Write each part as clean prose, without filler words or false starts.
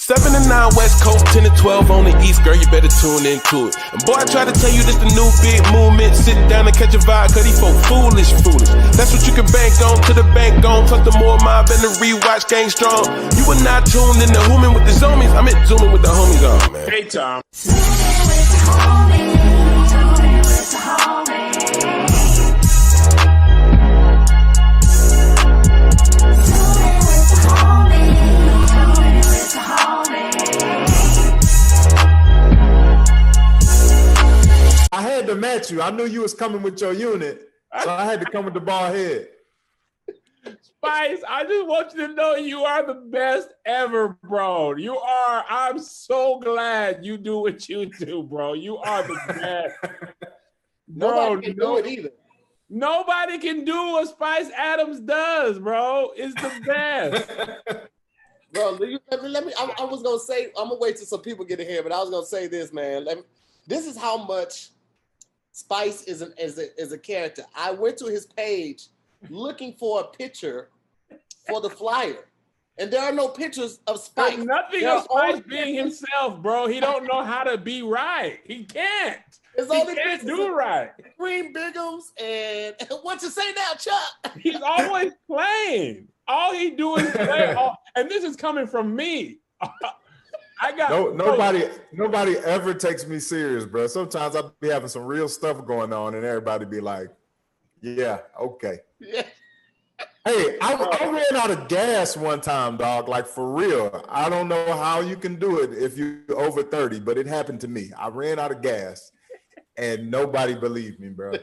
7 to 9 West Coast, 10 to 12 on the East, girl, you better tune into it. And boy, I try to tell you this the new big movement. Sit down and catch a vibe, cause these folk foolish. That's what you can bank on, to the bank on. Plus the more mob and the rewatch gang strong. You were not tuned in the human with the zoomies. I'm at zooming with the homies on, man. Hey, Tom. I had to match you. I knew you was coming with your unit, so I had to come with the bald head. Spice, I just want you to know you are the best ever, bro. You are. I'm so glad you do what you do, bro. You are the best. Nobody can do it either. Nobody can do what Spice Adams does, bro. It's the best. Bro, let me. I was gonna say. I'm gonna wait till some people get in here, but I was gonna say this, man. This is how much Spice is a character. I went to his page looking for a picture for the flyer, and there are no pictures of Spice. There's nothing of Spice being himself, bro. He don't know how to be right. He can't. He can't do right. Cream Biggums and what you say now, Chuck? He's always playing. All he do is play. And this is coming from me. I got nobody ever takes me serious, bro. Sometimes I be having some real stuff going on, and everybody be like, "Yeah, okay." Yeah. Hey, I ran out of gas one time, dog. Like for real. I don't know how you can do it if you're over 30, but it happened to me. I ran out of gas, and nobody believed me, bro.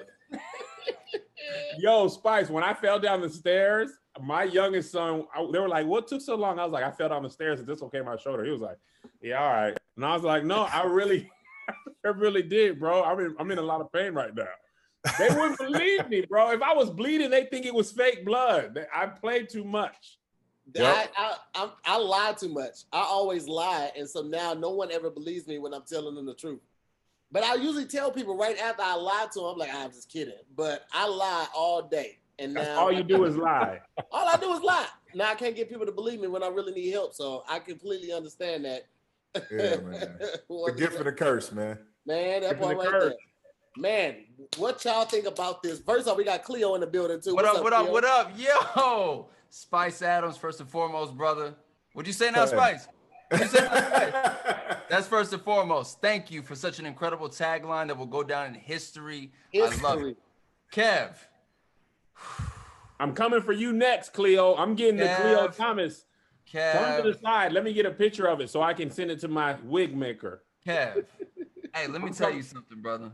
Yo, Spice, when I fell down the stairs, my youngest son, they were like, "What took so long?" I was like, "I fell down the stairs and dislocated my shoulder." He was like, "Yeah, all right." And I was like, "No, I really did, bro. I'm in a lot of pain right now." They wouldn't believe me, bro. If I was bleeding, they think it was fake blood. I played too much. Yep. I lie too much. I always lie, and so now no one ever believes me when I'm telling them the truth. But I usually tell people right after I lie to them, I'm like, "I'm just kidding," but I lie all day. And now all you do is lie. All I do is lie. Now I can't get people to believe me when I really need help. So I completely understand that. Yeah, man. The gift and the curse, man. Man, that part right there. Man, what y'all think about this? First off, we got Khleo in the building too. What up? Yo, Spice Adams, first and foremost, brother. What'd you say now, Spice? What'd you say now, Spice? That's first and foremost. Thank you for such an incredible tagline that will go down in history. I love it. Kev. I'm coming for you next, Khleo. I'm getting the Khleo Thomas. Come to the side. Let me get a picture of it so I can send it to my wig maker. Kev, hey, let me tell you something, brother.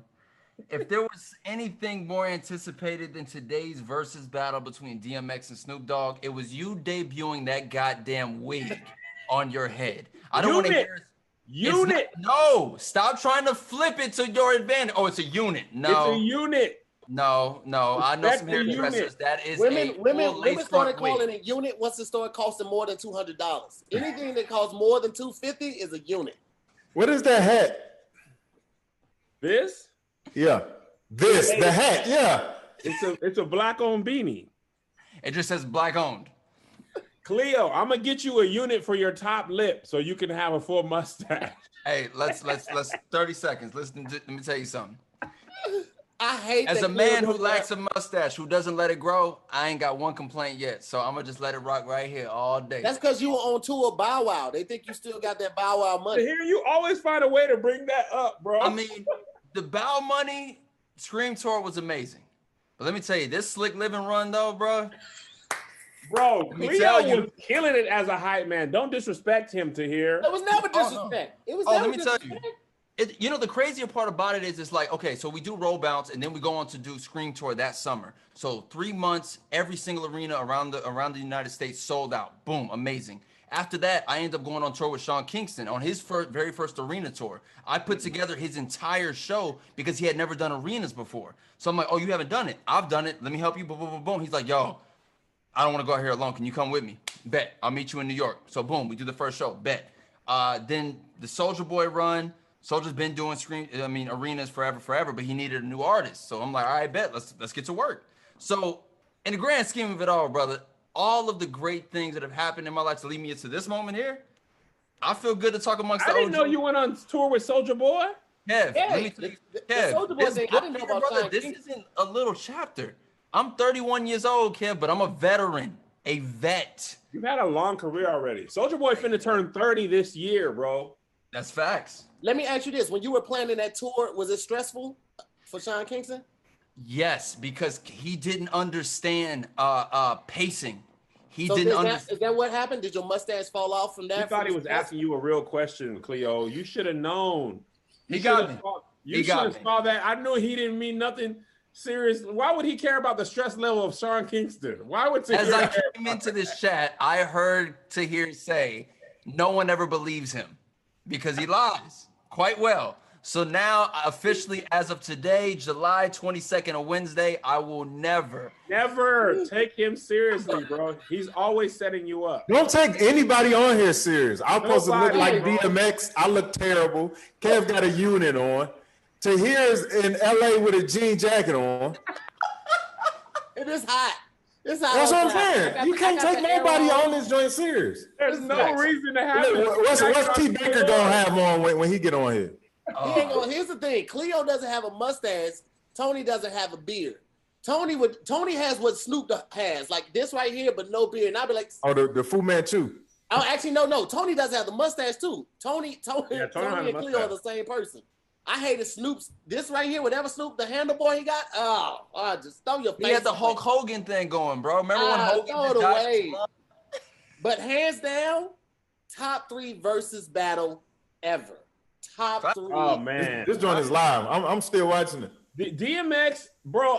If there was anything more anticipated than today's versus battle between DMX and Snoop Dogg, it was you debuting that goddamn wig on your head. I don't want to hear unit. No, stop trying to flip it to your advantage. Oh, it's a unit. No, it's a unit. No. I know some hairdressers. That is women started calling it unit once it started costing more than $200. Anything that costs more than $250 is a unit. What is that hat? This? Yeah. The hat, yeah. It's a black-owned beanie. It just says black-owned. Khleo, I'm gonna get you a unit for your top lip so you can have a full mustache. Hey, let's 30 seconds. Let me tell you something. I hate as a man who lacks a mustache, who doesn't let it grow, I ain't got one complaint yet. So I'm gonna just let it rock right here all day. That's because you were on tour Bow Wow. They think you still got that Bow Wow money. Here, you always find a way to bring that up, bro. I mean, the Bow Money Scream tour was amazing. But let me tell you, this Slick Living run though, bro. Bro, Khleo was killing it as a hype man. Don't disrespect him, Tahir. It was never disrespect. It was never disrespect. Let me tell you. You know, the crazier part about it is it's like, okay, so we do Roll Bounce and then we go on to do Scream Tour that summer. So 3 months, every single arena around the United States sold out. Boom, amazing. After that, I ended up going on tour with Sean Kingston on his very first arena tour. I put together his entire show because he had never done arenas before. So I'm like, oh, you haven't done it? I've done it. Let me help you. Boom, boom, boom, boom. He's like, yo, I don't want to go out here alone. Can you come with me? Bet. I'll meet you in New York. So boom, we do the first show. Bet. Then the Soulja Boy run. Soulja's been doing arenas forever, but he needed a new artist. So I'm like, all right, bet. Let's get to work. So in the grand scheme of it all, brother, all of the great things that have happened in my life to lead me into this moment here, I feel good to talk amongst I the didn't know OGs. you went on tour with Soulja Boy. Kev, Yeah, let me tell you, the Kev, Soulja Boy this thing, I didn't know book about here, brother, Sean this Kingston. isn't a little chapter. I'm 31 years old, Kev, but I'm a veteran, a vet. You've had a long career already. Soulja Boy finna turn 30 this year, bro. That's facts. Let me ask you this: when you were planning that tour, was it stressful for Sean Kingston? Yes, because he didn't understand pacing. He So didn't is understand. that what happened? Did your mustache fall off from that? He thought he was stress? asking you a real question, Khleo. You should have known. He got me. You should have saw that. I knew he didn't mean nothing serious. Why would he care about the stress level of Sean Kingston? Why would Tahir? As I came into this chat, I heard Tahir say, no one ever believes him because he lies quite well. So now, officially, as of today, July 22nd, a Wednesday, I will never take him seriously, bro. He's always setting you up. Don't take anybody on here serious. I'm supposed to look Nobody, like bro. DMX. I look terrible. Kev got a unit on. Tahir's in LA with a jean jacket on. It is hot. It's hot. That's what I'm outside. saying. You can't take nobody on this joint serious. There's no reason to have it. What's T. Baker gonna have on when he get on here? He ain't gonna, here's the thing: Khleo doesn't have a mustache. Tony doesn't have a beard. Tony has what Snoop has, like this right here, but no beard. And I'll be like, Oh, the Fu Manchu. oh, actually, no. Tony doesn't have the mustache too. Tony don't have and a Khleo are the same person. I hated Snoop's this right here. Whatever Snoop, the handle boy he got. Oh, just throw your face. He had the away. Hulk Hogan thing going, bro. Remember when Hogan throw it did Dodge away. Club? But hands down, top 3 versus battle ever. Top 3. Oh man, This joint is live. I'm still watching it. DMX, bro.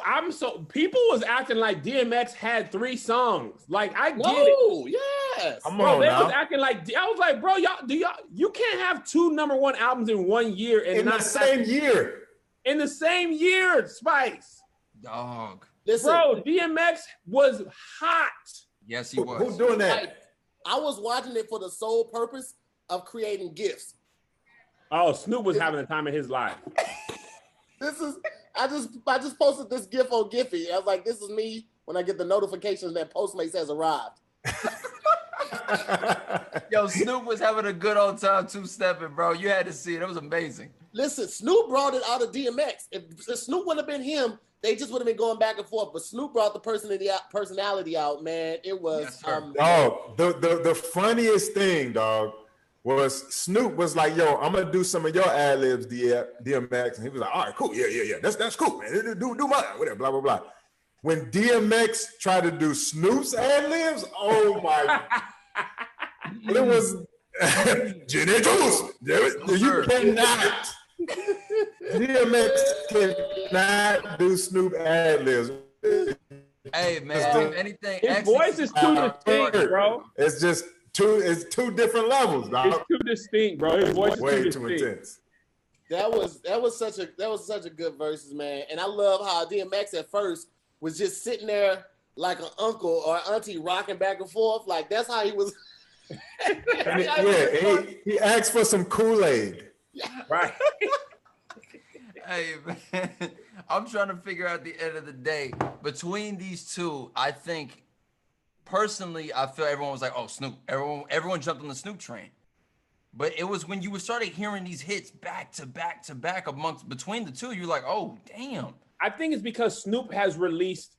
People was acting like DMX had 3 songs. Like I get it. No, yes. Come Bro, on they now. was acting like I was like, bro, you can't have 2 #1 albums in 1 year and In not the same year. in the same year, Spice. Dog. Listen, Bro, DMX was hot. Yes, he Who's was. doing that? like, I was watching it for the sole purpose of creating gifts. Oh, Snoop was having the time of his life. This is I just posted this GIF on Giphy. I was like, this is me when I get the notification that Postmates has arrived. Yo, Snoop was having a good old time two-stepping, bro. You had to see it. It was amazing. Listen, Snoop brought it out of DMX. If Snoop would have been him, they just would have been going back and forth. But Snoop brought the personality out, man. It was Yes, sir. Dog, the funniest thing, dog, was Snoop was like, yo, I'm gonna do some of your ad-libs, DMX. And he was like, all right, cool, yeah. That's cool, man. Do mine, whatever, blah, blah, blah. When DMX tried to do Snoop's ad-libs, oh my, it was Jenny Juice. You cannot. DMX cannot do Snoop ad-libs. Hey, man, if anything, His voice is too distinct, bro. It's just two different levels, dog. It's too distinct, bro. His voice is Way too too distinct. intense. That was such a good versus, man. And I love how DMX at first was just sitting there like an uncle or auntie rocking back and forth. Like that's how he was. He asked for some Kool-Aid. Right. Hey, man, I'm trying to figure out the end of the day. Between these two, I think, personally, I feel everyone was like, oh, Snoop. Everyone jumped on the Snoop train. But it was when you started hearing these hits back to back to back between the two, you're like, oh, damn. I think it's because Snoop has released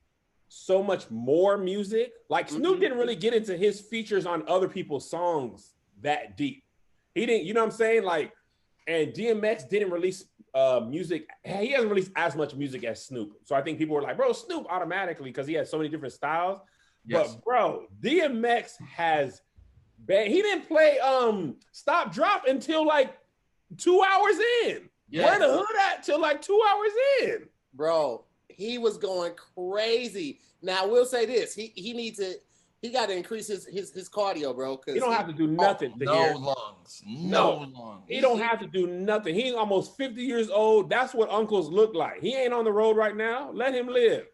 so much more music. Like Snoop didn't really get into his features on other people's songs that deep. He didn't, you know what I'm saying? Like, and DMX didn't release music. He hasn't released as much music as Snoop. So I think people were like, bro, Snoop automatically because he has so many different styles. Yes. But bro, DMX has he didn't play Stop Drop until like 2 hours in. Yes. Where the hood at till like 2 hours in? Bro, he was going crazy. Now I will say this: he got to increase his cardio, bro. He don't have to do nothing. To No hear. lungs. No. No lungs. He don't have to do nothing. He's almost 50 years old. That's what uncles look like. He ain't on the road right now. Let him live.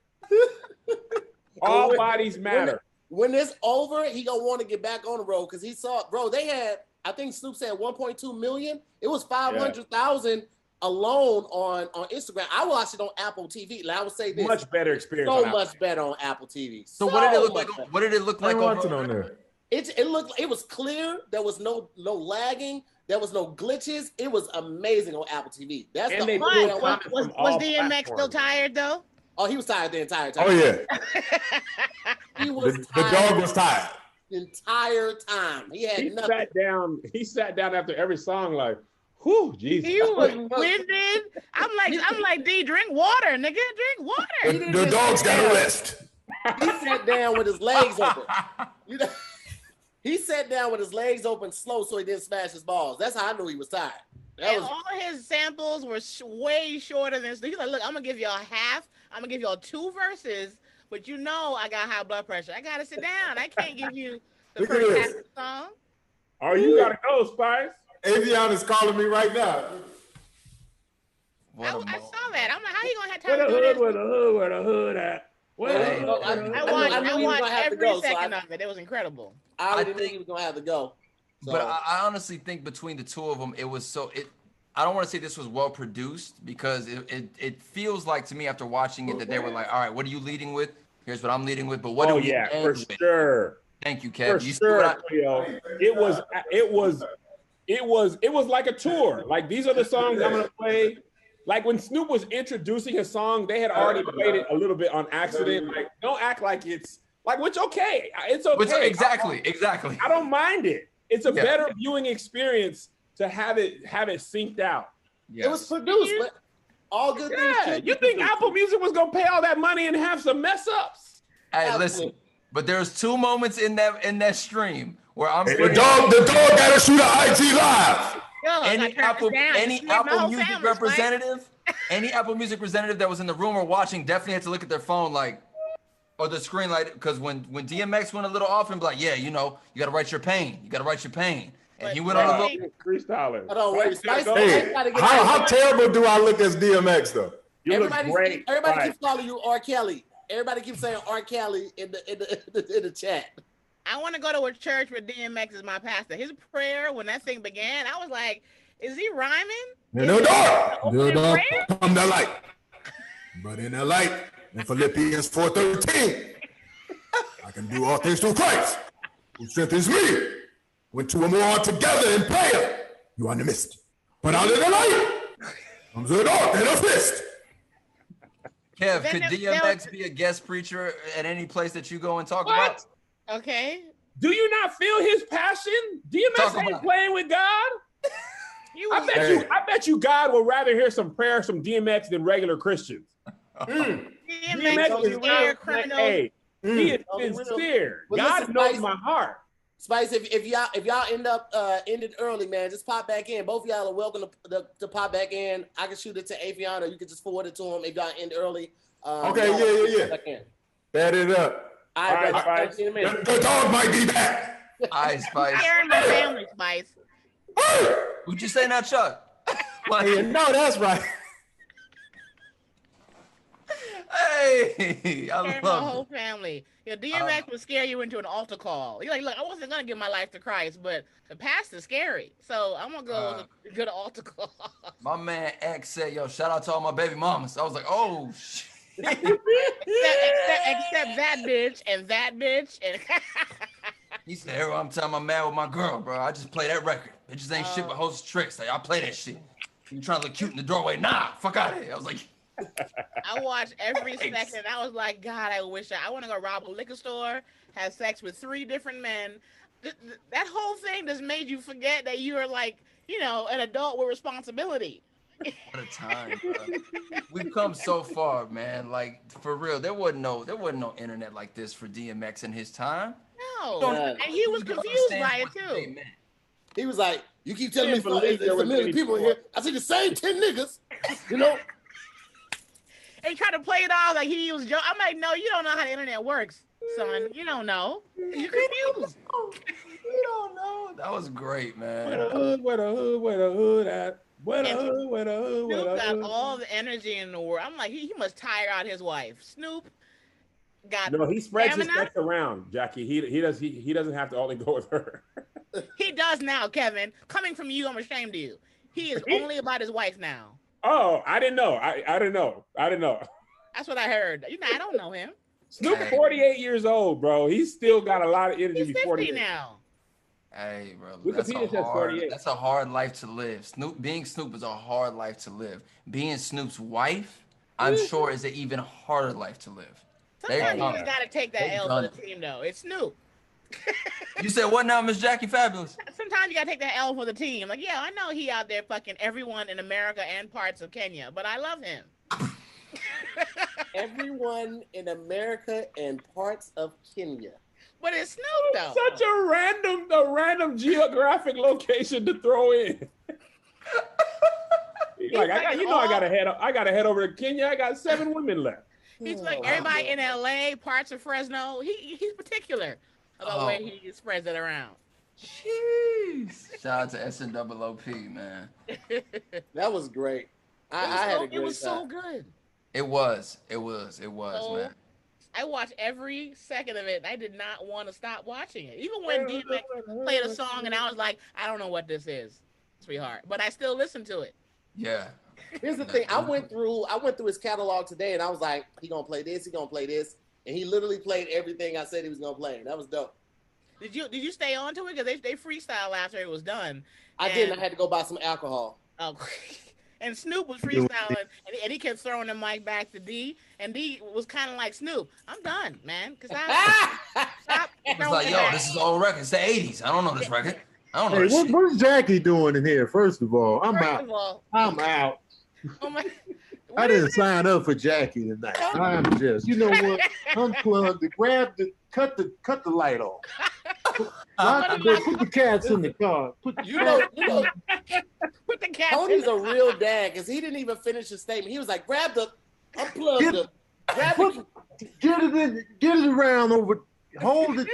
All bodies matter. When it's over, he gonna want to get back on the road because he saw, bro. They had, I think Snoop said 1.2 million. It was 500,000 alone on Instagram. I watched it on Apple TV. And I would say this: Much better experience. so on Apple. much better on Apple TV. So what did it look much like? better. What did it look I like watched it over? on there. it was clear. There was no lagging. There was no glitches. It was amazing on Apple TV. That's And the they only pulled thing I comments watched. from all Was DMX still platforms. tired though? Oh, he was tired the entire time. Oh yeah, He was the tired dog was tired. the entire time. He had He nothing. sat down after every song like, whew, Jesus. He was winded. I'm like, D, drink water, nigga. Drink water. The dog's got to rest. He sat down with his legs open. You know, he sat down with his legs open slow so he didn't smash his balls. That's how I knew he was tired. That And was all his samples were way shorter than. He's like, look, I'm gonna give y'all half. I'm gonna give y'all 2 verses, but you know I got high blood pressure. I gotta sit down. I can't give you the Look at first this. half of the song. Oh, you gotta go, Spice. Avion is calling me right now. What I a saw moment. that. I'm like, how you gonna have Where time the to do hood, this? where the hood, where the hood at? Where the Hey. hood, Well, where the hood? I knew watched, he was I gonna watched have to every go, so second of it. It was incredible. I already I knew think- he was gonna have to go. So, But I honestly think between the two of them, I don't want to say this was well produced because it feels like to me after watching it that they were like, all right, what are you leading with? Here's what I'm leading with. But what do Oh we yeah, end for with? sure. Thank you, For Kev. You see what sure, Cleo. It was like a tour. Like these are the songs I'm gonna play. Like when Snoop was introducing his song, they had already played it a little bit on accident. Like, don't act like it's like which okay. It's okay. Exactly. I don't mind it. It's a Yeah. better viewing experience to have it synced out. Yes. it was produced, but all good things. Yeah, should be you think produced. Apple Music was gonna pay all that money and have some mess ups? Hey, listen. But there's 2 moments in that stream where I'm Hey, the pretty dog got to shoot an IG live. Yo, I any turned Apple this down. any It's like my Apple whole Music family, Spike. representative, any Apple Music representative that was in the room or watching definitely had to look at their phone like or the screen light because when DMX went a little off and be like, yeah, you know, you gotta write your pain. You gotta write your pain. And he went on a Right. little Freestyler. Hold on, wait, Spice. Hey, gotta get how terrible do I look as DMX though? You look great. Everybody Right. keeps calling you R. Kelly. Everybody keeps saying R. Kelly in the chat. I want to go to a church where DMX is my pastor. His prayer when that thing began, I was like, is he rhyming? In the dark, opening prayer? come the light. But in the light, in Philippians 4:13, I can do all things through Christ, who strengthens me. When 2 or more are together in prayer, you are in the midst. But out of the light comes the dark and a fist. Kev, Then could there- DMX be a guest preacher at any place that you go and talk What? about? Okay. Do you not feel his passion? DMX Talk ain't about it. playing with God. He was, I bet you God would rather hear some prayers from DMX than regular Christians. DMX DMX was is scare real. criminals. Hey, he is Oh, real. sincere. But God listen, knows Spice- my heart. Spice, if y'all end up ended early, man, just pop back in. Both of y'all are welcome to pop back in. I can shoot it to Avion, or you can just forward it to him if y'all end early. Okay, y'all yeah. back in. Bet it up. All right, All right, brother. Spice. See you in a minute. The dog might be back. Ice Spice. Scaring my family, Spice. What'd you say now, Chuck? Hey, no, that's right. Hey, I Scaring my love whole it. family. Yeah, DMX would scare you into an altar call. You're like, look, I wasn't gonna give my life to Christ, but the pastor's scary, so I'm gonna go with a good altar call. My man X said, yo, shout out to all my baby mamas. I was like, oh, shit. except that bitch and that bitch and He said, every time I'm mad with my girl, bro, I just play that record. Bitches ain't shit but hoes tricks. Like, I play that shit. You trying to look cute in the doorway? Nah, fuck out of here. I was like, I watched every second. I was like, God, I wish I want to go rob a liquor store, have sex with 3 different men. That whole thing just made you forget that you are like, you know, an adult with responsibility. what a time, bro. We've come so far, man. Like, for real, there wasn't no internet like this for DMX in his time. No, Don't- and he was You confused understand by it what too. they meant. He was like, "You keep telling me Can't believe it's there a was million many people in people. here. I see the same 10 niggas, you know." And he tried to play it off like he was joking. I'm like, no, you don't know how the internet works, son. You don't know. You're confused. You don't know. That was great, Where man. the hood, where the hood, where the hood at? Where the hood, where the hood, where Snoop the got hood? all the energy in the world. I'm like, he must tire out his wife. Snoop got No, he spreads his stamina. sex around, Jackie. He doesn't have to only go with her. He does now, Kevin. Coming from you, I'm ashamed of you. He is only about his wife now. Oh, I didn't know. I didn't know. That's what I heard. You know, I don't know him. Snoop Hey. 48 years old, bro. He's still got a lot of energy. He's Before 50 now. Hey, bro, Wikipedia says 48. that's a hard life to live. Being Snoop is a hard life to live. Being Snoop's wife, I'm sure, is an even harder life to live. Sometimes you just gotta take that L for the team, though. It's Snoop. You said what now, Miss Jackie Fabulous? Sometimes you gotta take that L for the team. Like, yeah, I know he out there fucking everyone in America and parts of Kenya, but I love him. Everyone in America and parts of Kenya. But it's Snoop though. Such a random geographic location to throw in. Like, I gotta head over to Kenya. I got 7 women left. He's like everybody in LA, parts of Fresno. He's particular about where he spreads it around. Jeez. Shout out to SNOOP, man. That was great. I had a great time. It was so good. It was, man. I watched every second of it. I did not want to stop watching it. Even when DMX played a song and I was like, I don't know what this is, sweetheart. But I still listened to it. Yeah. Here's the thing. I went through his catalog today and I was like, he gonna play this, he gonna play this. And he literally played everything I said he was gonna play. That was dope. Did you stay on to it? Because they freestyle after it was done. I didn't. I had to go buy some alcohol. Oh, and Snoop was freestyling, and he kept throwing the mic back to D, and D was kind of like, Snoop, I'm done, man, because stop. It's like, yo, this is old record. It's the 80s. I don't know this record. I don't know this shit. What's Jackie doing in here? First of all, I'm out. Oh my! I didn't sign up for Jackie tonight. I'm just, you know what? Unplug cut the light off. Put the cats in the car. Put the cats. Tony's a real dad because he didn't even finish his statement. He was like, unplug get it around over, hold it.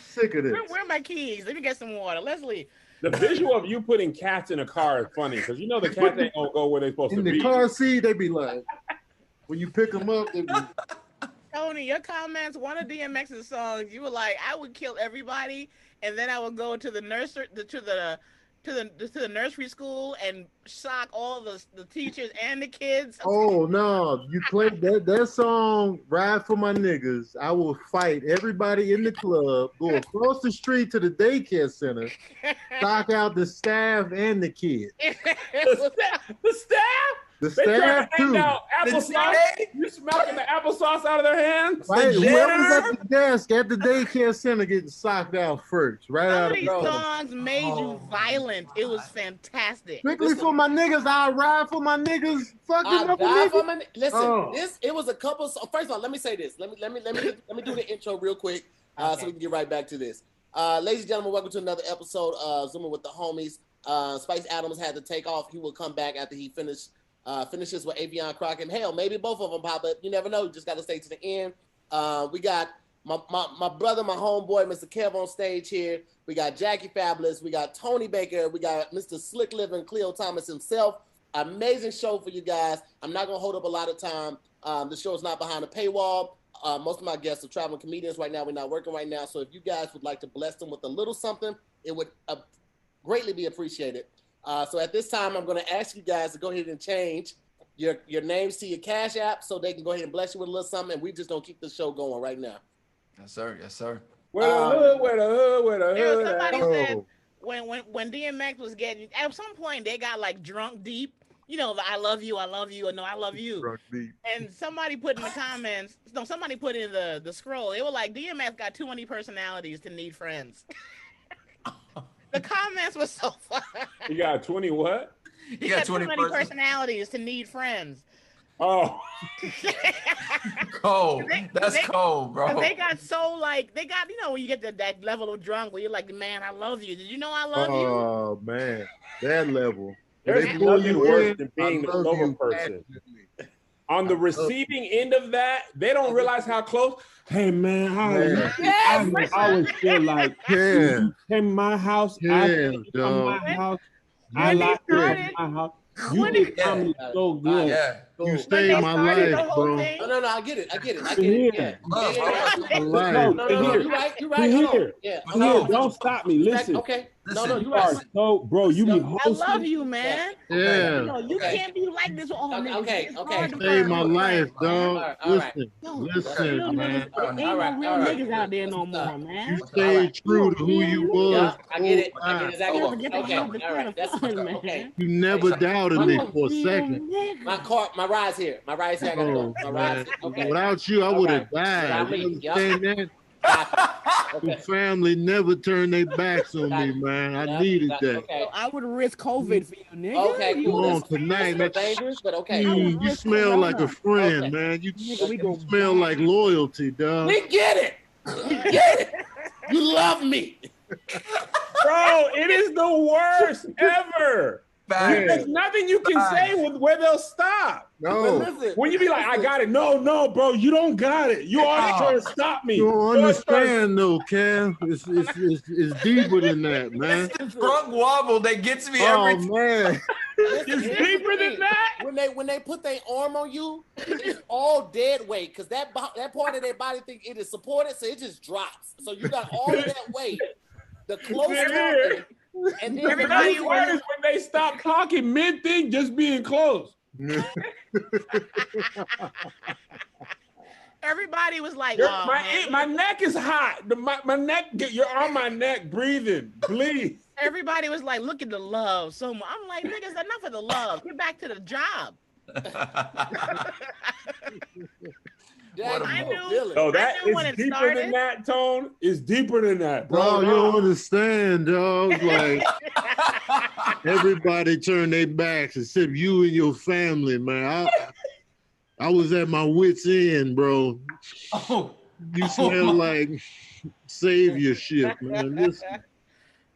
Sick of this. Where are my keys? Let me get some water. Let's leave. The visual of you putting cats in a car is funny because you know the cats ain't gonna go where they're supposed to be. In the car seat, they be like, when you pick them up, they be. Tony, your comments, one of DMX's songs, you were like, I would kill everybody, and then I would go to the nursery, to the nursery school and sock all the teachers and the kids. Oh no, you played that song, Ride for My Niggas. I will fight everybody in the club, go across the street to the daycare center, knock out the staff and the kids. The staff? The staff too. Applesauce. You smacking the applesauce out of their hands? Right, whoever's at the desk at the daycare center getting socked out first. Right Some out of these songs made you violent. It was fantastic. Strictly for my niggas, I ride for my niggas. Listen, it was a couple. First of all, let me say this. Let me do the intro real quick, so we can get right back to this. Ladies and gentlemen, welcome to another episode of Zooming with the Homies. Spice Adams had to take off. He will come back after he finishes with Avion Crockett. Hell, maybe both of them pop, but you never know. You just got to stay to the end. We got my brother, my homeboy, Mr. Kev on stage here. We got Jackie Fabulous. We got Tony Baker. We got Mr. Slick Living, Khleo Thomas himself. Amazing show for you guys. I'm not going to hold up a lot of time. The show is not behind a paywall. Most of my guests are traveling comedians right now. We're not working right now. So if you guys would like to bless them with a little something, it would greatly be appreciated. So at this time, I'm going to ask you guys to go ahead and change your names to your Cash App so they can go ahead and bless you with a little something, and we just don't keep the show going right now. Yes, sir. Yes, sir. Where the hood. Somebody said when DMX was getting, at some point they got like drunk deep. You know, the I love you, or no, I love you. Drunk deep. And somebody put in the comments, somebody put in the scroll, they were like, DMX got too many personalities to need friends. The comments were so fun. You got 20 what? He got 20 too many personalities to need friends. Oh. Cold. That's cold, bro. They got so you know, when you get that level of drunk where you're like, man, I love you. Did you know I love you? Oh man, that level. There's They nothing pull worse you than in, being I the love sober you person. passionately. On the receiving end of that, they don't realize how close. Hey man, how I always feel like you came to my house. I came to my house. I like you in my house. You did comedy so good. You saved my life, bro. No, I get it. Yeah. My life. No, you're right. Hold on. Yeah. Tahir, don't stop me. Listen. Okay. No, you are right. so, bro. You be I hosting. love you, man. Yeah. No, you can't be like this. Oh, nigga, Okay, it's okay. hard to Saved my find life, friends, man. dog. All right. Listen, No, listen, real man. niggas, ain't no real niggas out there no more, man. You stayed true to who you was. Yeah, I get it. the I whole get exactly. Never get to Okay, have the all kind right. of That's fun, man. okay. You never doubted me for a second. My ride's here. My ride's here. I gotta go. My Oh, ride's man. here. Okay. Without you, I All would have right. died. Without You me, yup. understand that? Okay. Your family never turned their backs on me, man. I needed that. Okay. I would risk COVID for you, nigga. Okay, You Come cool. on, This is tonight, man. dangerous, but okay. You smell like a friend, Okay. man. You Nigga, we go smell like loyalty, dog. We get it. We get it. You love me. Bro, it is the worst ever. Facts. There's nothing you can say with where they'll stop. No, Listen, When you be like, I got it. No, bro, you don't got it. You always trying to stop me. you don't always understand, though, Cam. It's deeper than that, man. It's the drunk wobble that gets me Oh every time. man, It's deeper than that. when they put their arm on you, it's all dead weight because that part of their body think it is supported, so it just drops. So you got all of that weight. The close Yeah. talking, and then Everybody The worst is when they stop talking mid thing, just being close. Everybody was like, Your- oh, man. my neck is hot. My neck, you're on my neck, breathing. Please. Everybody was like, look at the love. So much. I'm like, niggas, enough of the love. Get back to the job. What a I move. knew. Oh, that I knew when is it deeper started. than that, Tone. It's deeper than that, bro. bro, you don't understand, dog. Like everybody turned their backs except you and your family, man. I was at my wits' end, bro. Oh, You smell like saviorship, man. Listen.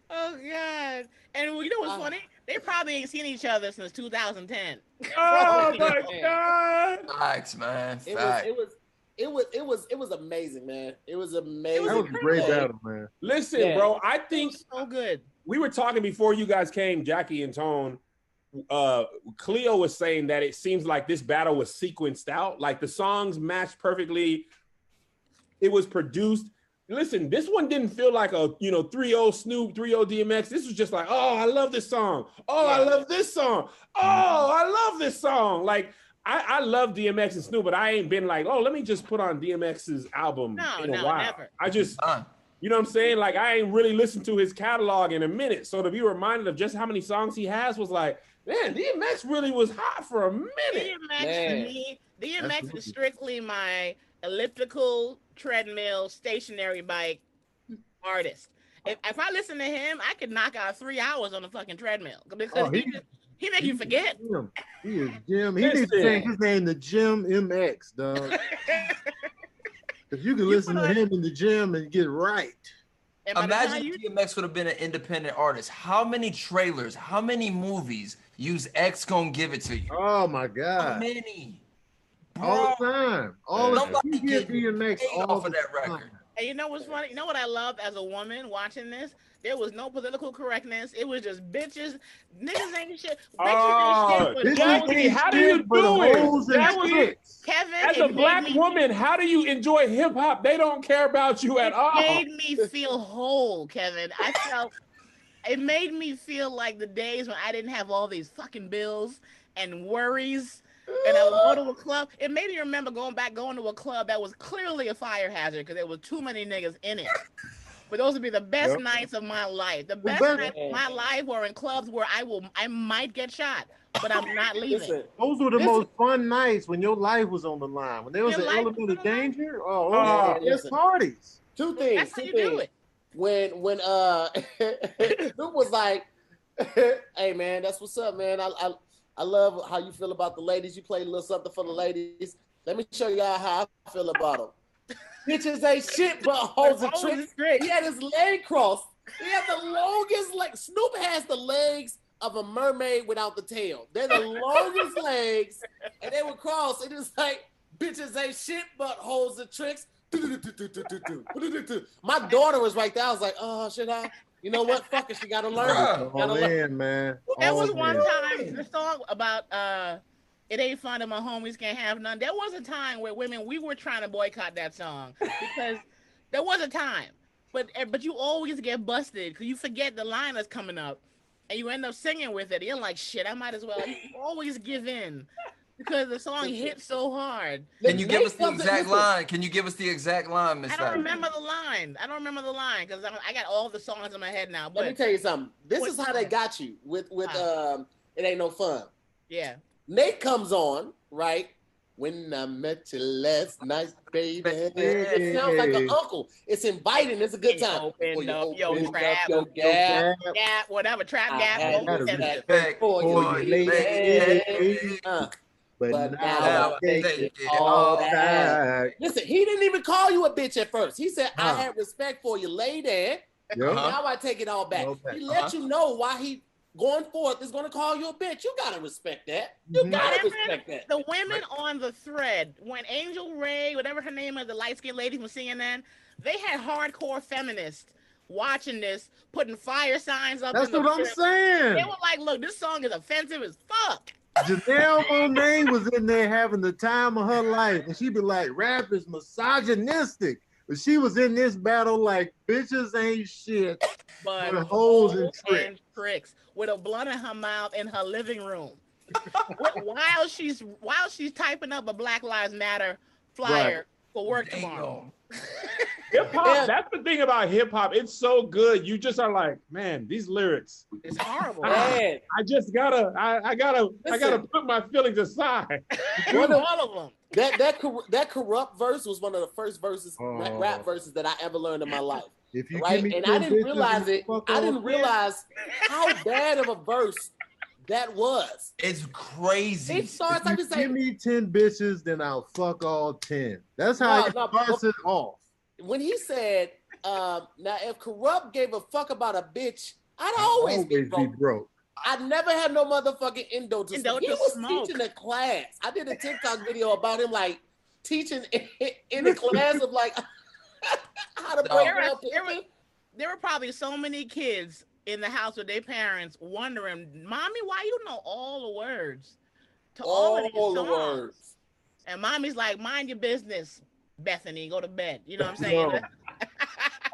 Oh God! And you know what's funny? They probably ain't seen each other since 2010. Oh my God. facts, man. it Facts. was amazing, man. It was amazing. That was a great battle, man. Listen, Yeah. bro, I think So good. we were talking before you guys came, Jackie and Tone. Khleo was saying that it seems like this battle was sequenced out. Like the songs matched perfectly. It was produced. Listen, this one didn't feel like a 3-0 Snoop, 3-0 DMX. This was just like, oh, I love this song. Oh, I love this song. Oh, I love this song. Like I love DMX and Snoop, but I ain't been like, oh, let me just put on DMX's album in a while. Never. I just, you know what I'm saying? Like I ain't really listened to his catalog in a minute. So to be reminded of just how many songs he has was like, man, DMX really was hot for a minute. DMX to me, DMX is strictly my elliptical, treadmill, stationary bike artist. If I listen to him, I could knock out 3 hours on the fucking treadmill because he make you forget. He is Jim. He needs to change his name to Jim MX, dog. If you can listen to him in the gym and get right. And by the time Imagine you- if DMX would have been an independent artist. How many trailers, how many movies use X Gonna Give It To You? Oh my How God. many? All Bro, the time. All the time. nobody You get getting DMX paid all off of the that time. record. And you know what's funny? You know what I loved as a woman watching this? There was no political correctness. It was just bitches. Niggas ain't shit. Oh, Bitches ain't shit. Bitches But Jackie, how do you but do hoes it? and That was chicks. Kevin, as a it made black me- woman, how do you enjoy hip hop? They don't care about you at all. It made me feel whole, Kevin. It made me feel like the days when I didn't have all these fucking bills and worries. And I would go to a club. It made me remember going to a club that was clearly a fire hazard because there was too many niggas in it. But those would be the best nights of my life. The best nights of my life were in clubs where I might get shot, but I'm not leaving. Listen, Those were the most fun nights when your life was on the line. When there was Your an life element was of on the line? danger, Yeah, it's listen. parties. two things. That's how Two you do things. it. When Snoop was like, "Hey man, that's what's up, man. I love how you feel about the ladies. You play a little something for the ladies. Let me show y'all how I feel about them. Bitches ain't shit but hoes and tricks. He had his leg crossed. He had the longest leg. Snoop has the legs of a mermaid without the tail. They're the longest legs, and they would cross. It is like bitches ain't shit but hoes and tricks. My daughter was right there. I was like, oh, should I? You know what? Fuck it. She gotta learn. Bruh. Gotta All learn. in, man. There All was one in. time the song about it ain't fun that my homies can't have none. There was a time where we were trying to boycott that song because there was a time. but you always get busted because you forget the line that's coming up, and you end up singing with it. You're like, shit, I might as well. You always give in because the song hits so hard. Can you give us the exact line? Can you give us the exact line, Miss? I don't remember the line. because I got all the songs in my head now. But let me tell you something. This is how they got you with It Ain't No Fun. Yeah. Nate comes on, right? When I met you last night, baby. It sounds like an uncle. It's inviting. It's a good time. Open up your trap, gap, whatever, trap gap. For you, lady. But now I take it all back. Listen, he didn't even call you a bitch at first. He said, I had respect for you, lady. Now I take it all back. He let you know why he going forth is going to call you a bitch. You got to respect that. You got to respect that. The women on the thread, when Angel Ray, whatever her name is, the light-skinned lady from CNN, they had hardcore feminists watching this, putting fire signs up. That's what I'm saying. They were like, look, this song is offensive as fuck. Janelle Monáe was in there having the time of her life, and she'd be like, rap is misogynistic. But she was in this battle like, bitches ain't shit, but hoes and tricks. With a blunt in her mouth in her living room. while she's typing up a Black Lives Matter flyer for work tomorrow. Hip hop, that's the thing about hip hop. It's so good. You just are like, man, these lyrics. It's horrible. I gotta put my feelings aside. All of them. That corrupt verse was one of the first verses, rap verses that I ever learned in my life. If you right, and I didn't realize it. I didn't realize how bad of a verse that was. It's crazy. It starts. If you give me 10 bitches, then I'll fuck all 10. That's how it starts it off. When he said, "Now if corrupt gave a fuck about a bitch, I'd always be broke. I'd never have no motherfucking endo to smoke." He was teaching a class. I did a TikTok video about him like teaching in a class of like how to break up. There were probably so many kids in the house with their parents wondering, "Mommy, why you know all the words to all of these songs?" The words. And mommy's like, "Mind your business, Bethany. Go to bed." You know what I'm saying? No.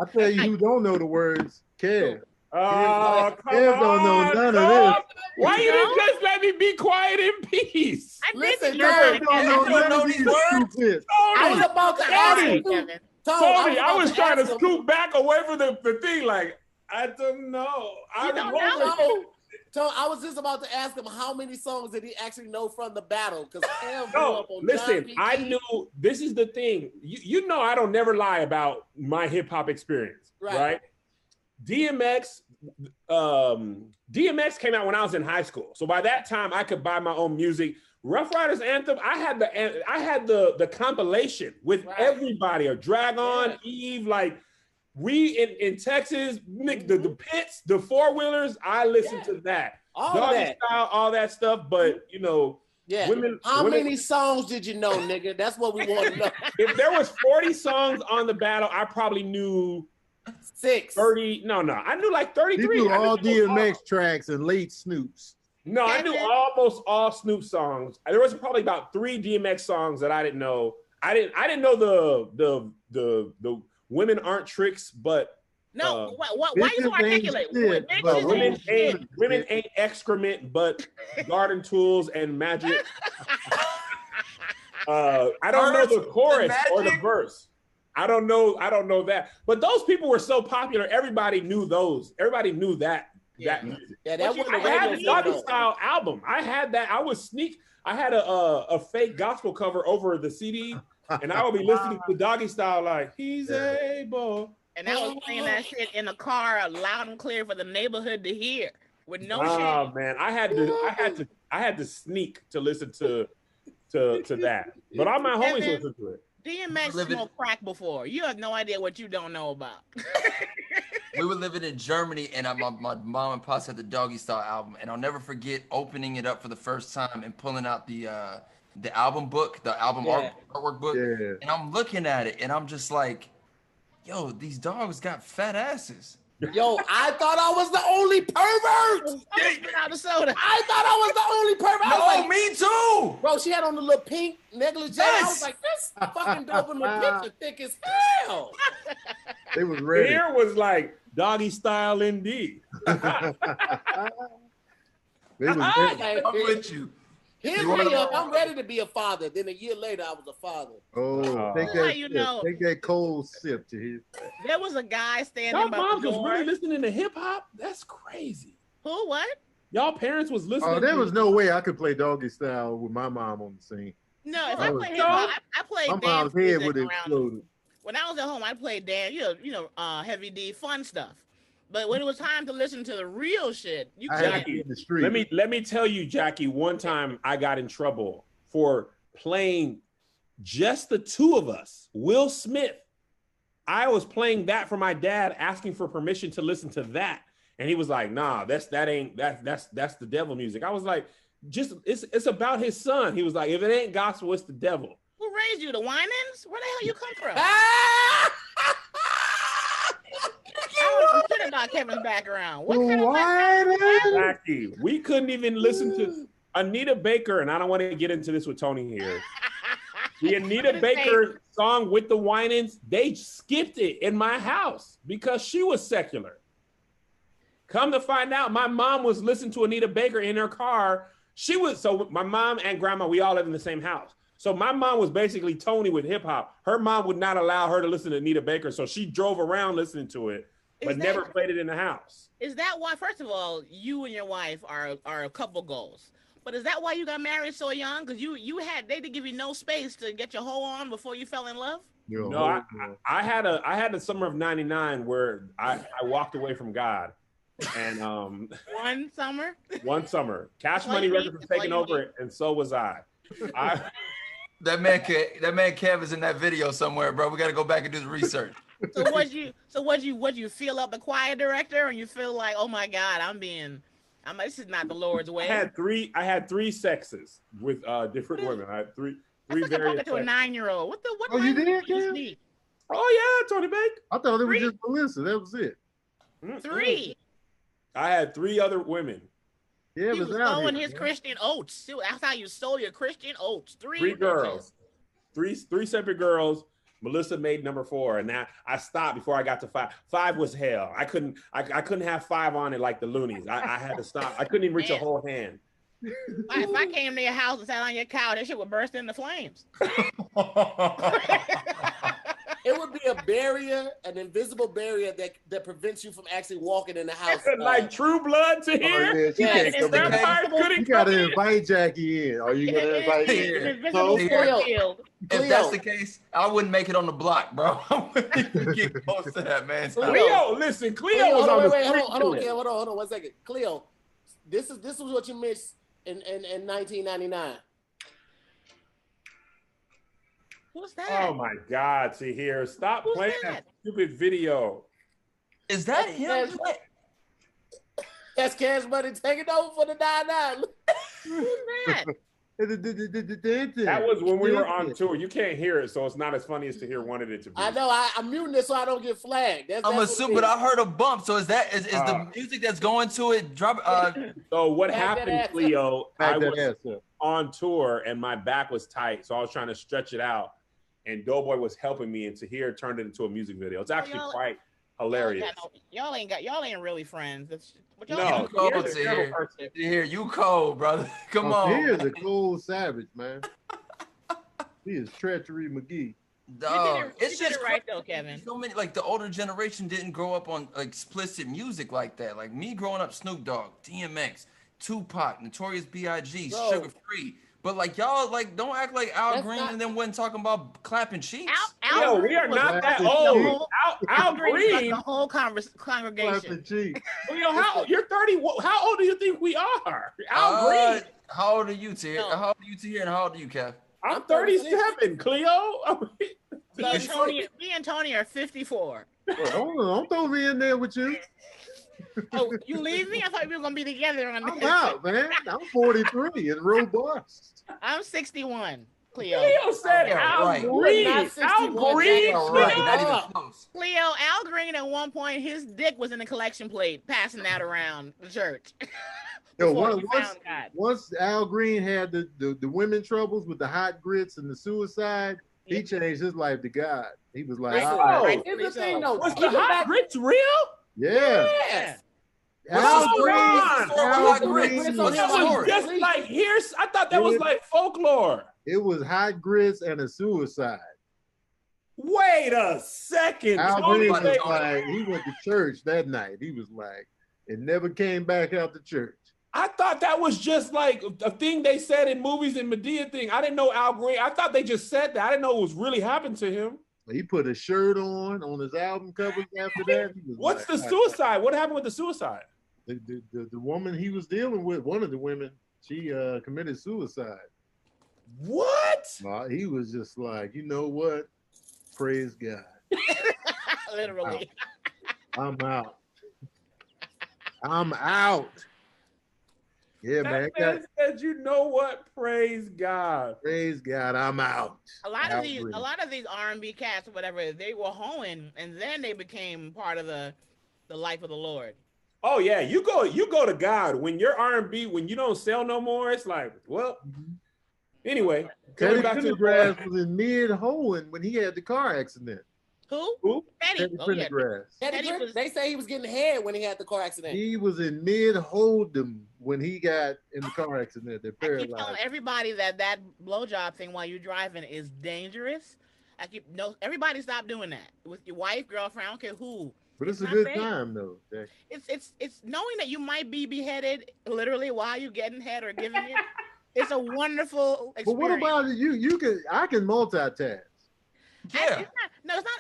I tell you who don't know the words. Kev. Oh, come Kev on, don't know none of this. Why you didn't just let me be quiet in peace? Listen, Kev don't know these words. I was about to ask you. Tony, I was trying to scoot back away from the thing. Like, I don't know. I don't know. So I was just about to ask him how many songs did he actually know from the battle? Because listen, I knew. This is the thing. You know, I don't never lie about my hip hop experience, right? DMX came out when I was in high school, so by that time I could buy my own music. Rough Riders Anthem, I had the compilation with everybody, or Dragon, Eve, like we in Texas, the pits, the four wheelers. I listened to that, Doggy Style, all that stuff. But you know, women. How many songs did you know, nigga? That's what we want to know. If there was 40 songs on the battle, I probably knew 30. No, I knew like 33. You knew all DMX tracks and late Snoops. No, I knew almost all Snoop songs. There was probably about 3 DMX songs that I didn't know. I didn't know the Women Aren't Tricks, but no. Why you so articulate? Women ain't excrement, but garden tools and magic. I don't know the chorus or the verse. I don't know that. But those people were so popular. Everybody knew those. Everybody knew that. That music. Yeah, that I had the Doggy Style album. I had that. I had a fake gospel cover over the CD, and I would be listening to Doggy Style like he's able. And I was playing that shit in the car, loud and clear for the neighborhood to hear, with no shame. Oh man, I had to sneak to listen to that. But all my homies listened to it. DMX smoked crack before. You have no idea what you don't know about. We were living in Germany, and my mom and pops had the Doggy Style album, and I'll never forget opening it up for the first time and pulling out the album book, the album artwork book, and I'm looking at it, and I'm just like, yo, these dogs got fat asses. Yo, I thought I was the only pervert. I thought I was the only pervert. No, like, me too. Bro, she had on the little pink negligee. I was like, this fucking dope in the picture thick as hell. They was ready. Here was like doggy style indeed. They was ready. I'm with you. Hit You me wanna- up. I'm ready to be a father. Then a year later, I was a father. Oh, take How that, you sip. know? Take that cold sip to his. There was a guy standing Y'all by moms the was door. really listening to hip hop? That's crazy. Who? What? Y'all parents was listening Oh, there to was no way I could play doggy style with my mom on the scene. No, if I I was- play hip hop, I played My dance mom's head music would have around. exploded. When I was at home, I played dance, heavy D, fun stuff. But when it was time to listen to the real shit, you I had can't. to be in the street. Let me tell you, Jackie, one time I got in trouble for playing just the two of us, Will Smith. I was playing that for my dad, asking for permission to listen to that. And he was like, nah, that's the devil music. I was like, it's about his son. He was like, if it ain't gospel, it's the devil. Who raised you? The Winans? Where the hell you come from? I don't know shit about Kevin's background. What kind of background? Jackie, we couldn't even listen to Anita Baker, and I don't want to get into this with Tony here. The Anita Baker song with the Winans, they skipped it in my house because she was secular. Come to find out, my mom was listening to Anita Baker in her car. So my mom and grandma, we all live in the same house. So my mom was basically Tony with hip hop. Her mom would not allow her to listen to Anita Baker, so she drove around listening to it, but never played it in the house. Is that why? First of all, you and your wife are a couple goals. But is that why you got married so young? Because they didn't give you no space to get your hoe on before you fell in love. No, I had a summer of '99 where I walked away from God, and one summer, Cash Money Records was taking over, and so was I. That man Kev is in that video somewhere, bro. We got to go back and do the research. So what you feel up the choir director, and you feel like, oh my God, this is not the Lord's way. I had three sexes with different women. I had three various. Talking to a 9-year-old. What? Oh, you did, you Kev? speak? Oh yeah, Tony Bake. I thought it was just Melissa. That was it. 3. I had 3 other women. Yeah, He was sowing his Christian oats. That's how you sow your Christian oats. 3 girls, three separate girls. Melissa made number 4, and now I stopped before I got to 5. 5 was hell. I couldn't have 5 on it like the loonies. I had to stop. I couldn't even reach a whole hand. If I came to your house and sat on your couch, that shit would burst into flames. It would be a barrier, an invisible barrier that prevents you from actually walking in the house. Like True Blood to here. You gotta invite Jackie in. Are you gonna invite me? If that's the case, I wouldn't make it on the block, bro. I wouldn't even get close to that, man. Khleo, listen, Khleo was on the street. Hold on 1 second. Khleo, this is what you missed in 1999. What's that? Oh my God, Tahir, stop playing that stupid video. Is that him? That's Cash Money taking over for the 99. Who's that? That was when we were on tour. You can't hear it, so it's not as funny as Tahir wanted it to be. I know. I'm muting it so I don't get flagged. I'm assuming, but I heard a bump. So is the music that's going to it? So what happened, Khleo? I was was on tour and my back was tight, so I was trying to stretch it out. And Doughboy was helping me, and Tahir turned it into a music video. It's actually quite hilarious. Y'all ain't really friends. No, Tahir, you cold, brother. Come on. He is a cold savage, man. He is treachery McGee. Dog, it's just right though, Kevin. So many, like the older generation didn't grow up on explicit music like that. Like me growing up, Snoop Dogg, DMX, Tupac, Notorious B.I.G., Sugar Free. But like y'all, like don't act like Al Green and then wasn't talking about clapping cheeks. Yo, we are not that old. Al Green, like the whole congregation. Yo, you're 30. How old do you think we are? Al Green. How old are you, Tahir? No. How old are you, Tahir? And how old are you, Kev? I'm 37, Khleo. Me and Tony are 54. Don't throw me in there with you. Oh, you leave me? I thought we were gonna be together on this. I'm out, man. I'm 43 and robust. I'm 61. Khleo. Khleo said Al Green. Al Green. Right, not even close. Khleo, Al Green at one point, his dick was in the collection plate, passing that around the church. Yo, once Al Green had the women troubles with the hot grits and the suicide, He changed his life to God. He was like, Listen, all right, here's the thing, though. Was the Even hot back- grits real? yeah. Yes. Al Hold Green- on. Al Green- Green What's That the was story? just like here's. I thought that was like folklore. It was hot grits and a suicide. Wait a second. Al Tony, Green was wait. like, he went to church that night. He was like, it never came back out to church. I thought that was just like a thing they said in movies and Medea thing. I didn't know Al Green. I thought they just said that. I didn't know it was really happened to him. He put a shirt on his album covers after that. He was What's like, the suicide? What happened with the suicide? The woman he was dealing with, one of the women, she committed suicide. What? He was just like, you know what? Praise God. Literally. I'm out. I'm out. Yeah, man. That man said, you know what? Praise God. Praise God, I'm out. A lot Al of these, Green. a lot of these R&B cats or whatever, they were hoeing, and then they became part of the life of the Lord. Oh yeah, you go to God when you're R&B, when you don't sell no more. It's like, well, anyway. Teddy Coming back to Pendergrass was in mid-hoeing when he had the car accident. Who? Teddy. Teddy Oh, yeah. Pendergrass. Teddy was- They say he was getting head when he had the car accident. He was in mid-hold'em when he got in the car accident. They're I keep telling paralyzed. everybody that blowjob thing while you're driving is dangerous. Everybody stop doing that with your wife, girlfriend. I don't care who. But it's a not good safe. time though. Jack. It's knowing that you might be beheaded literally while you're getting head or giving it. It's a wonderful experience. But what about it? I can multitask. Yeah.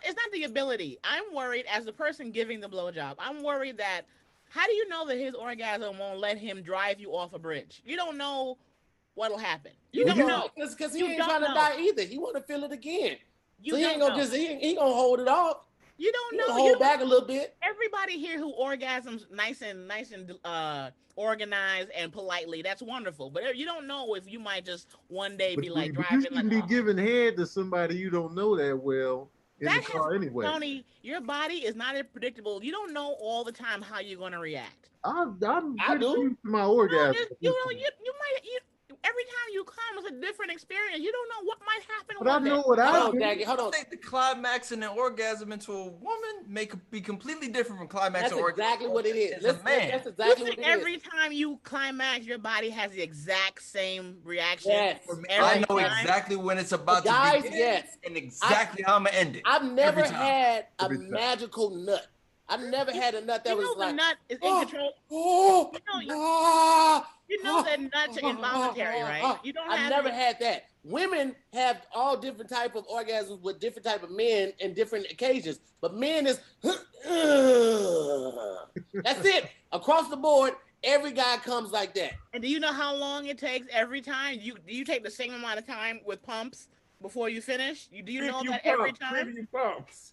It's not the ability. I'm worried as the person giving the blowjob. I'm worried that how do you know that his orgasm won't let him drive you off a bridge? You don't know what'll happen. You don't know because he You ain't don't trying to know. die either. He want to feel it again. You So he don't ain't gonna know. just he ain't gonna hold it off. You don't He know. gonna You hold don't- back a little bit. Everybody here who orgasms nice and organized and politely, that's wonderful. But you don't know if you might just one day be like But you driving shouldn't like be giving head to somebody you don't know that well in the car anyway. Tony, your body is not predictable. You don't know all the time how you're going to react. I'm I pretty do. used to my No, orgasm. you might every time you come it's a different experience. You don't know what might happen. But I one day. know what I Hold on, do. Daggy. Hold I on. think the climax and an orgasm into a woman may be completely different from climax That's and orgasm. exactly what it is. As a man. That's You exactly think what it is. every time you climax, your body has the exact same reaction? Yes. I know Every time? exactly when it's about Guys, to begin yes. and exactly how I'm gonna end it. I've never Every time. had a Every time. magical nut. I've never had a nut that You was know the like, nut is in oh, control. oh, You know that nuts are involuntary, right? You don't I've have never it. had that. Women have all different type of orgasms with different type of men and different occasions. But men is that's it. Across the board, every guy comes like that. And do you know how long it takes every time? Do you take the same amount of time with pumps before you finish? Do you know that every time?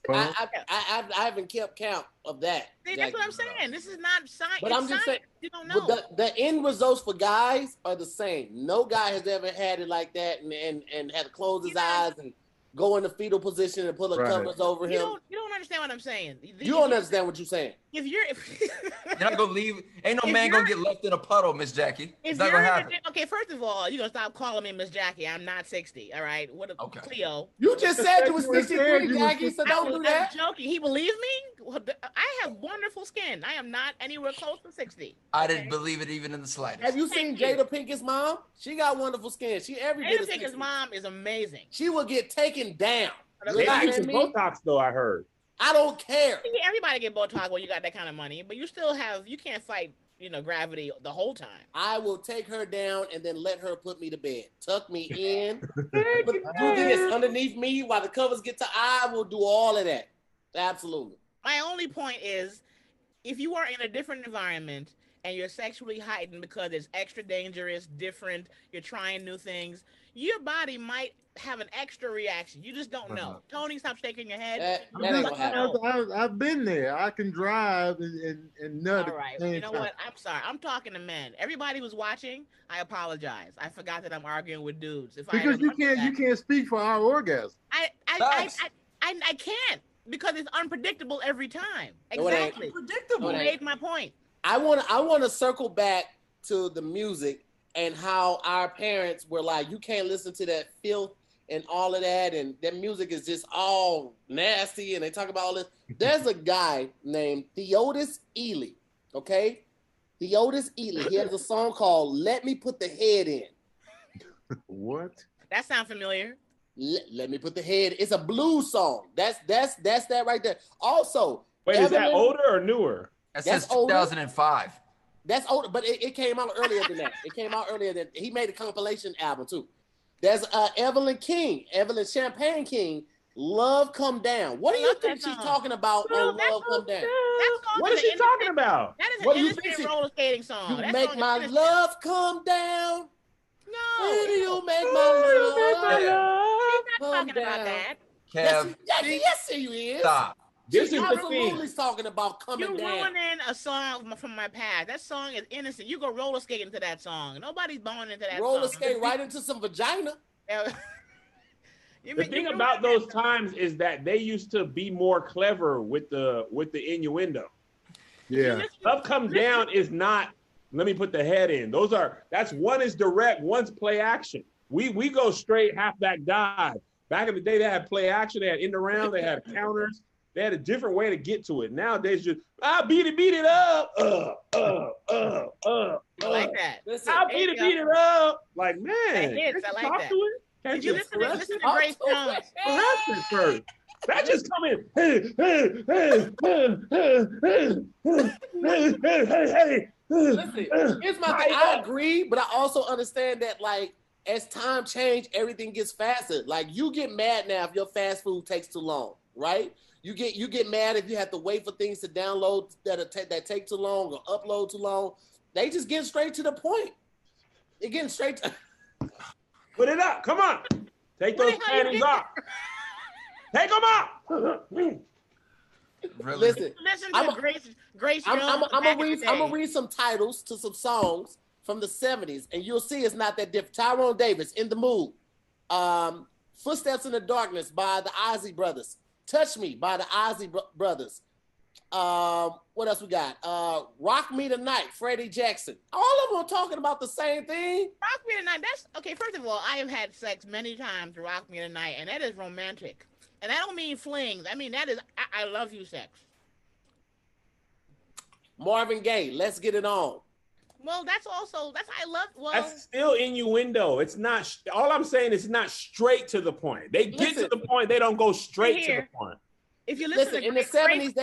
I haven't kept count of that. See, that's what I'm Jackie. saying. This is not science. But It's I'm just science. saying, You don't know. but the end results for guys are the same. No guy has ever had it like that and had to close his eyes and go in the fetal position and pull the Right. covers over you him. don't understand what I'm saying. You don't understand what you're saying. If you're You're not gonna leave. Ain't no If man gonna you're- get left in a puddle, Miss Jackie. if It's not you're gonna in a happen. okay, first of all, you're gonna stop calling me Miss Jackie. I'm not 60. All right. What a Okay. Cleo. You just said you was You said 63, you was Jackie, so don't do I'm that. joking. He believed me. Well, I have wonderful skin. I am not anywhere close to 60. I didn't believe it even in the slightest. Have you seen Thank you. Jada Pinkett's mom? She got wonderful skin. She every bit Ada of Pinkett's 60. mom is amazing. She will get taken down. They They Relax, need some me. Botox though, I heard. I don't care. Everybody get Botox when you got that kind of money, but you can't fight, gravity the whole time. I will take her down and then let her put me to bed. Tuck me in. Do this underneath me while the covers get to I will do all of that. Absolutely. My only point is, if you are in a different environment and you're sexually heightened because it's extra dangerous, different, you're trying new things, your body might have an extra reaction. You just don't know. Tony, stop shaking your head. That ain't gonna happen. I've been there. I can drive and nut. All right. at the same You know time. what? I'm sorry. I'm talking to men. Everybody who's watching, I apologize. I forgot that I'm arguing with dudes. Because you can't speak for our orgasm. I can't because it's unpredictable every time. No, it ain't. Exactly. Predictable. You made my point. I want to circle back to the music and how our parents were like, you can't listen to that filth and all of that, and their music is just all nasty, and they talk about all this. There's a guy named Theodis Ely, okay? Theodis Ely. He has a song called "Let Me Put the Head In." What? That sounds familiar. Let me put the head. It's a blues song. That's that right there. Also, wait, is that Evelyn- older or newer? That That's says older. 2005. That's older, but it came out earlier than that. It came out earlier than he made a compilation album too. There's Evelyn Champagne King, "Love Come Down." What do you think she's talking about on "Love Come Down"? What is she talking about? That is What do an you think innocent she- roller skating song. You That make song is my innocent. love come down. No, Where do you make my love he's not come talking about down? that. Kev, Yes, he is. stop. This is She's the absolutely thing. talking about coming You're down. ruining a song from my past. That song is innocent. You go roller skating to that song. Nobody's born into that Roller song. skate right into some vagina. The thing about those times is that they used to be more clever with the innuendo. Yeah. Love Come Down is not, let me put the head in. That's one is direct, one's play action. We go straight halfback dive. Back in the day, they had play action, they had in the round, they had counters, they had a different way to get to it. Nowadays, just beat it up. I like that. Listen, Beat it up. Like, man, That hits. can't I you like talk that. to it? Can't If you you listen to Grace Jones, caress it first? That just come in. Hey. listen, here's my thing. I agree, but I also understand that, like, as time change, everything gets faster. Like, you get mad now if your fast food takes too long, right? You get mad if you have to wait for things to download that take too long or upload too long. They just get straight to the point. They're getting straight to. Put it up. Come on. Take those panties off. Take them off. Really? Listen, listen I'm to a- Grace Jones. I'm back in gonna the day. read some titles to some songs from the 70s, and you'll see it's not that different. Tyrone Davis, "In the Mood," "Footsteps in the Darkness" by the Ozzy Brothers, "Touch Me" by the Ozzy Brothers. What else we got? "Rock Me Tonight," Freddie Jackson. All of them are talking about the same thing. Rock Me Tonight. That's okay. First of all, I have had sex many times to Rock Me Tonight, and that is romantic. And I don't mean flings. I mean that is I love you sex. Marvin Gaye, "Let's Get It On." Well, that's I love. Well, That's still innuendo. It's not. All I'm saying is not straight to the point. They get to Listen. the point. They don't go straight to the Here. point. if you listen, Listen, to in the Grace- 70s,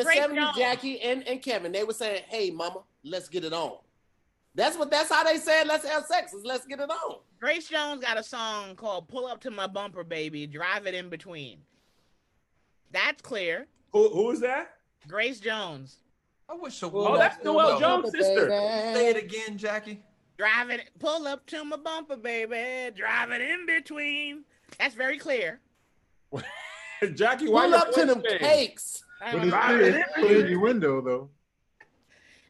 Grace Jones. Jackie and Kevin, they were saying, "Hey, mama, let's get it on." That's how they said, "Let's have sex," is "let's get it on." Grace Jones got a song called "Pull Up to My Bumper, Baby, Drive It in Between." That's clear. Who is that? Grace Jones. I wish a Oh, woman. that's Noel Jones' sister. Say it again, Jackie. Drive it, pull up to my bumper, baby, drive it in between. That's very clear. Jackie, why Pull your up to them voice changed? cakes. I But don't it's know. still innuendo though.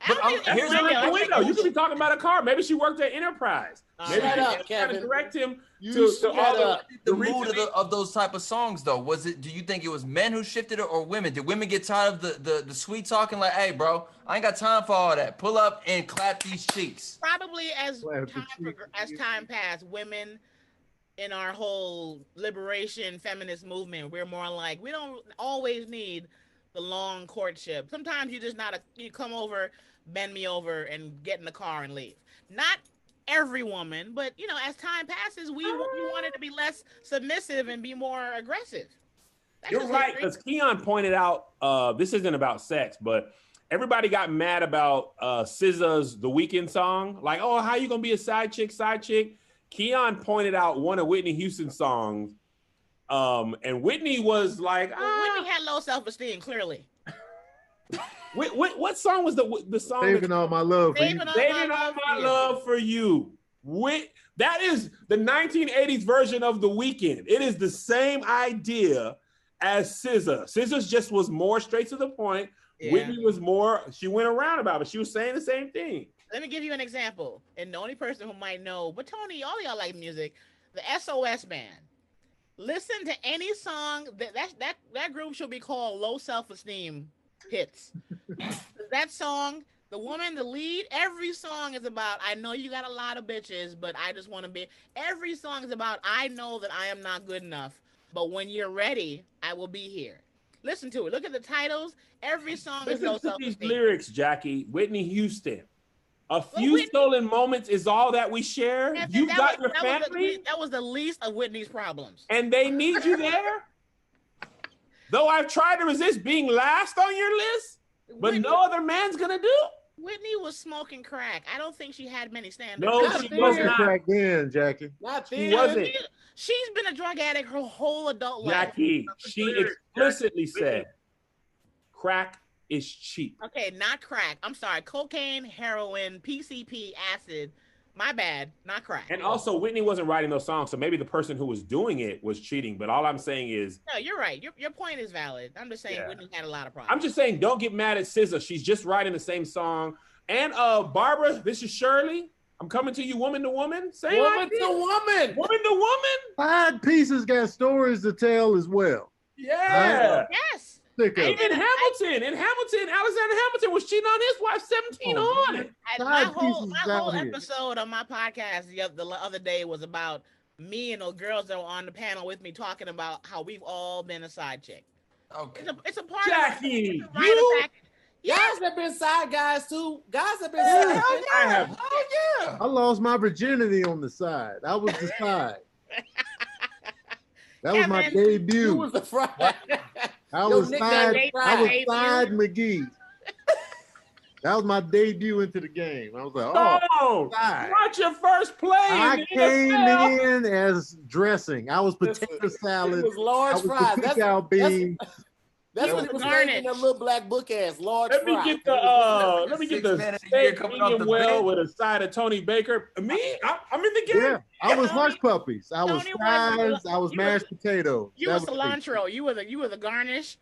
I don't think- That's Here's still the in the window. You could be talking about a car. Maybe she worked at Enterprise. Maybe Shut she up, was trying to Kevin. direct him You to shut all up. The the mood recent- of those type of songs, though, was it? Do you think it was men who shifted it or women? Did women get tired of the sweet talking? Like, hey, bro, I ain't got time for all that. Pull up and clap these cheeks. Probably as Well, if as time passed, women in our whole liberation feminist movement, we're more like, we don't always need the long courtship. Sometimes you just you come over, bend me over, and get in the car and leave. Not every woman, but as time passes, we wanted to be less submissive and be more aggressive. That's You're just right, history. because Keon pointed out, this isn't about sex, but everybody got mad about SZA's The Weeknd song. Like, oh, how you gonna be a side chick? Keon pointed out one of Whitney Houston's songs, and Whitney was like, Whitney had low self-esteem, clearly. what song was the song? Saving all my love for you. Saving all My love for you. That is the 1980s version of The Weeknd. It is the same idea as SZA. SZA just was more straight to the point. Yeah. Whitney was more, she went around about it. She was saying the same thing. Let me give you an example. And the only person who might know, but Tony, all y'all like music, the SOS band. Listen to any song that group should be called Low Self-Esteem Hits. That song The woman, the lead, every song is about, I know you got a lot of bitches, but I just want to be. Every song is about, I know that I am not good enough, but when you're ready, I will be here. Listen to it. Look at the titles. Every song is low Listen to these self-esteem. lyrics, Jackie. Whitney Houston. A few Whitney- stolen moments is all that we share. And You that got was- your family, that was the least of Whitney's problems. and they need you there. Though I've tried to resist being last on your list, but Whitney, no other man's gonna do. Whitney was smoking crack. I don't think she had many standards. No, Not she then. was Smoking not. crack then, Jackie. Not She then. wasn't. She's been a drug addict her whole adult life. Jackie, she explicitly said, crack is cheap. Okay, not crack. I'm sorry. Cocaine, heroin, PCP, acid. My bad. Not crack. And also, Whitney wasn't writing those songs, so maybe the person who was doing it was cheating. But all I'm saying is, No, you're right. Your point is valid. I'm just saying Yeah. Whitney had a lot of problems. I'm just saying, don't get mad at SZA. She's just writing the same song. And Barbara, this is Shirley. I'm coming to you, woman to woman. Same Woman idea. to woman. Woman to woman. Side pieces got stories to tell as well. Yeah. Yes. Thick of it. Even Hamilton. In Hamilton, Alexander Hamilton was cheating on his wife 17 on it. My Side whole pieces out here. episode on my podcast the other day was about me and the girls that were on the panel with me talking about how we've all been a side chick. Okay. It's a part Jackie, of it's a rite you- of package. Guys have been side guys too. Guys have been Yeah. side Hell guys. I yeah. have- Hell yeah. I lost my virginity on the side. I was the side. That was my Kevin, You debut. was the front. I Your was nickname side. was I was Debut. side McGee. That was my debut into the game. I was like, oh, Oh, side. watch your first play. I in the came NFL. in as dressing. I was potato It salad. was I large was fries. the cookout bean. That's what was he was garnish. saying in that little black book ass large Let me fries. get the let me get the Six-man of the year steak coming off medium the well bench. with a side of Tony Baker. Me, I'm in the game. Yeah, I was Tony- hush puppies. I was Tony was- fries. I was you mashed potato. You That were was me. cilantro. You were the garnish.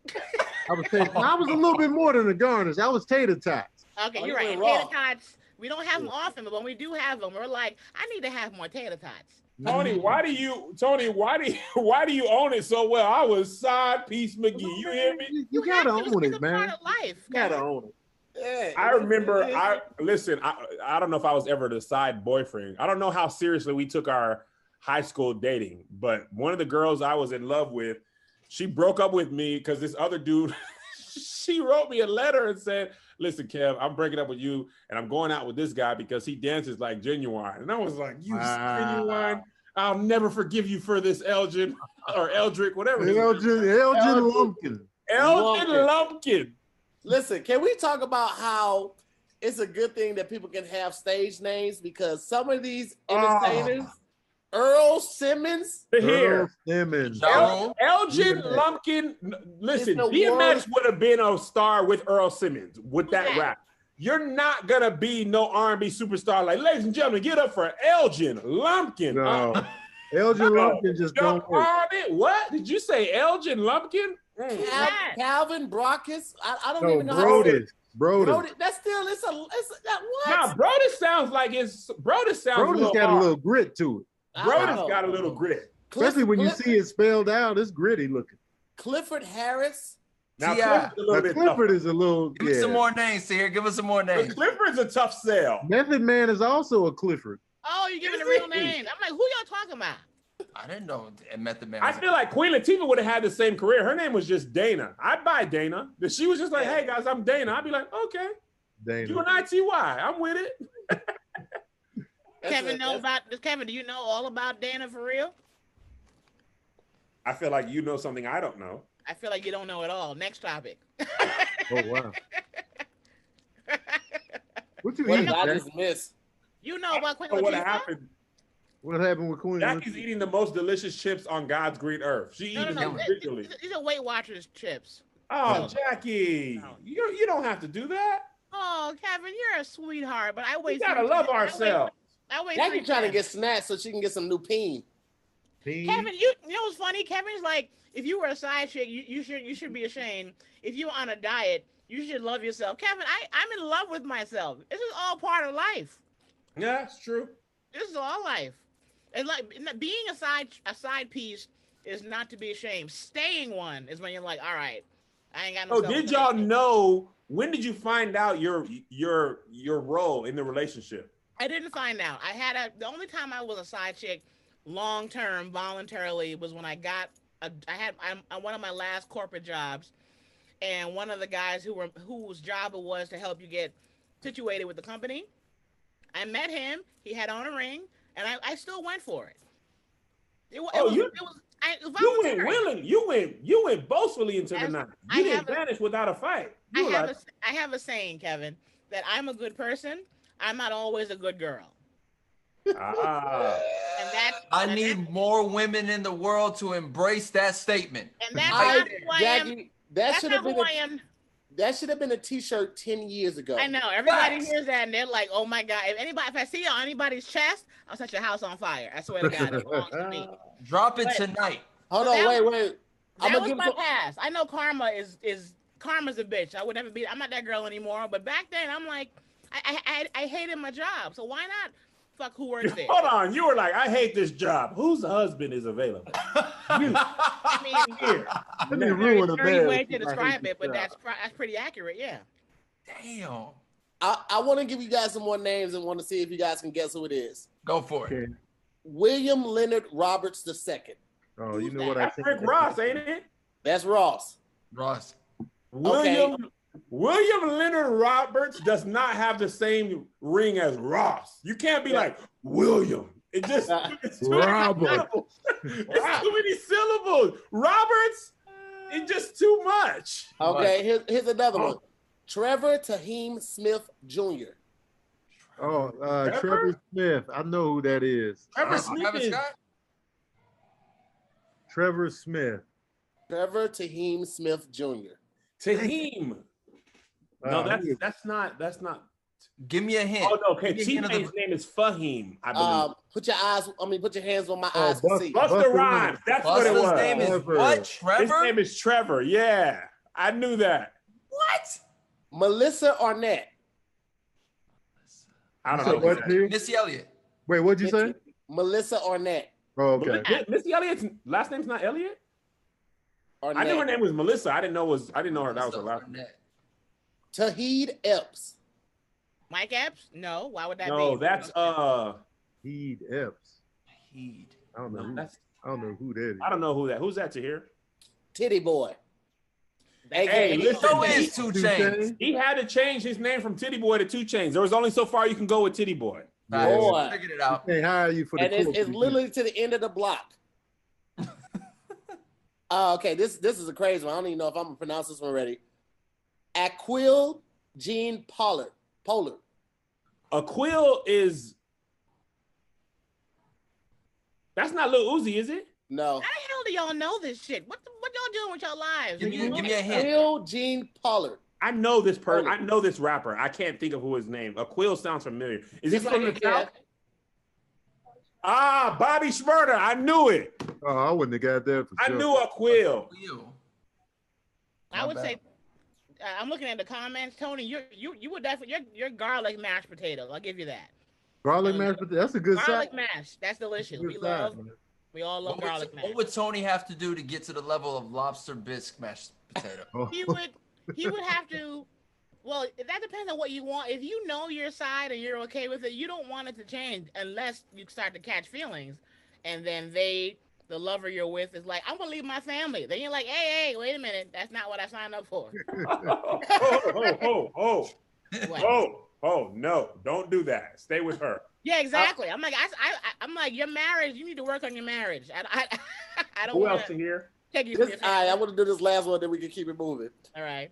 I was I was a little bit more than a garnish. I was tater tots. Okay, Oh, you're you right. went And tater raw. tots, we don't have them often, but when we do have them, we're like, I need to have more tater tots. Tony, why do you own it so well? I was side piece McGee. You hear me? You gotta have to. own It's it, a man. part of life. You gotta own it. Yeah, I remember. I don't know if I was ever the side boyfriend. I don't know how seriously we took our high school dating, but one of the girls I was in love with, she broke up with me because this other dude. She wrote me a letter and said, "Listen, Kev, I'm breaking up with you, and I'm going out with this guy because he dances like Genuine." And I was like, "You Genuine? I'll never forgive you for this, Elgin or Eldrick, whatever." his name is. Elgin Lumpkin. Elgin Lumpkin. Listen, can we talk about how it's a good thing that people can have stage names because some of these entertainers, Earl Simmons, Tahir. Earl Simmons. Elgin Yeah. Lumpkin. Listen, It's the DMX worst. would have been a star with Earl Simmons with that Yeah. rap. You're not gonna be no R&B superstar. Like, ladies and gentlemen, get up for Elgin Lumpkin. No. Elgin Lumpkin just Jump don't work. on it. What did you say, Elgin Lumpkin? Yeah. Calvin Brockus. I don't No, even know how to say it. Brodus. Brody. That's still it's that what? Nah, Brodus sounds like it's Brodus sounds a Brodus little got a hard. little grit to it. I don't Brodus know. got a little grit. Especially when you see it spelled out, it's gritty looking. Clifford Harris. Now T.I. Clifford's a little Now, bit Clifford tougher. is a little, Give us some more names here. Give us some more But names. Clifford's a tough sell. Method Man is also a Clifford. Oh, you're giving the Is real he? names. I'm like, who y'all talking about? I didn't know Method Man. I was a- feel like Queen Latifah would have had the same career. Her name was just Dana. I'd buy Dana. If she was just like, "Hey guys, I'm Dana," I'd be like, "Okay, Dana. you an ITY, I'm with it." Kevin, do you know all about Dana for real? I feel like you know something I don't know. I feel like you don't know at all. Next topic. Oh, wow. What you What eating, did I Jack? just miss? You know about Queen So what Latifah? happened? What happened with Queen? Jackie's eating the most delicious chips on God's green earth. She No, eats no, them no. individually. These are Weight Watchers chips. Oh, Jackie, you don't have to do that. Oh, Kevin, you're a sweetheart, but I We wait. gotta love ourselves. I wait. Jackie 3 trying to cents. get snatched so she can get some new peen. Kevin, you know what's funny? Kevin's like, if you were a side chick, you should be ashamed. If you're on a diet, you should love yourself. Kevin, I'm in love with myself. This is all part of life. Yeah, it's true. This is all life. And like being a side piece is not to be ashamed. Staying one is when you're like, all right, I ain't got no. Oh, did y'all know when did you find out your role in the relationship? I didn't find out. The only time I was a side chick long term voluntarily was when I had one of my last corporate jobs, and one of the guys whose job it was to help you get situated with the company. I met him. He had on a ring, and I still went for it. You went willing. You went boastfully into the night. You didn't vanish without a fight. I have a saying, Kevin, that I'm a good person. I'm not always a good girl. I need more women in the world to embrace that statement. And that's not who I am. Jackie, that should have been a T-shirt 10 years ago. I know. Everybody hears that and they're like, "Oh my God!" If I see it on anybody's chest, I'll set your house on fire. I swear to God, it belongs to me. Drop it tonight. Hold on, wait. That was my past. I know karma's a bitch. I would never be. I'm not that girl anymore. But back then, I'm like, I hated my job. So why not fuck who works there? Hold on, you were like, I hate this job. Whose husband is available? I mean, Here. Let me ruin a dirty way to describe it, but that's pretty accurate. Yeah. Damn. I want to give you guys some more names and want to see if you guys can guess who it is. Go for it. Okay. Leonard Leonard Roberts II. Oh, you know what I That's think? Rick Ross, ain't it? That's Ross. Ross. William Leonard Roberts does not have the same ring as Ross. You can't be like William. It's too Robert. it's too many syllables. Roberts, it's just too much. Okay, here's another one. Trevor Tahim Smith Jr. Oh, Trevor Smith. I know who that is. Trevor Smith. Trevor Smith. Trevor Tahim Smith Jr. Tahim. No, that's not. Give me a hint. Oh no, okay. T-Pain's name is Fahim, I believe. Put your hands on my eyes to see. Busta Rhymes. That's what it was. His name is what? Trevor? His name is Trevor. Yeah, I knew that. What? Melissa Arnett. I don't know. Missy Elliott. Wait, what'd you say? Melissa Arnett. Oh, okay. Missy Elliott's last name's not Elliott? Arnett. I knew her name was Melissa. I didn't know her. That was her last name. Tahid Epps. Mike Epps? No. Why would that be? No, that's Heed Epps. Heed. I don't know. I don't know who that is. I don't know who that. Who's that to hear? Titty Boy. Hey, listen, so is 2 Chainz. He had to change his name from Titty Boy to 2 Chainz. There was only so far you can go with Titty Boy. Boy. Figured it out. They hire you for the and it's literally to the end of the block. Okay, this is a crazy one. I don't even know if I'm gonna pronounce this one already. Aquil Jean Pollard. Aquil is. That's not Lil Uzi, is it? No. How the hell do y'all know this shit? What y'all doing with your lives? Give me a hint. Aquil Jean Pollard. I know this person. I know this rapper. I can't think of who his name. Aquil sounds familiar. Is he from the South? Ah, Bobby Shmurda. I knew it. Oh, I wouldn't have got that for sure. I knew Aquil. I would say, I'm looking at the comments, Tony. You would definitely you're garlic mashed potatoes. I'll give you that. Garlic mashed potatoes. That's a good garlic side. mash. That's delicious. Good We all love garlic mash. What would Tony have to do to get to the level of lobster bisque mashed potato? He would have to. Well, that depends on what you want. If you know your side and you're okay with it, you don't want it to change unless you start to catch feelings, and then the lover you're with is like, I'm gonna leave my family. Then you're like, hey, wait a minute, that's not what I signed up for. Oh, no, don't do that. Stay with her. Yeah, exactly. I'm like, your marriage. You need to work on your marriage. I don't. Who else in here? Take you. All right, I want to do this last one, then we can keep it moving. All right.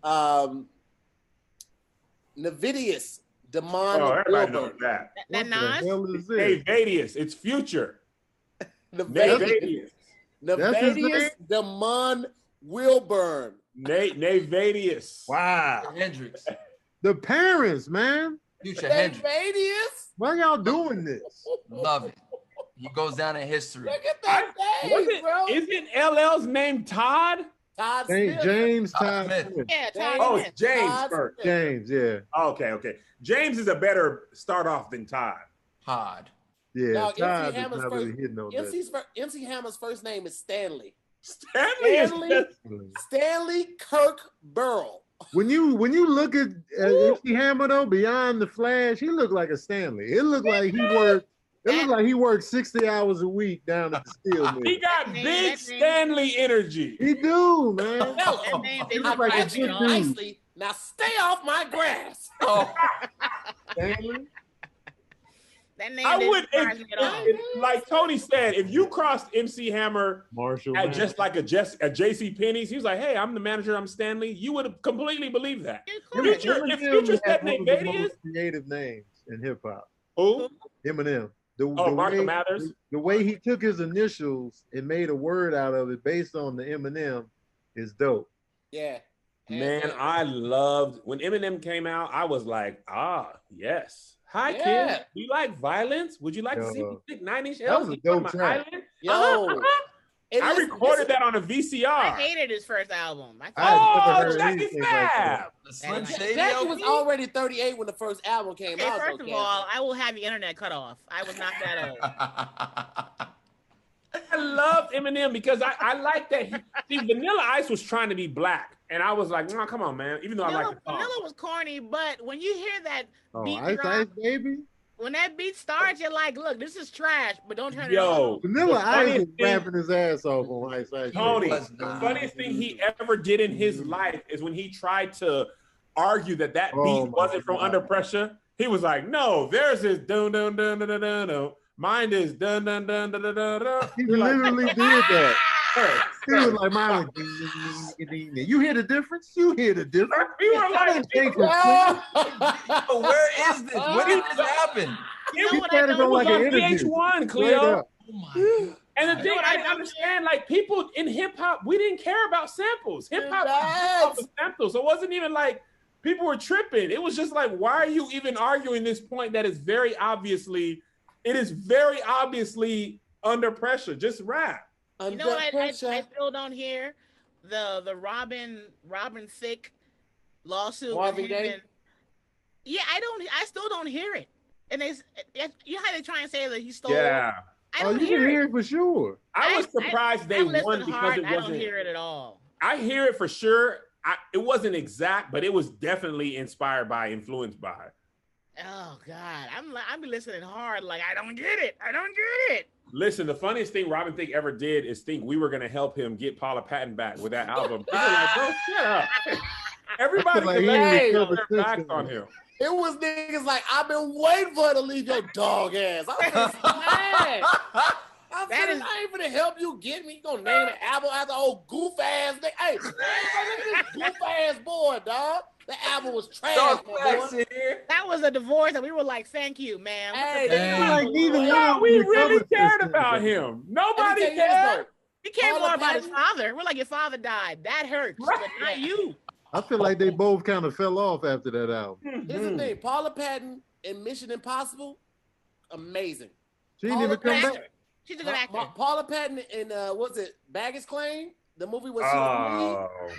Navidius Damon. Oh, everybody knows that. That Nas? Navadius. It's Future. Navadius Damon Wilburn. Navadius. Wow. Hendrix. The parents, man. Future Hendrix. Navadius? Why y'all doing this? Love it. He goes down in history. Look at that name, bro. Isn't LL's name Todd? Todd Smith. James Todd Smith. Smith. Yeah, Todd Oh, Smith. it's James Todd first. Smith. James, yeah. Okay. James is a better start off than Todd. Todd. Yeah, Dog, Todd MC is Hammer's not really hitting on that. MC Hammer's first name is Stanley. Stanley is Stanley Kirk Burrell. When you look at MC Hammer though, beyond the flash, he looked like a Stanley. It looked like he worked. It looked like he worked 60 hours a week down at the steel mill. He got big Stanley energy. He do, man. No, He I'm look like a asking you good dude. nicely. Now stay off my grass. Oh, Stanley? That name I didn't would, surprise me at all. like Tony said, if you crossed MC Hammer Marshall. at man. just like a JC Penney's, he was like, "Hey, I'm the manager. I'm Stanley." You would have completely believed that. Future, if Future said Nate Beatty is creative names in hip hop. who? Eminem. The Marshall way, Mathers. The way he took his initials and made a word out of it based on the Eminem is dope. Yeah. Man, I loved when Eminem came out. I was like, yes. Hi, Yeah. kid. Do you like violence? Would you like to see Yo. me stick 9-inch That L's was a on dope my track. island? Yo. And I listen, recorded that on a I VCR. hated his first album. I had never Oh, heard Jackie anything like that. Fab. the Slim Jackie Shady Jackie LP? was already 38 when the first album came Okay, out. first of all, I will have your internet cut off. I was not that old. I loved Eminem because I like that. See, Vanilla Ice was trying to be black. And I was like, no, come on, man. Even though I like the song. Vanilla was corny, but when you hear that Oh, beat Ice drop, Ice Baby? when that beat starts, you're like, look, this is trash, but don't turn it Yo, on. Vanilla the Ice funniest was thing- rapping his ass off on Ice Ice. Tony, was the not. funniest thing he ever did in his life is when he tried to argue that Oh beat my wasn't from God. Under Pressure. He was like, no, theirs is dun dun dun dun dun dun dun. Mine is dun dun dun dun dun dun dun. He You're like, literally did that. "Sir, He was like, mine was ding, ding, ding, ding, ding. You hear the difference? You hear the difference? We were I like, didn't think it Oh, where is this? When did this happen? You know He what said I it don't on like on an interview. VH1, Straight Khleo. up. Oh my God. And the You thing know what I I didn't don't understand, like people in hip hop, we didn't care about samples. Hip hop Yes. was samples. So it wasn't even like people were tripping. It was just like, why are you even arguing this point that is very obviously, it is very obviously under pressure. Just rap. You know what I still don't hear? The Robin Thicke lawsuit. with Marvin him Gaye? and- Yeah, I still don't hear it. And you know how they try and say that he stole. Yeah. I Oh, don't you hear can it. hear it for sure. I was surprised they I listen won because hard, it I don't wasn't. hear it at all. I hear it for sure. It wasn't exact, but it was definitely inspired by, influenced by. Oh God, I'm listening hard. Like I don't get it. I don't get it. Listen, the funniest thing Robin Thicke ever did is think we were gonna help him get Paula Patton back with that album. People were like, bro, shut up. Everybody Like, can he let ain't their recovered backs since on then. him. It was niggas like, I've been waiting for her to leave your dog ass. I was so mad. I said, I ain't gonna help you get me. You gonna name an album after old goof ass nigga. Hey, look at this goof ass boy, dog. The album was trash, my boy. That was a divorce, and we were like, "Thank you, man." Hey, Like neither one No, of we them really recovered cared since about then. him. Nobody Let me tell you this, cared. though. He cared Paula more about his Patton? father. We're like, your father died. That hurts, Right. but not you. I feel like they both kind of fell off after that album. Here's the thing. Paula Patton in Mission Impossible, amazing. She didn't Paula even come Patton. back. She's a good actor. Paula Patton in, was it Baggage Claim? The movie was she was the lead? Oh.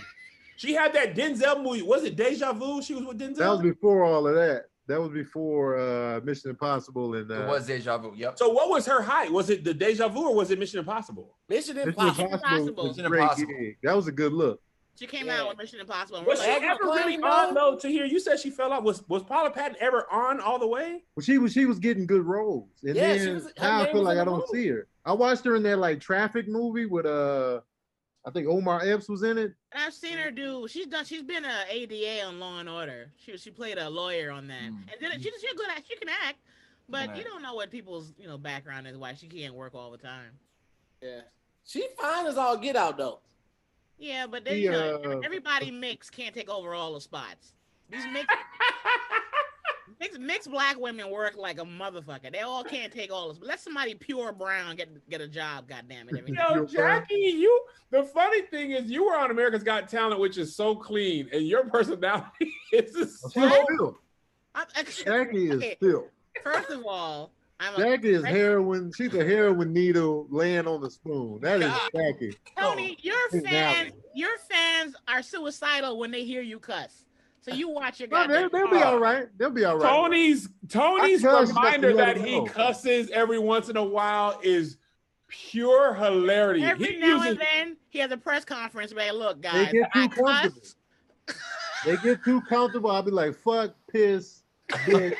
She had that Denzel movie. Was it Deja Vu? She was with Denzel? That was before all of that. That was before Mission Impossible and It was Deja Vu. Yep. So what was her height? Was it the Deja Vu or was it Mission Impossible? Mission Mission Impossible. Impossible. Was Mission great Impossible. gig. That was a good look. She came Yeah. out with Mission Impossible. And we're Was she like, Baggage ever really Claim, on no? though? To hear you said she fell off. Was Paula Patton ever on all the way? Well, she was getting good roles, and Yeah, she then was- her now I name feel was like in I the don't movie. see her. I watched her in that like Traffic movie with I think Omar Epps was in it. and I've seen her do. She's been a ADA on Law and Order. She played a lawyer on that, and then she's good at. She can act, but you don't know what people's background is. Why she can't work all the time. Yeah. She fine as all get out, though. Yeah, but then She, everybody mixed can't take over all the spots. These mixed black women work like a motherfucker. They all can't take all this. Let somebody pure brown get a job. Goddamn it! Yo, Jackie, the funny thing is you were on America's Got Talent, which is so clean, and your personality is just She's so. still. Jackie is Okay, still. First of all, Jackie is heroin. She's a heroin needle laying on the spoon. That is Jackie. Tony, your Personality. fans are suicidal when they hear you cuss. So you watch your No, goddamn. they'll be all right. They'll be all right. Tony's I cuss reminder just to let that it he go. cusses every once in a while is pure hilarity. Every He now uses- and then he has a press conference where, look, They guys, get too I comfortable. cuss. They get too comfortable. I'll be like, fuck, piss, dick,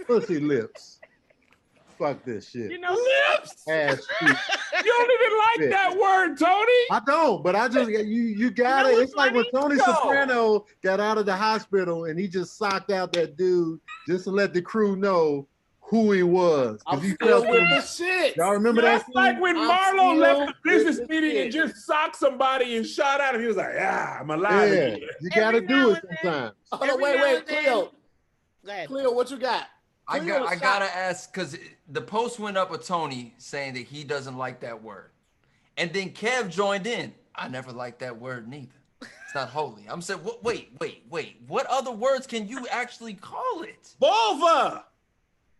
pussy lips. Fuck this shit. You know, lips. Ass cheek. You don't even like that word, Tony. I don't, but I just you gotta. You know It's like when Tony Yo. Soprano got out of the hospital and he just socked out that dude just to let the crew know who he was. I'm He still felt with him. the shit. Y'all remember that? That's like when I'm Marlo still left the business with the meeting and shit. just socked somebody and shot at him. He was like, "Yeah, I'm alive." Yeah, again." you gotta Every now do it and then. sometimes. Hold on, Every wait, now and then- Khleo. Go ahead. Khleo, what you got? I Khleo gotta ask because the post went up with Tony saying that he doesn't like that word, and then Kev joined in. I never liked that word neither. It's not holy. I'm saying, wait. What other words can you actually call it? Vulva.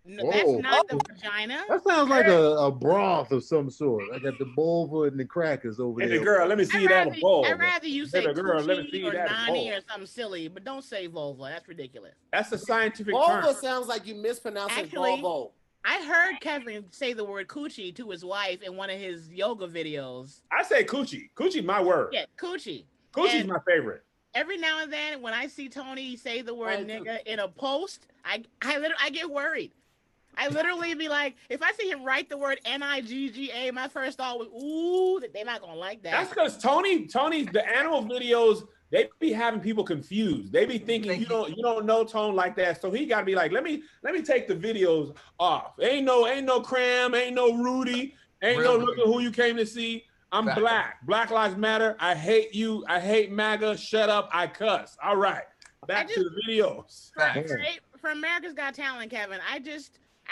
No, that's Whoa. not the vagina. That sounds like a broth of some sort. I got the vulva and the crackers over Hey, there. the girl, let me see I'd that rather, vulva. I'd rather you say Hey, the girl, let me coochie see or that nani vulva. or something silly, but don't say vulva. That's ridiculous. That's a scientific Vulva term. sounds like you mispronouncing Actually- Volvo. I heard Kevin say the word coochie to his wife in one of his yoga videos. I say coochie. Coochie, my word. Yeah, coochie. Coocie's And my favorite. every now and then, when I see Tony say the word Mine too. nigga in a post, I get worried. I literally be like, if I see him write the word Nigga, my first thought was, ooh, they're not gonna like that. That's because Tony, the animal videos, they be having people confused. They be thinking you don't know Tone like that. So he gotta be like, let me take the videos off. Ain't no Cram, ain't no Rudy, ain't no Really? look at who you came to see. I'm Fact. black. Black Lives Matter. I hate you. I hate MAGA. Shut up. I cuss. All right. Back to the videos. Facts. For America's Got Talent, Kevin, I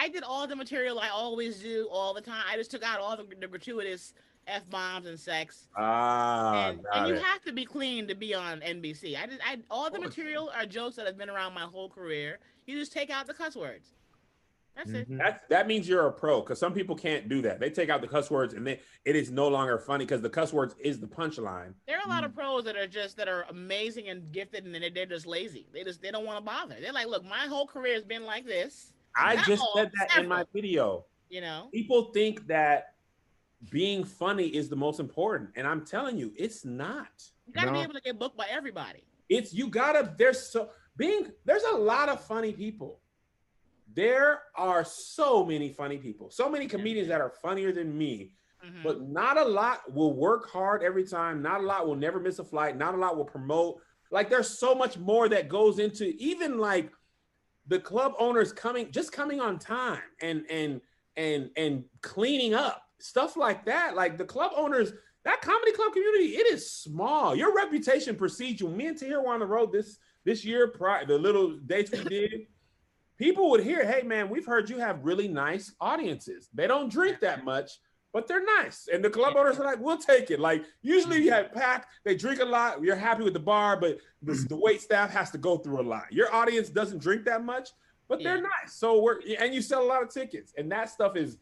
did all the material I always do all the time. I just took out all the gratuitous F-bombs and sex. And you have to be clean to be on NBC. All the material are jokes that have been around my whole career. You just take out the cuss words. That's it. That means you're a pro, because some people can't do that. They take out the cuss words and it is no longer funny because the cuss words is the punchline. There are a lot of pros that are amazing and gifted, and they're just lazy. They don't want to bother. They're like, look, my whole career has been like this. I Not just all, said that in several. my video. You know, People think that being funny is the most important, and I'm telling you, it's not. you gotta be No. able to get booked by everybody. There's a lot of funny people. There are so many funny people, so many comedians that are funnier than me, but not a lot will work hard every time. Not a lot will never miss a flight. Not a lot will promote. Like, there's so much more that goes into even like the club owners coming on time and cleaning up, stuff like that. Like, the club owners, that comedy club community, it is small. Your reputation precedes you. Me and Tahir were on the road this year, the little dates we did. People would hear, hey man, we've heard you have really nice audiences. They don't drink that much, but they're nice. And the club owners are like, we'll take it. Like, usually you have packed, they drink a lot, you're happy with the bar, but the wait staff has to go through a lot. Your audience doesn't drink that much, but they're nice. So and you sell a lot of tickets. And that stuff is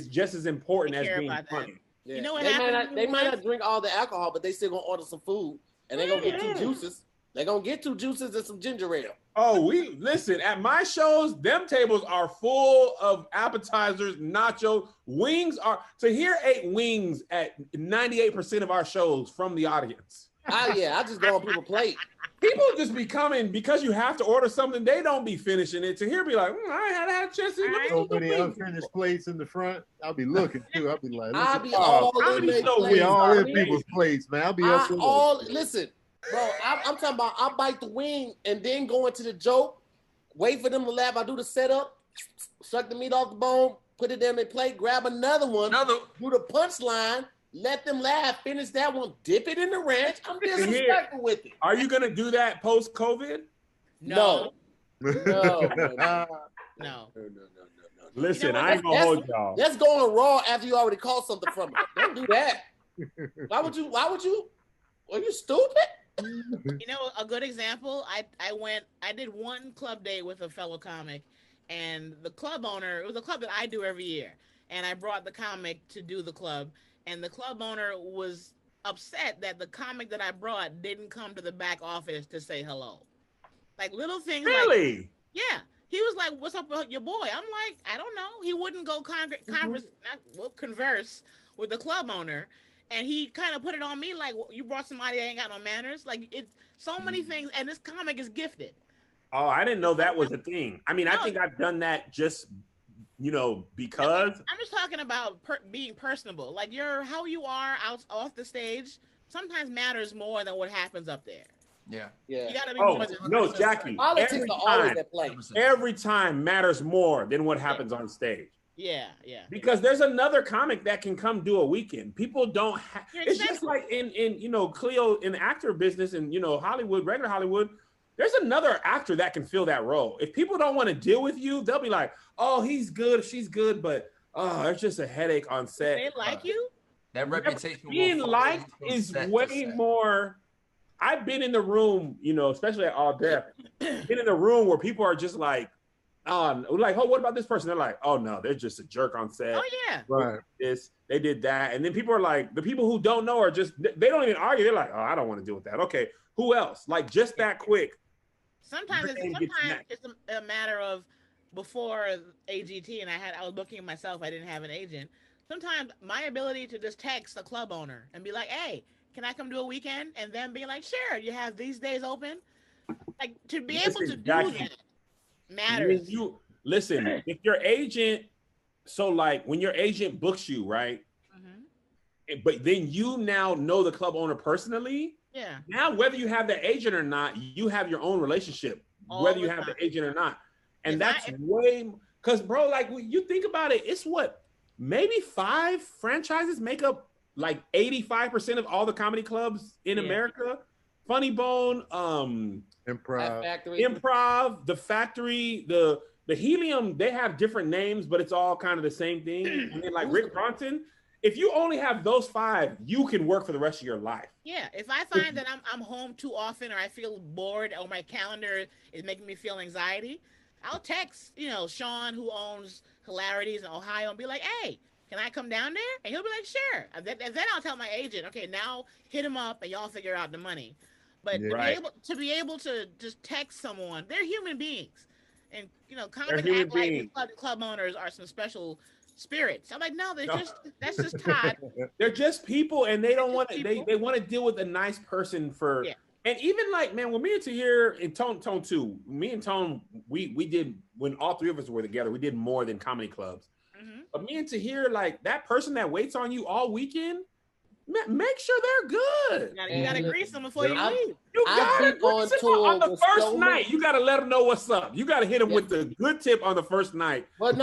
just as important as being funny. Yeah. You know what they happened? they might not drink all the alcohol, but they still gonna order some food, and they're gonna get 2 juices. They're gonna get 2 juices and some ginger ale. Oh, listen, at my shows, them tables are full of appetizers, nachos, wings Tahir ate wings at 98% of our shows from the audience. I just go on people's plate. People just be coming because you have to order something. They don't be finishing it. Tahir be like, I had a chance to eat So many unfinished plates in the front. I'll be looking too. I'll be like, I'll be all in their so plates. we all in Please. people's plates, man. I'll be up there. Listen, bro, I'm talking about I bite the wing and then go into the joke, wait for them to laugh. I do the setup, suck the meat off the bone, put it in their plate, grab another one, do the punchline, let them laugh, finish that one, dip it in the ranch. I'm disrespectful with it. Are you going to do that post-COVID? No. No. Listen, You know what? I ain't going to hold y'all. Let's go on Raw after you already caught something from it. Don't do that. Why would you? Are you stupid? You know, a good example, I did one club day with a fellow comic, and the club owner, it was a club that I do every year, and I brought the comic to do the club, and the club owner was upset that the comic that I brought didn't come to the back office to say hello. Like, little things. Really? Like, yeah. He was like, what's up with your boy? I'm like, I don't know. He wouldn't go converse with the club owner. and he kind of put it on me like, well, you brought somebody that ain't got no manners. Like, it's so many things, and this comic is gifted. Oh, I didn't know that was a thing. I mean, I No. think I've done that just, because. I'm just talking about being personable. Like, how you are off the stage sometimes matters more than what happens up there. Yeah. You gotta be more than no, Jackie. Politics are always at play. Every time matters more than what happens on stage. Yeah. Because there's another comic that can come do a weekend. People don't have. It's just like in Khleo in the actor business and Hollywood, regular Hollywood. There's another actor that can fill that role. If people don't want to deal with you, they'll be like, "Oh, he's good, she's good, but there's just a headache on set." They like you. That reputation. Being liked is way more. I've been in the room, especially at All Deaf, been in a room where people are just like, oh, what about this person? They're like, oh no, they're just a jerk on set. Oh yeah. Right. They did that. And then people are like, the people who don't know are just, they don't even argue. They're like, oh, I don't want to deal with that. Okay, who else? Like just that quick. Sometimes it's a matter of before AGT and I was booking myself, I didn't have an agent. Sometimes my ability to just text a club owner and be like, hey, can I come do a weekend? And then be like, sure, you have these days open. Like to be able to do that matters. Listen, if your agent, so like when your agent books you, right? Mm-hmm. But then you now know the club owner personally. Yeah. Now, whether you have the agent or not, you have your own relationship, whether you have the agent or not. And that's way, because bro, like you think about it, it's what, maybe 5 franchises make up like 85% of all the comedy clubs in America. Funny Bone, Improv, The Factory, the Helium, they have different names, but it's all kind of the same thing. And then like Rick Bronson, if you only have those 5, you can work for the rest of your life. Yeah, if I find that I'm home too often or I feel bored or my calendar is making me feel anxiety, I'll text, Sean, who owns Hilarities in Ohio, and be like, hey, can I come down there? And he'll be like, sure. And then I'll tell my agent, okay, now hit him up and y'all figure out the money. But to be able to just text someone, they're human beings. And, comics act like club owners are some special spirits. I'm like, no, that's just Todd. They're just people, and they don't want to, they want to deal with a nice person for, and even like, man, when me and Tahir and Tone too, me and Tone, we did, when all 3 of us were together, we did more than comedy clubs. Mm-hmm. But me and Tahir, like that person that waits on you all weekend, make sure they're good. You gotta grease them before you leave. You gotta grease them on the first night. You gotta let them know what's up. You gotta hit them with the good tip on the first night. But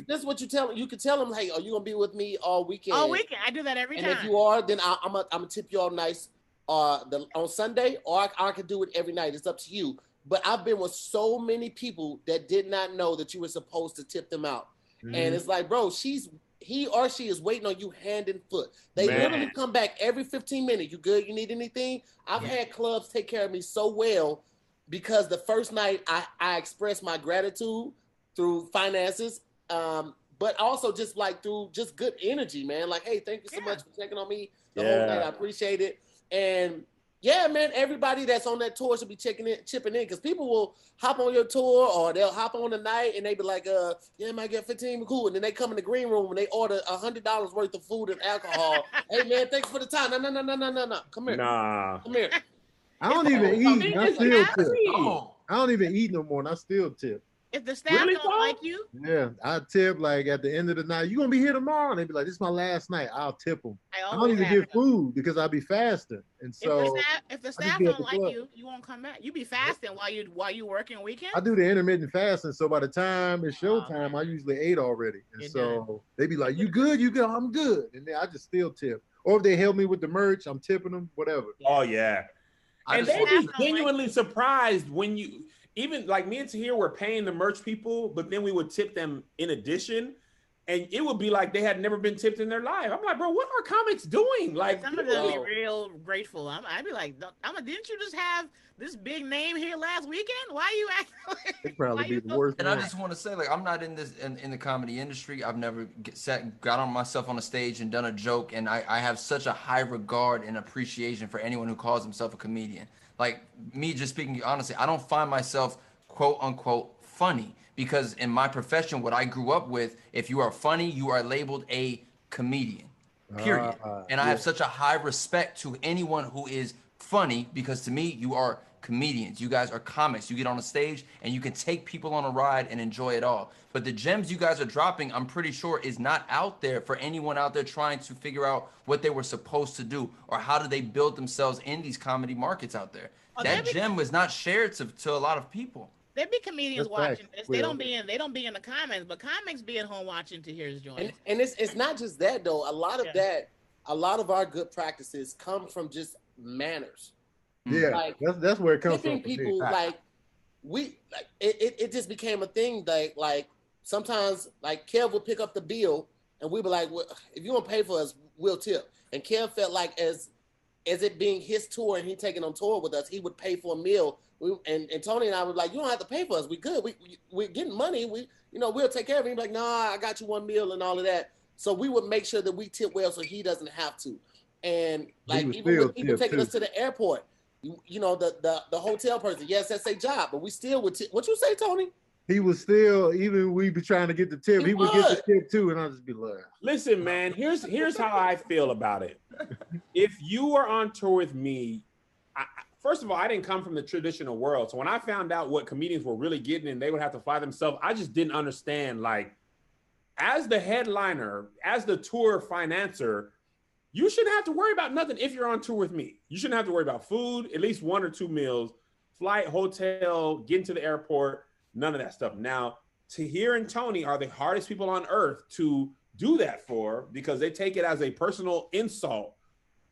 this is what you tell them. You can tell them, hey, are you gonna be with me all weekend? All weekend, I do that every time. And if you are, then I'm gonna tip you all nice on Sunday, or I can do it every night. It's up to you. But I've been with so many people that did not know that you were supposed to tip them out. Mm-hmm. And it's like, bro, he or she is waiting on you hand and foot. They literally come back every 15 minutes. You good? You need anything? I've had clubs take care of me so well because the first night I expressed my gratitude through finances, but also just like through just good energy, man. Like, hey, thank you so much for checking on me the whole night. I appreciate it. And yeah, man, everybody that's on that tour should be chipping in, because people will hop on your tour or they'll hop on the night and they be like, yeah, I might get 15, cool. And then they come in the green room and they order $100 worth of food and alcohol. Hey, man, thanks for the time. No. Come here. Come here. I don't even eat. I still tip. I don't even eat no more, and I still tip. If the staff don't like you, I tip like at the end of the night. You gonna be here tomorrow? And they be like, "This is my last night." I'll tip them. I don't even get food because I'll be fasting. And so if the staff don't like you, you won't come back. You be fasting while you working weekend. I do the intermittent fasting, so by the time it's showtime, I usually ate already. And so they be like, "You good? You good? I'm good." And then I just still tip. Or if they help me with the merch, I'm tipping them. Whatever. Oh yeah. And they be genuinely surprised when you. Even like me and Tahir were paying the merch people, but then we would tip them in addition. And it would be like they had never been tipped in their life. I'm like, bro, what are comics doing? Like, some of them be real grateful. I'd be like, didn't you just have this big name here last weekend? Why are you acting? It probably be the worst. And I just want to say, like, I'm not in this in the comedy industry. I've never got on myself on a stage and done a joke. And I have such a high regard and appreciation for anyone who calls himself a comedian. Like me, just speaking honestly, I don't find myself quote unquote funny because in my profession, what I grew up with, if you are funny, you are labeled a comedian. period. And I have such a high respect to anyone who is funny, because to me, you are comedians. You guys are comics. You get on a stage and you can take people on a ride and enjoy it all. But the gems you guys are dropping, I'm pretty sure is not out there for anyone out there trying to figure out what they were supposed to do or how do they build themselves in these comedy markets out there. That gem was not shared to a lot of people. There be comedians watching this. They don't be in the comments, but comics be at home watching Tahir's joint. And it's not just that though. A lot of that, a lot of our good practices come from just manners. Yeah, like, that's where it comes from. People like it just became a thing. Like sometimes like Kev would pick up the bill and we'd be like, well, if you want to pay for us, we'll tip. And Kev felt like as it being his tour and he taking on tour with us, he would pay for a meal. And Tony and I were like, you don't have to pay for us. We good. We're getting money. We'll take care of it. He'd be like, nah, I got you one meal and all of that. So we would make sure that we tip well so he doesn't have to. And like even with people taking us to the airport, the hotel person, yes, that's their job, but we still would tip. What you say, Tony? He was still, even we be trying to get the tip, he would get the tip too, and I'll just be like, listen, man, here's how I feel about it. If you were on tour with me, first of all, I didn't come from the traditional world. So when I found out what comedians were really getting and they would have to fly themselves, I just didn't understand. Like, as the headliner, as the tour financer, you shouldn't have to worry about nothing if you're on tour with me. You shouldn't have to worry about food, at least 1 or 2 meals, flight, hotel, getting to the airport, none of that stuff. Now, Tahir and Tony are the hardest people on earth to do that for because they take it as a personal insult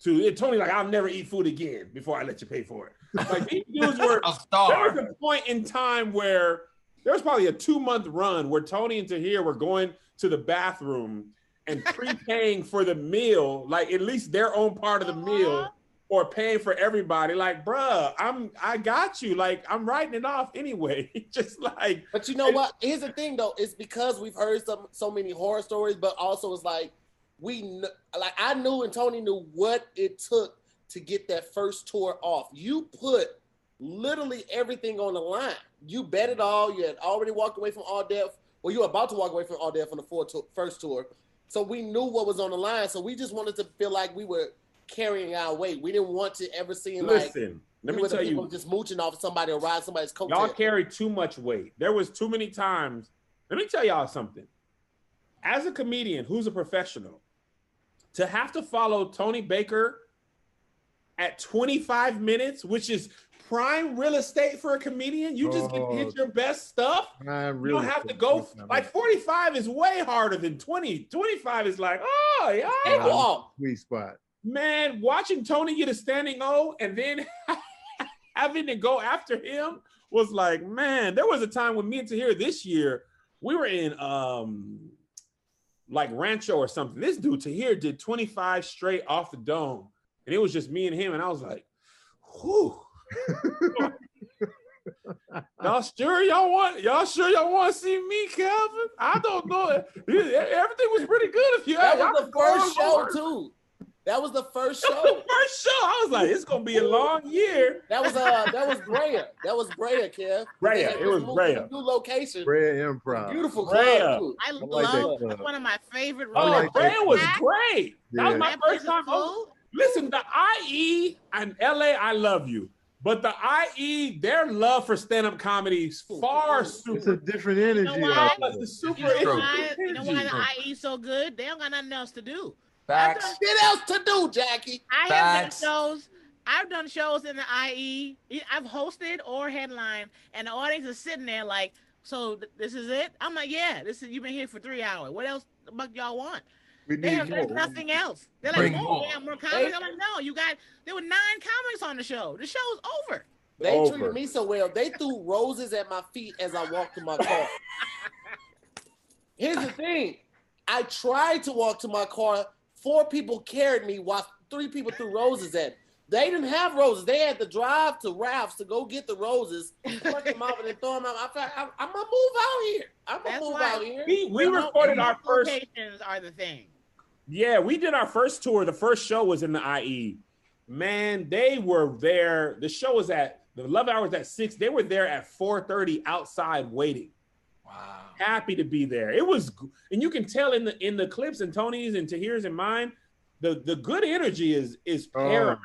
to Tony, like, I'll never eat food again before I let you pay for it. Like, these dudes were, there was a point in time where there was probably a 2-month run where Tony and Tahir were going to the bathroom and prepaying for the meal, like at least their own part of the meal, or paying for everybody. Like, bruh, I got you. Like, I'm writing it off anyway. Just like. But you know what? Here's the thing though. It's because we've heard so many horror stories, but also it's like I knew and Tony knew what it took to get that first tour off. You put literally everything on the line. You bet it all. You had already walked away from All Deaf. Well, you were about to walk away from All Deaf on the first tour. So we knew what was on the line. So we just wanted to feel like we were carrying our weight. We didn't want to ever seem let me tell you, just mooching off somebody or riding somebody's coattail. Y'all carry too much weight. There was too many times. Let me tell y'all something. As a comedian who's a professional, to have to follow Tony Baker at 25 minutes, which is prime real estate for a comedian, you just get to hit your best stuff. You don't have to go, like 45 is way harder than 20. 25 is like, oh, yeah. Sweet spot. Man, watching Tony get a standing O and then having to go after him was like, man, there was a time when me and Tahir this year, we were in like Rancho or something. This dude, Tahir, did 25 straight off the dome. And it was just me and him. And I was like, whew. Y'all sure y'all want to see me, Calvin? I don't know. Everything was pretty good. That was the first show too. That was the first show. The first show. I was like, it's gonna be a long year. That was Brea. That was Brea, Kev. Brea. It was Brea. New location. Brea Improv. Beautiful Brea. club. Too. I love one of my favorite. Oh, Brea was great. Yeah. That was my first time. Listen, the IE and LA, I love you. But the IE, their love for stand-up comedy is far super. It's a different energy. You know why? It's super You know why the IE so good? They don't got nothing else to do. Facts. What else to do, Jackie? I've done shows in the IE. I've hosted or headlined, and the audience is sitting there like, so this is it? I'm like, yeah, you've been here for 3 hours. What else the fuck y'all want? There's nothing else. They're like, oh, we have more comics. I'm like, no, there were 9 comics on the show. The show's over. They treated me so well. They threw roses at my feet as I walked to my car. Here's the thing. I tried to walk to my car. 4 people carried me while 3 people threw roses at me. They didn't have roses. They had to drive to Ralph's to go get the roses, pluck them out, and then throw them out. I'm going to move out here. I'm going to move out here. We recorded our first. Locations are the thing. Yeah, we did our first tour. The first show was in the IE. Man, they were there. The show was the Love Hour was at 6. They were there at 4:30 outside waiting. Wow. Happy to be there. It was, and you can tell in the clips and Tony's and Tahir's and mine, the good energy is paramount.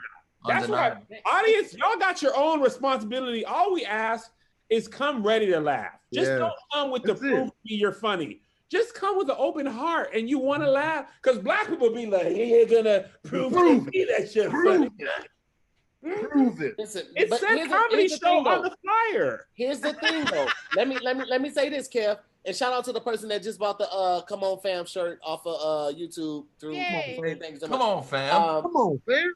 That's why, Undeniable. audience, y'all got your own responsibility. All we ask is come ready to laugh. Just Yeah. don't come with the That's proof it. you're funny. Just come with an open heart and you want to laugh. Because black people be like, he ain't gonna prove to me that shit funny. Prove it. Listen, It but said here's the- comedy here's the show thing, on though. the flyer. Here's the thing, though. let me say this, Kev, and shout out to the person that just bought the "Come On Fam" shirt off of YouTube through. Yay. Thank you so Come much. on, fam. Come on, man.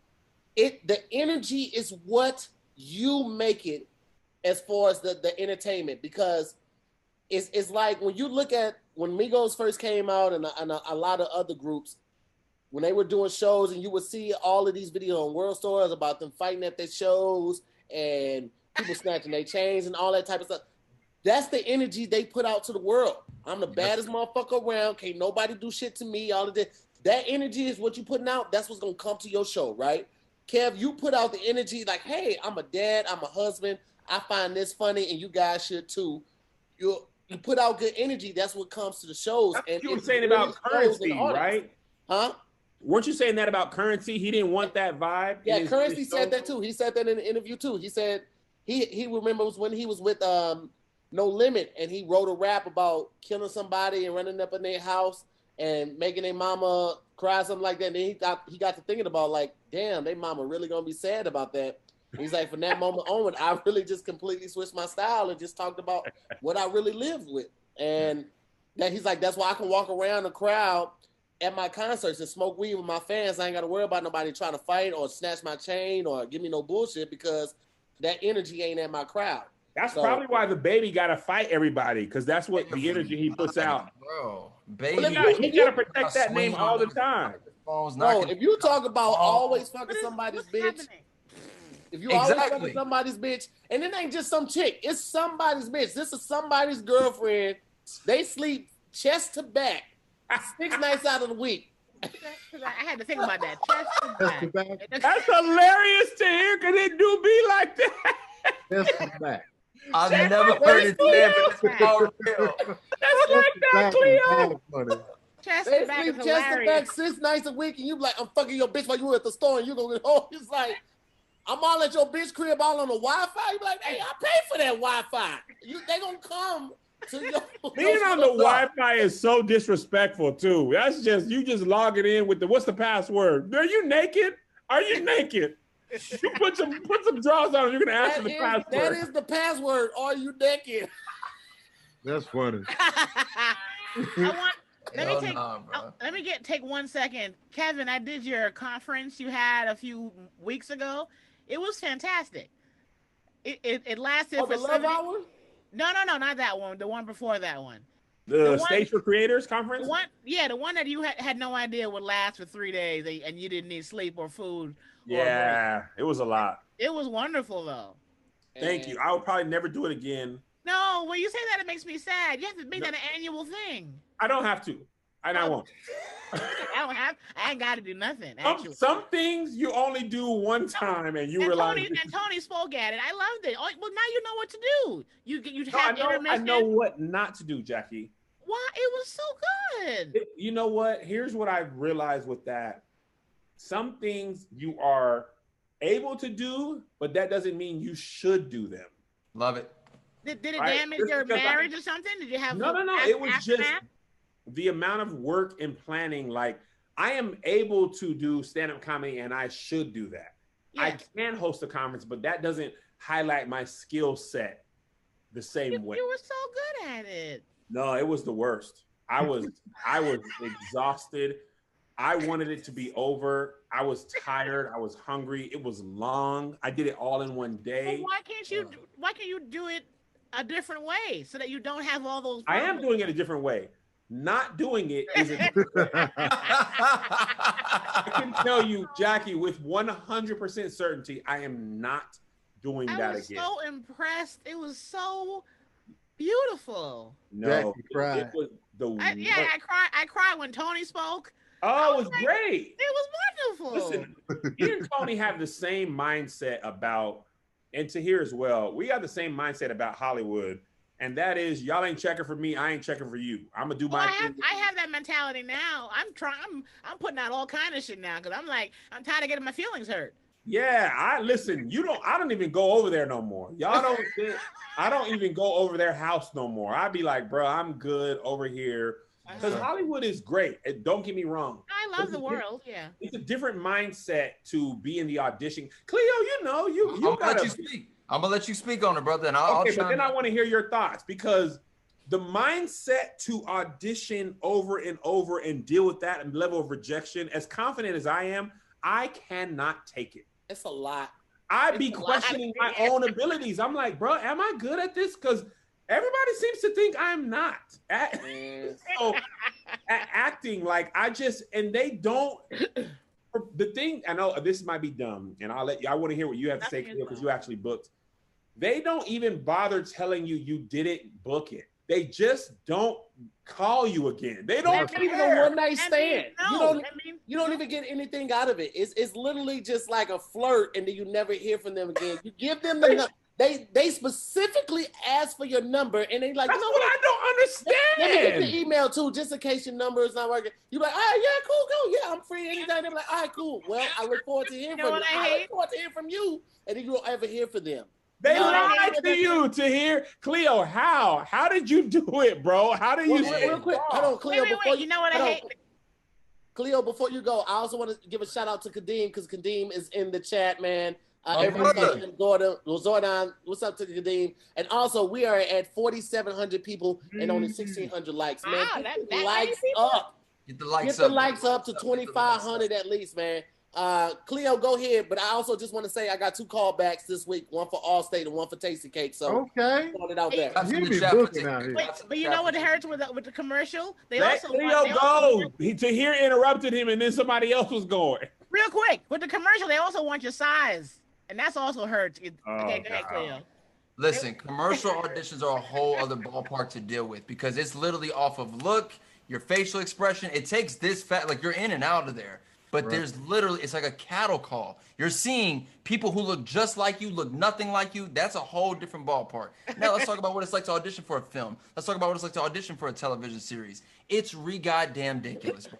The energy is what you make it as far as the entertainment, because it's like when you look at when Migos first came out and a lot of other groups, when they were doing shows and you would see all of these videos on World Stars about them fighting at their shows and people snatching their chains and all that type of stuff. That's the energy they put out to the world. I'm the baddest motherfucker around. Can't nobody do shit to me. All of this. That energy is what you putting out. That's what's gonna come to your show, right? Kev, you put out the energy like, hey, I'm a dad, I'm a husband. I find this funny, and you guys should too. You put out good energy. That's what comes to the shows. That's And what you were it saying really about shows in Currency, the audience. right? Huh? Weren't you saying that about Currency? He didn't want that vibe. Yeah, in his Currency show? said that too. He said that in the interview too. He said he remembers when he was with No Limit and he wrote a rap about killing somebody and running up in their house and making their mama cry, something like that. And then he got to thinking about like, damn, they mama really gonna be sad about that. He's like, from that moment on, I really just completely switched my style and just talked about what I really lived with. And that he's like, that's why I can walk around the crowd at my concerts and smoke weed with my fans. I ain't got to worry about nobody trying to fight or snatch my chain or give me no bullshit because that energy ain't at my crowd. That's So- probably why the baby got to fight everybody, because that's what the energy he puts out. Bro, baby. He got to protect that name all the time. Bro, if you talk about always fucking What is- somebody's what's bitch, happening? if you always Exactly. fucking somebody's bitch, and it ain't just some chick, it's somebody's bitch. This is somebody's girlfriend. They sleep chest to back 6 nights out of the week. I had to think about that. Chest to That's the back. back. That's hilarious to hear, because it do be like that. That's the back. I've never heard it said, but it's all real. That's like that, Khleo. Funny. Chest They to back is sleep chest to hilarious. back 6 nights a week, and you be like, I'm fucking your bitch while you at the store, and you gonna get home. It's like, I'm all at your bitch crib all on the Wi-Fi. You be like, hey, I pay for that Wi-Fi. They gonna come to your Being on the Wi-Fi is so disrespectful too. That's just you just log it in with the what's the password? Are you naked? Are you naked? You put some drawers on. You're gonna answer the password. That is the password. Are you naked? That's funny. Let me take 1 second. Kevin, I did your conference you had a few weeks ago. It was fantastic. It lasted Oh, for the Love 70 Hour? No, not that one. The one before that one. The one- Stage for Creators conference. The one that you had no idea would last for 3 days, and you didn't need sleep or food. Or Yeah, it was a lot. it was wonderful though. Thank you. I would probably never do it again. No, when you say that, it makes me sad. You have to make that an annual thing. I don't have to, and I won't. I ain't got to do nothing. Actually. Some things you only do one time, and you realize. Tony spoke at it. I loved it. Oh, well, now you know what to do. You No, have I intermission. know what not to do, Jackie. Why? It was so good. You know what? Here's what I've realized with that. Some things you are able to do, but that doesn't mean you should do them. Love it. Did it Right? damage Just your because marriage or something? Did you have No. It was just the amount of work and planning. Like, I am able to do stand-up comedy, and I should do that. I can host a conference, but that doesn't highlight my skill set the same way. You were so good at it. No, it was the worst. I was exhausted. I wanted it to be over. I was tired. I was hungry. It was long. I did it all in one day. Well, why can't you do it a different way so that you don't have all those I problems? am doing it a different way. Not doing it is a I can tell you, Jackie, with 100% certainty, I am not doing that I was again. so impressed. It was so beautiful. No, Jackie cried. it was the I cried when Tony spoke. Oh, it was like, great. It was wonderful. Listen, you and Tony have the same mindset about, and Tahir as well. We have the same mindset about Hollywood. and that is y'all ain't checking for me, I ain't checking for you. I'm gonna do my thing. I have that mentality now. I'm putting out all kind of shit now because I'm tired of getting my feelings hurt. Yeah, I don't even go over there no more. Y'all don't I don't even go over their house no more. I'd be like, bro, I'm good over here. Because Hollywood is great. And don't get me wrong. I love the world. Yeah. It's a different mindset to be in the audition. Khleo, you know, I'm gonna let you speak. I'm gonna let you speak on it, brother. And I'll but then I want to hear your thoughts because the mindset to audition over and over and deal with that level of rejection, as confident as I am, I cannot take it. It's a lot. I'd be questioning my own abilities. I'm like, bro, am I good at this? Because everybody seems to think I'm not. So acting like and they don't. The thing, I know this might be dumb, and I want to hear what you have to say because you actually booked. They don't even bother telling you didn't book it. They just don't call you again. They don't even a one night stand. You don't even get anything out of it. It's literally just like a flirt, and then you never hear from them again. You give them the number. They specifically ask for your number, and they like, that's what I don't understand. Let me get the email too, just in case your number is not working. You're like, all right, yeah, cool, yeah, I'm free anytime. They're like, all right, cool. Well, I look forward to hearing from you. I look forward to hearing from you, and then you don't ever hear from them. They lied to you, Tahir. Khleo, how? How did you do it, bro? How did you say real quick, hold on, Khleo, wait, you know what I hate? Khleo, before you go, I also want to give a shout out to Kadeem because Kadeem is in the chat, man. Gordon, what's up to Kadeem? And also, we are at 4,700 people and only 1,600 likes, man. Get the likes up. Get the likes up to 2,500 at least, man. Khleo, go ahead. But I also just want to say I got 2 callbacks this week, one for Allstate and one for Tasty Cake. So throwing it out there. But you know what hurts with the commercial? Let Khleo go. Tahir interrupted him, and then somebody else was going. Real quick, with the commercial, they also want your size. And that's also hurts. Okay, go ahead, Khleo. Listen, commercial auditions are a whole other ballpark to deal with because it's literally off of look, your facial expression. It takes this like you're in and out of there. But there's literally, it's like a cattle call. You're seeing people who look just like you, look nothing like you. That's a whole different ballpark. Now let's talk about what it's like to audition for a film. Let's talk about what it's like to audition for a television series. It's goddamn ridiculous, bro.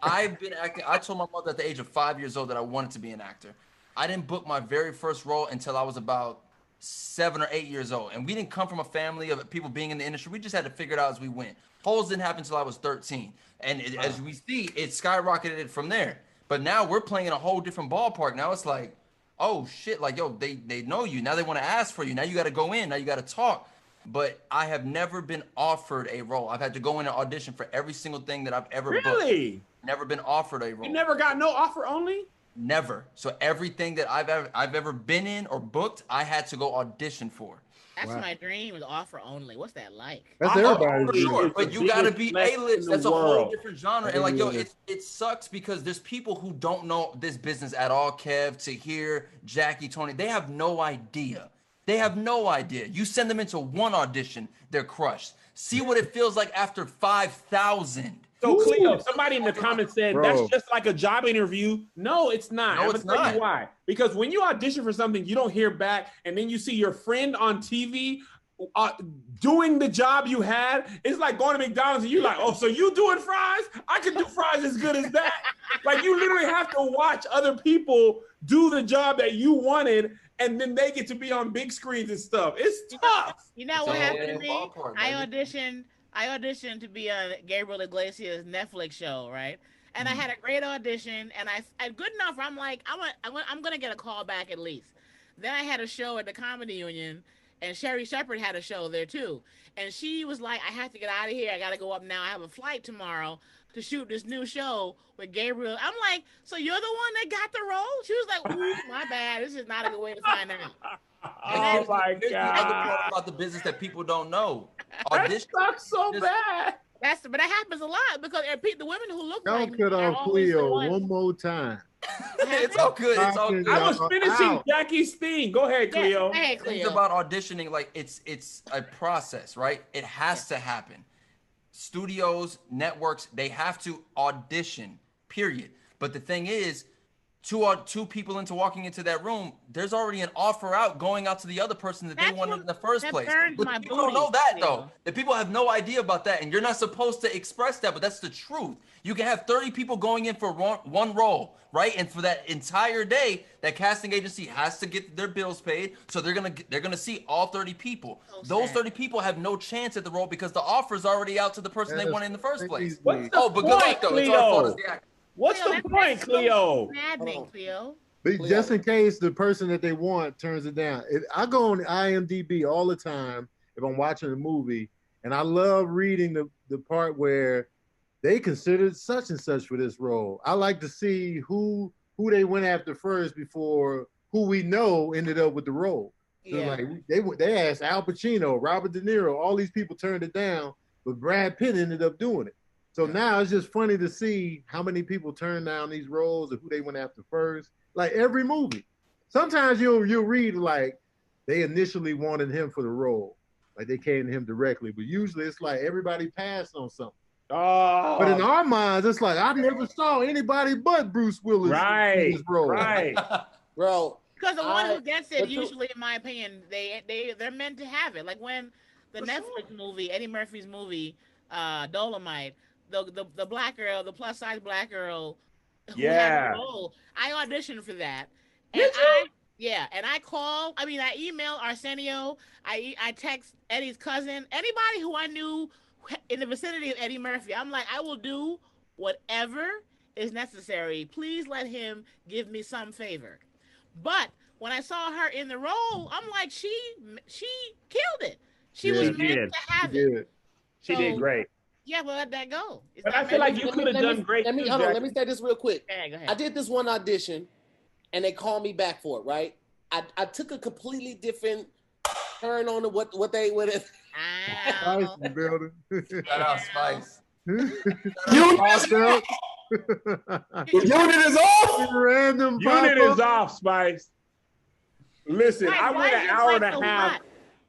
I've been acting. I told my mother at the age of 5 years old that I wanted to be an actor. I didn't book my very first role until I was about 7 or 8 years old. And we didn't come from a family of people being in the industry. We just had to figure it out as we went. Holes didn't happen until I was 13. And as we see, it skyrocketed from there. But now we're playing in a whole different ballpark. Now it's like, oh shit, like, yo, they know you. Now they want to ask for you. Now you got to go in. Now you got to talk. But I have never been offered a role. I've had to go in and audition for every single thing that I've ever booked. Really? Never been offered a role. You never got no offer only? Never. So everything that I've ever been in or booked, I had to go audition for. That's my dream, is offer only. What's that like? That's everybody's sure, but you gotta be A-list. That's a whole different genre. And like, yo, it sucks because there's people who don't know this business at all. Kev, Tahir, Jackie, Tony, they have no idea. They have no idea. You send them into one audition, they're crushed. See what it feels like after 5,000. So Khleo, somebody in the comments said that's just like a job interview. No, it's not. No, I'm gonna tell you why. Because when you audition for something, you don't hear back, and then you see your friend on TV doing the job you had. It's like going to McDonald's and you're like, oh, so you doing fries? I can do fries as good as that. Like, you literally have to watch other people do the job that you wanted, and then they get to be on big screens and stuff. It's tough. You know what happened to me? I auditioned to be on Gabriel Iglesias' Netflix show, right? And I had a great audition, and I good enough. I'm like, I'm gonna get a call back at least. Then I had a show at the Comedy Union, and Sherry Shepherd had a show there too. And she was like, I have to get out of here. I gotta go up now. I have a flight tomorrow to shoot this new show with Gabriel. I'm like, so you're the one that got the role? She was like, ooh, my bad. This is not a good way to find out. Oh my God. The other part about the business that people don't know. That sucks so bad. But that happens a lot because the women who look Don't like me cut are off always the Khleo ones. one more time. It's all good. It's all good. I was finishing Jackie's thing. Go ahead, Khleo. Hey, Khleo. It's about auditioning. Like, it's a process, right? It has to happen. Studios, networks, they have to audition, period. But the thing is, two people into walking into that room, there's already an offer out going out to the other person that they wanted in the first place. But people don't know that though. The people have no idea about that, and you're not supposed to express that, but that's the truth. You can have 30 people going in for one role, right? And for that entire day, that casting agency has to get their bills paid, so they're gonna see all 30 people. Those 30 people have no chance at the role because the offer's already out to the person they wanted in the first place. What's the but good luck though. It's our fault as the actor. What's the point, Khleo? Maddening, Khleo. But just in case the person that they want turns it down. I go on IMDb all the time if I'm watching a movie, and I love reading the part where they considered such and such for this role. I like to see who they went after first before who we know ended up with the role. So like they asked Al Pacino, Robert De Niro, all these people turned it down, but Brad Pitt ended up doing it. So now it's just funny to see how many people turn down these roles and who they went after first. Like every movie. Sometimes you'll read like they initially wanted him for the role. Like they came to him directly. But usually it's like everybody passed on something. Oh. But in our minds, it's like I never saw anybody but Bruce Willis in his role. Right. Bro. Because the one who gets it, usually, in my opinion, they're meant to have it. Like when the Netflix movie, Eddie Murphy's movie, Dolomite, the black girl, the plus size black girl who had a role, I auditioned for that. And I email Arsenio, I text Eddie's cousin, anybody who I knew in the vicinity of Eddie Murphy. I'm like, I will do whatever is necessary. Please let him give me some favor. But when I saw her in the role, I'm like, she killed it. She was meant to have it. She did great. Yeah, well, let that go. But I feel like you could have done great. Let me say this real quick. Yeah, go ahead. I did this one audition, and they called me back for it. Right? I took a completely different turn on what they would have. Spice in the building. Shout out Spice. Unit is off. Random. Unit is off, Spice. Listen, Why- I why went is an your hour and mic a so half. hot?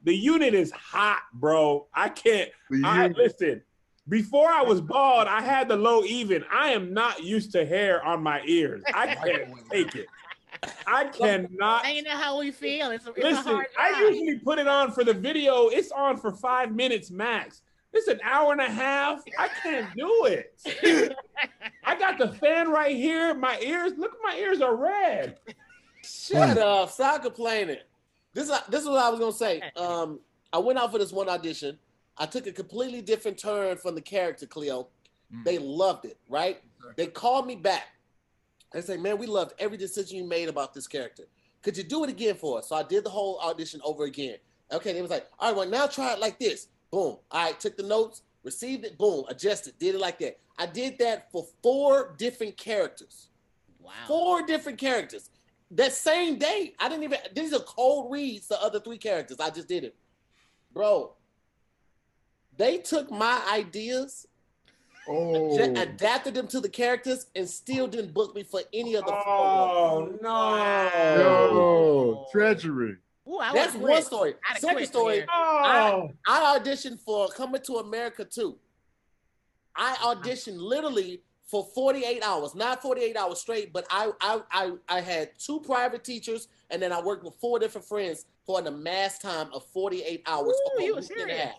The unit is hot, bro. I can't. Listen, before I was bald, I had the low even. I am not used to hair on my ears. I can't take it. I cannot. And you know how we feel. It's a Listen, hard I time. usually put it on for the video. It's on for 5 minutes max. It's an hour and a half. I can't do it. I got the fan right here. My ears, look, my ears are red. Shut up. Stop complaining. This is what I was gonna say. I went out for this one audition. I took a completely different turn from the character, Khleo. They loved it, right? They called me back. They said, man, we loved every decision you made about this character. Could you do it again for us? So I did the whole audition over again. Okay, they was like, all right, well, now try it like this. Boom. All right, took the notes, received it, boom, adjusted, did it like that. I did that for 4 different characters. Wow. 4 different characters. That same day, these are cold reads, the other 3 characters. I just did it. Bro, they took my ideas, adapted them to the characters, and still didn't book me for any of the 4. Oh, no. No. Treachery. Ooh, That's one story. Second story, I auditioned for Coming to America 2. I auditioned literally for 48 hours, not 48 hours straight, but I had 2 private teachers, and then I worked with 4 different friends for an amassed time of 48 hours. Ooh, you were serious.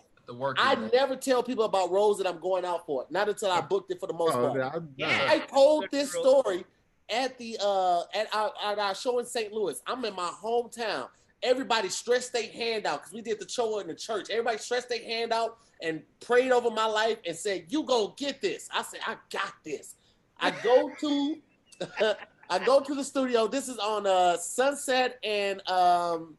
I never tell people about roles that I'm going out for, not until I booked it for the most part. I told this story at our show in St. Louis. I'm in my hometown. Everybody stretched their hand out because we did the show in the church. Everybody stretched their hand out and prayed over my life and said, "You gonna get this." I said, "I got this." I go to the studio. This is on Sunset and Gower?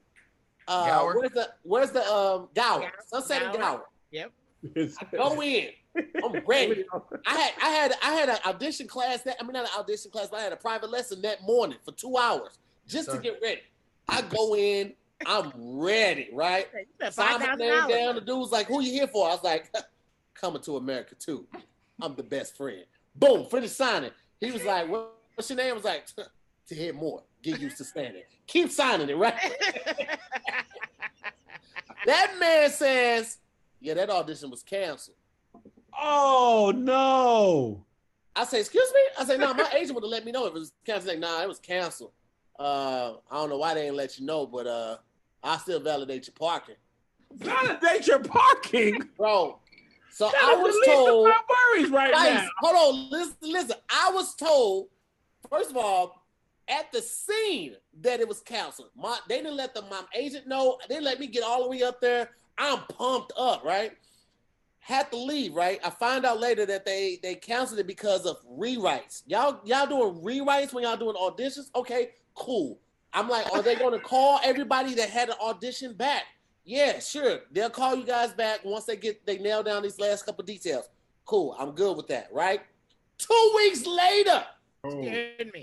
where's the Gower? Sunset and Gower. Yep. I go in. I'm ready. I had an audition class not an audition class, but I had a private lesson that morning for 2 hours just to get ready. I go in, I'm ready, right? Sign my name down. The dude was like, "Who you here for?" I was like, "Coming to America 2. I'm the best friend." Boom, finish signing. He was like, "What's your name?" I was like, "To hear more. Get used to standing. Keep signing it, right?" That man says, "Yeah, that audition was canceled." Oh, no. I say, excuse me? I say, no, my agent would have let me know if it was canceled. Like, nah, it was canceled. I don't know why they didn't let you know, but I still validate your parking. Validate your parking? Bro. So That I is was the least told. of my worries right now. Hold on, listen. I was told, first of all, at the scene that it was canceled. They didn't let my agent know. They didn't let me get all the way up there. I'm pumped up, right? Had to leave, right? I find out later that they canceled it because of rewrites. Y'all doing rewrites when y'all doing auditions? Okay, cool. I'm like, are they going to call everybody that had an audition back? Yeah, sure. They'll call you guys back once they nail down these last couple details. Cool. I'm good with that, right? 2 weeks later,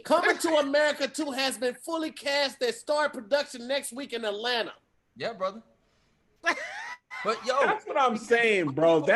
Coming to America 2 has been fully cast at start production next week in Atlanta. Yeah, brother. But yo, that's what I'm saying, bro.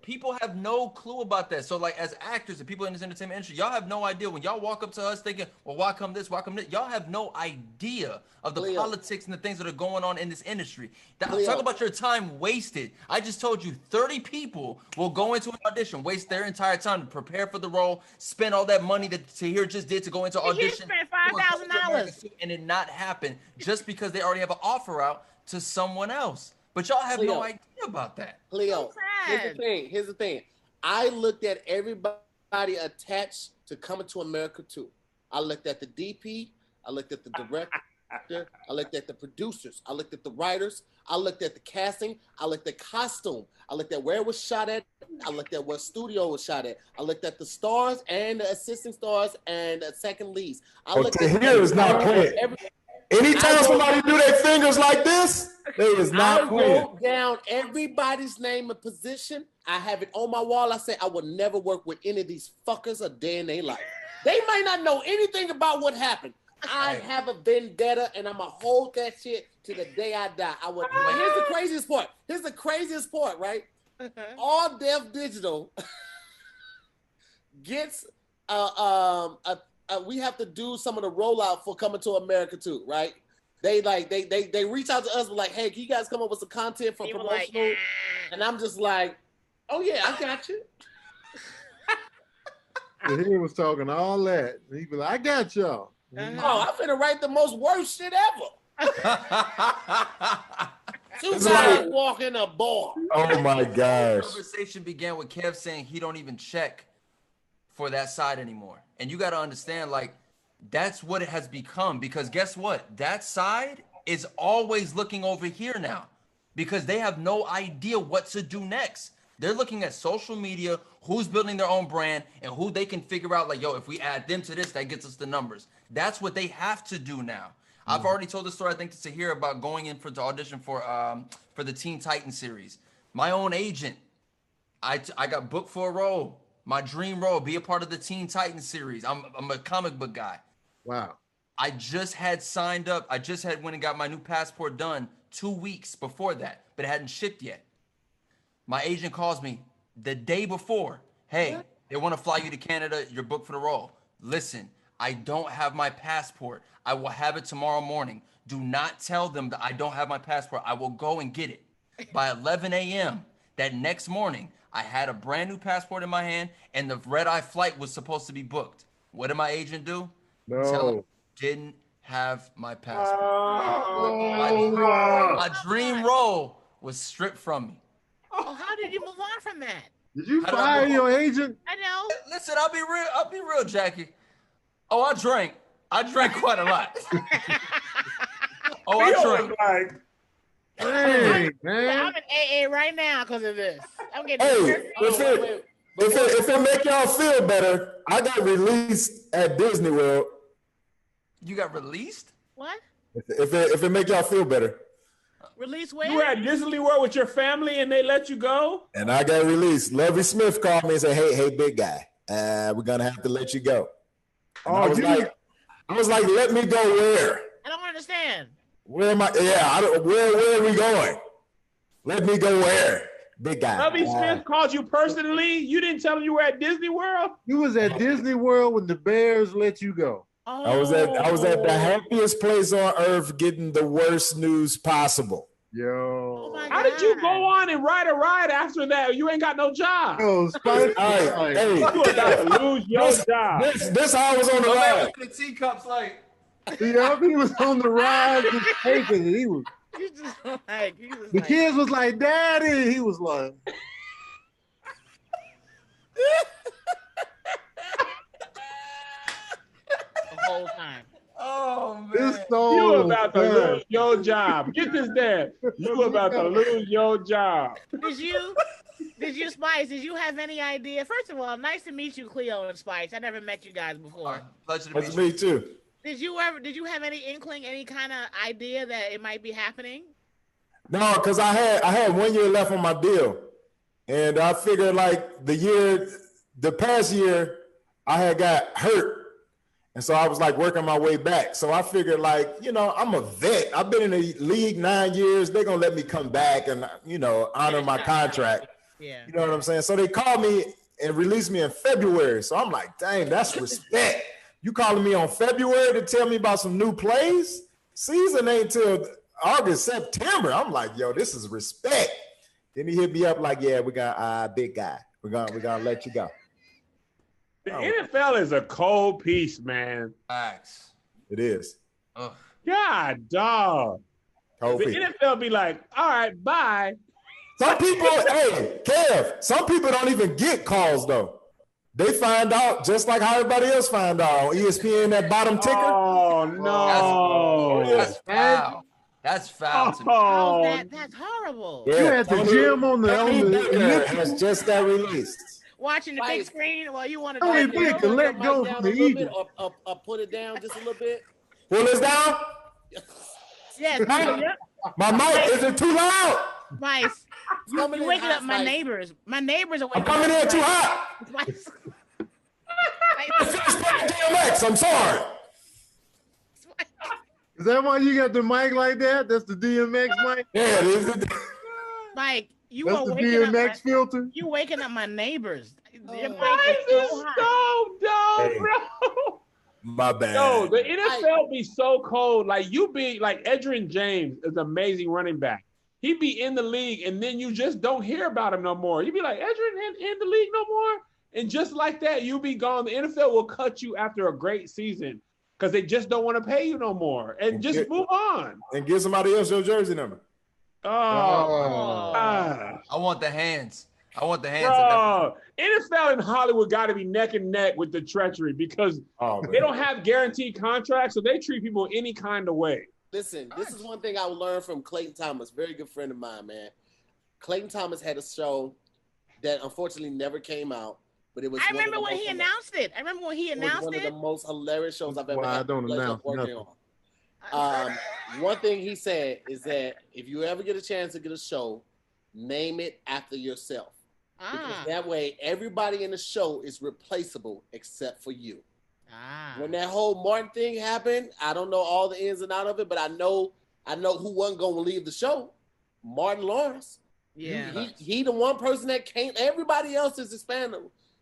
People have no clue about that. So like, as actors and people in this entertainment industry, y'all have no idea. When y'all walk up to us thinking, well, why come this, why come that? Y'all have no idea of the politics and the things that are going on in this industry. Talk about your time wasted. I just told you 30 people will go into an audition, waste their entire time to prepare for the role, spend all that money that Tahir just did to go into audition. He spent $5,000 and it not happen just because they already have an offer out to someone else. But y'all have no idea about that. Khleo, here's the thing. I looked at everybody attached to Coming to America 2. I looked at the DP. I looked at the director. I looked at the producers. I looked at the writers. I looked at the casting. I looked at costume. I looked at where it was shot at. I looked at what studio it was shot at. I looked at the stars and the assisting stars and the second leads. Tahir is not playing. Anytime somebody do their fingers like this, they is not playing. I wrote down everybody's name and position. I have it on my wall. I say I would never work with any of these fuckers a day in their life. They might not know anything about what happened. I have a vendetta, and I'm gonna hold that shit to the day I die. I would. But here's the craziest part. Here's the craziest part, right? All Deaf Digital gets we have to do some of the rollout for Coming to America 2, right? They reach out to us with like, hey, can you guys come up with some content for promotional? Like, and I'm just like, oh yeah, I got you. He was talking all that. He be like, I got y'all. Oh, I'm finna write the most worst shit ever. 2 guys walking a bar. Oh my gosh. The conversation began with Kev saying he don't even check for that side anymore. And you got to understand, like, that's what it has become. Because guess what? That side is always looking over here now because they have no idea what to do next. They're looking at social media, who's building their own brand, and who they can figure out, like, yo, if we add them to this, that gets us the numbers. That's what they have to do now. I've already told the story, I think, to Tahir about going in for the audition for the Teen Titans series. My own agent, I got booked for a role. My dream role, be a part of the Teen Titans series. I'm a comic book guy. Wow. I just had signed up. I just had went and got my new passport done 2 weeks before that, but it hadn't shipped yet. My agent calls me the day before. Hey, they want to fly you to Canada. You're booked for the role. Listen, I don't have my passport. I will have it tomorrow morning. Do not tell them that I don't have my passport. I will go and get it. By 11 a.m. that next morning, I had a brand new passport in my hand, and the red-eye flight was supposed to be booked. What did my agent do? No. Tell him didn't have my passport. My dream role was stripped from me. Oh, how did you move on from that? Did you fire your agent? I know. Listen, I'll be real, Jackie. Oh, I drank quite a lot. Oh, I drank. Hey, man. I'm in AA right now because of this. I'm getting if it make y'all feel better, I got released at Disney World. You got released? What? If it make y'all feel better. Release where? You were at Disney World with your family and they let you go? And I got released. Lovey Smith called me and said, hey, big guy, we're gonna have to let you go. And I was like, let me go where? I don't understand. Where am I? Yeah, where are we going? Let me go where? Big guy. Lovey Smith called you personally? You didn't tell him you were at Disney World? You was at Disney World when the Bears let you go. I was at the happiest place on earth getting the worst news possible. Yo. Oh my How did you go God. on and write a ride after that? You ain't got no job. Yo, Spice. All right, hey, You about to lose your job. this how I was on the My man ride. was in the teacups like. Yeah, he was on the ride just taking it. He was. You just like The kids was like, "Daddy." He was like, the whole time. Oh man. "This soul." You about to man. lose your job. Get this there. You about to lose your job. Did you, Spice? Did you have any idea? First of all, nice to meet you, Khleo and Spice. I never met you guys before. Pleasure to That's meet you. me too. Did you have any inkling, any kind of idea that it might be happening? No, because I had 1 year left on my deal, and I figured like the past year, I had got hurt. And so I was like working my way back. So I figured like, I'm a vet. I've been in the league 9 years. They're going to let me come back and, honor my contract. Yeah. You know what I'm saying? So they called me and released me in February. So I'm like, dang, that's respect. You calling me on February to tell me about some new plays? Season ain't till August, September. I'm like, yo, this is respect. Then he hit me up like, yeah, we got big guy. We're gonna let you go. The NFL is a cold piece, man. Facts. It is. Ugh. God, dog. Cold The piece. NFL be like, all right, bye. Some people, hey, Kev, some people don't even get calls though. They find out just like how everybody else find out on ESPN, that bottom ticker. Oh, no. That's foul. That's foul to me. Oh, That's horrible. You had the gym on the Ticker has just got released. Watching the big screen while you want to Hey, go. Vic, let go from the Eagles. Or put it down just a little bit. Pull this down. Yes, My mic, is it too loud? Spice. You waking up my neighbors. My neighbors are I'm waking coming up. in too hot. Spice. DMX, I'm sorry. Is that why you got the mic like that? That's the DMX mic? Yeah, it is. Mike, you That's are the waking up. DMX filter? You waking up my neighbors. Your mic This is is so hot. so dumb, Hey. bro. My bad. No, the NFL be so cold. Like you be like Edgerrin James is an amazing running back. He be in the league, and then you just don't hear about him no more. You be like, Edgerrin in the league no more, and just like that, you be gone. The NFL will cut you after a great season because they just don't want to pay you no more, and just move on. And give somebody else your jersey number. Oh, I want the hands. I want the hands. bro, NFL and Hollywood got to be neck and neck with the treachery because they don't have guaranteed contracts, so they treat people any kind of way. Listen, this is one thing I learned from Clayton Thomas, very good friend of mine, man. Clayton Thomas had a show that unfortunately never came out, but it was. I remember when he announced it. I remember when he announced it. One of the most hilarious shows I've ever had. I don't announce working nothing. on. One thing he said is that if you ever get a chance to get a show, name it after yourself. Because that way, everybody in the show is replaceable except for you. When that whole Martin thing happened, I don't know all the ins and outs of it, but I know who wasn't going to leave the show. Martin Lawrence. Yeah. He the one person that came. Everybody else is Hispanic.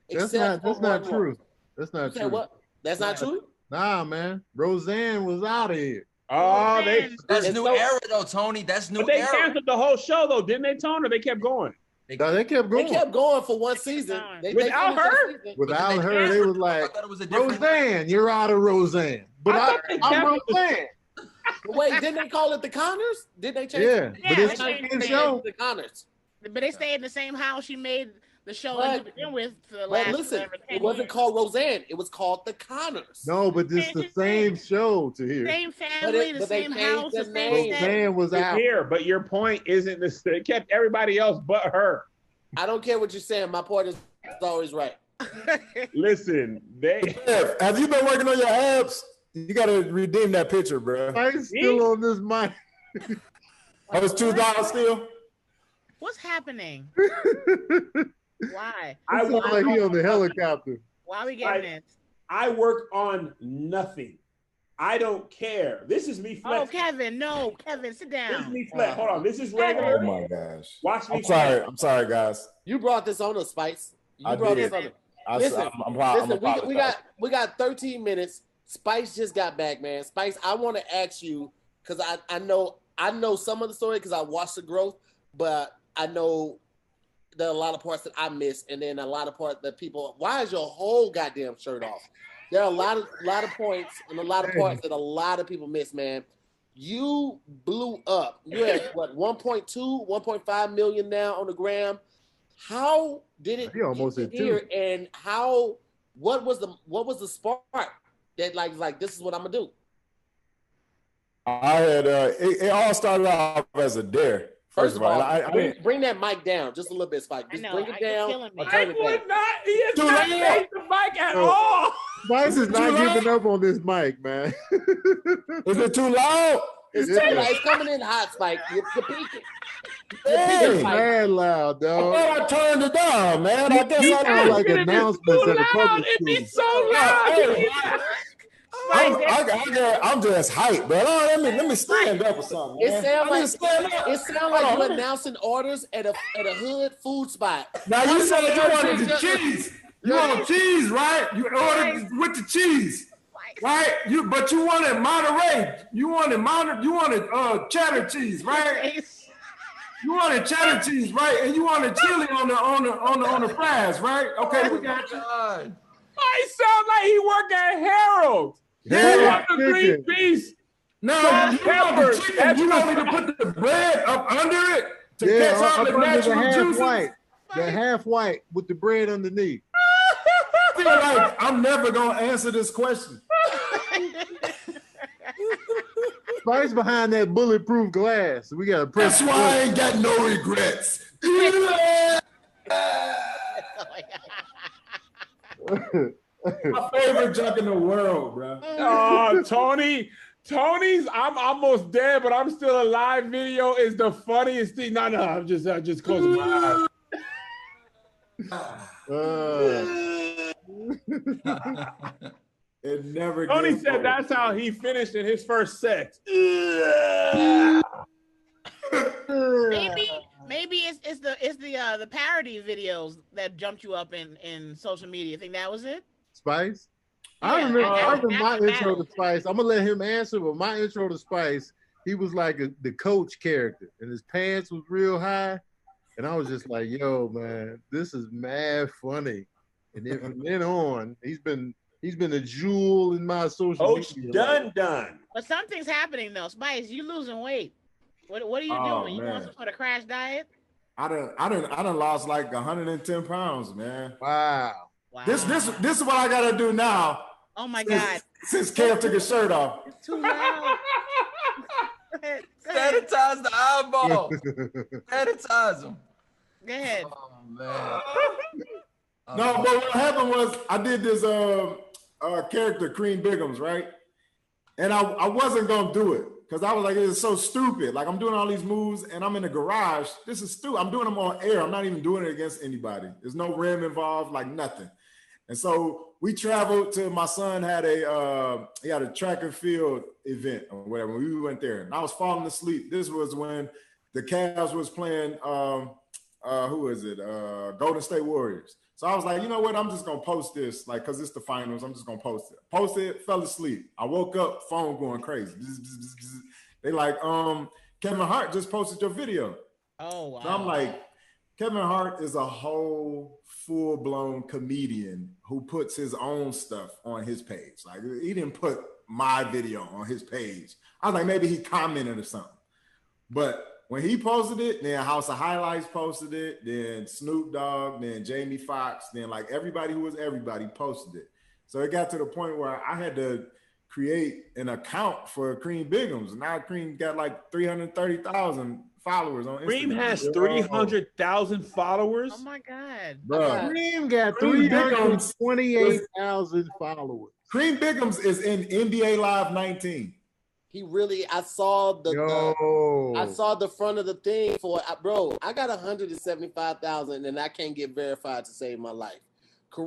That's not true. That's not true. What? That's not true? Nah, man. Roseanne was out of here. Oh, that's new era though, Tony. That's new But they era. canceled the whole show though, didn't they, Tony? Or they kept going. They kept going. They kept going for one season. Without her? Without her, they was like, thought it was a different Roseanne, you're out of Roseanne. But I'm Roseanne. Wait, didn't they call it the Connors? Did they change Yeah, it? but it's the same show. The Connors. But they stayed in the same house she made the show to begin with for the But last listen, 10 it wasn't years. called Roseanne. It was called the Connors. No, but it's the same show to hear. Same family, the same house, the same Roseanne was out. Here, but your point isn't this. It kept everybody else but her. I don't care what you're saying. My point is always right. Listen, have you been working on your abs? You got to redeem that picture, bro. I'm still on this mic. Oh, it's $2 still? What's happening? Why? I sound like he on the helicopter. Why are we getting this? I work on nothing. I don't care. This is me flex. Oh, Kevin, no. Kevin, sit down. This is me flex. Hold on. This is regular. Oh my gosh. Watch me. I'm sorry, guys. You brought this on us, Spice. You I brought did. this on us. I'm Listen, we got 13 minutes. Spice just got back, man. Spice, I want to ask you because I know I know some of the story because I watched the growth, but I know there are a lot of parts that I missed, and then a lot of parts that people. Why is your whole goddamn shirt off? There are a lot of points and a lot of parts that a lot of people miss, man. You blew up. You had what 1.2, 1.5 million now on the gram. How did it He almost get hit here? 2. And what was the spark that like this is what I'm gonna do? I had it all started off as a dare. First of all, I bring that mic down just a little bit, Spike. Just bring it down. Or turn I it would down. not. He is not face the mic at all. Spice is not giving up on this mic, man. Is it too loud? It's too loud. It's coming in hot, Spike. You're peaking. It's mad loud, I dog. thought I turned it down, man. I guess You I sound like It is announcements too at a loud. public It be school. so loud. Hey, I'm just hyped, bro. Let me stand up or something. It man. sounds I mean, like stand up. you're announcing orders at a hood food spot. Now you said you wanted the cheese. You want cheese, right? You ordered with the cheese, right? But you wanted Monterey. You wanted cheddar cheese, right? You wanted cheddar cheese, right? And you wanted chili on the fries, right? Okay, we got you. I sound like he work at Harold's. Yeah, You want the green peas? No, Salt, you want pepper, the chicken. You want me to put the bread up under it to catch all up the under natural half juices? white. The half white with the bread underneath. I feel like I'm never gonna answer this question. Spice behind that bulletproof glass. We got to press. That's why I ain't got no regrets. My favorite joke in the world, bro. Oh, Tony's I'm almost dead, but I'm still alive video is the funniest thing. No, I'm just closing my eyes. It never. Tony gets said old. that's how he finished in his first set. Maybe it's the parody videos that jumped you up in social media. I think that was it. Spice. Yeah, I remember that's my the intro battle. to Spice. I'm gonna let him answer, but my intro to Spice, he was like the coach character, and his pants was real high, and I was just like, "Yo, man, this is mad funny." And then from then on, he's been a jewel in my social Coach media. life. done. But something's happening though. Spice, you losing weight. What are you doing? You want some sort of crash diet? I done lost like 110 pounds, man. Wow. Wow. This is what I gotta do now. Oh my God. Since Kev took his shirt off. It's too loud. Go ahead. Sanitize the eyeball. Sanitize them. Go ahead. Oh man. No, but what happened was I did this character, Cream Biggums, right? And I wasn't gonna do it because I was like, it's so stupid. Like I'm doing all these moves and I'm in the garage. This is stupid. I'm doing them on air. I'm not even doing it against anybody. There's no rim involved, like nothing. And so we traveled to, my son had he had a track and field event or whatever. We went there and I was falling asleep. This was when the Cavs was playing, who is it? Golden State Warriors. So I was like, you know what? I'm just going to post this, like, because it's the finals. I'm just going to post it. Posted it, fell asleep. I woke up, phone going crazy. They like, Kevin Hart just posted your video. Oh wow. So I'm like, Kevin Hart is a whole full-blown comedian who puts his own stuff on his page. Like, he didn't put my video on his page. I was like, maybe he commented or something. But when he posted it, then House of Highlights posted it, then Snoop Dogg, then Jamie Foxx, then like everybody who was everybody posted it. So it got to the point where I had to create an account for Cream Biggums. Now Cream got like 330,000 followers on Instagram. Cream has 300,000 followers. Oh my God. Bro, Cream got Cream Biggums 328,000 followers. Cream Biggums is in NBA Live 19. He really, I saw the front of the thing for bro. I got 175,000 and I can't get verified to save my life.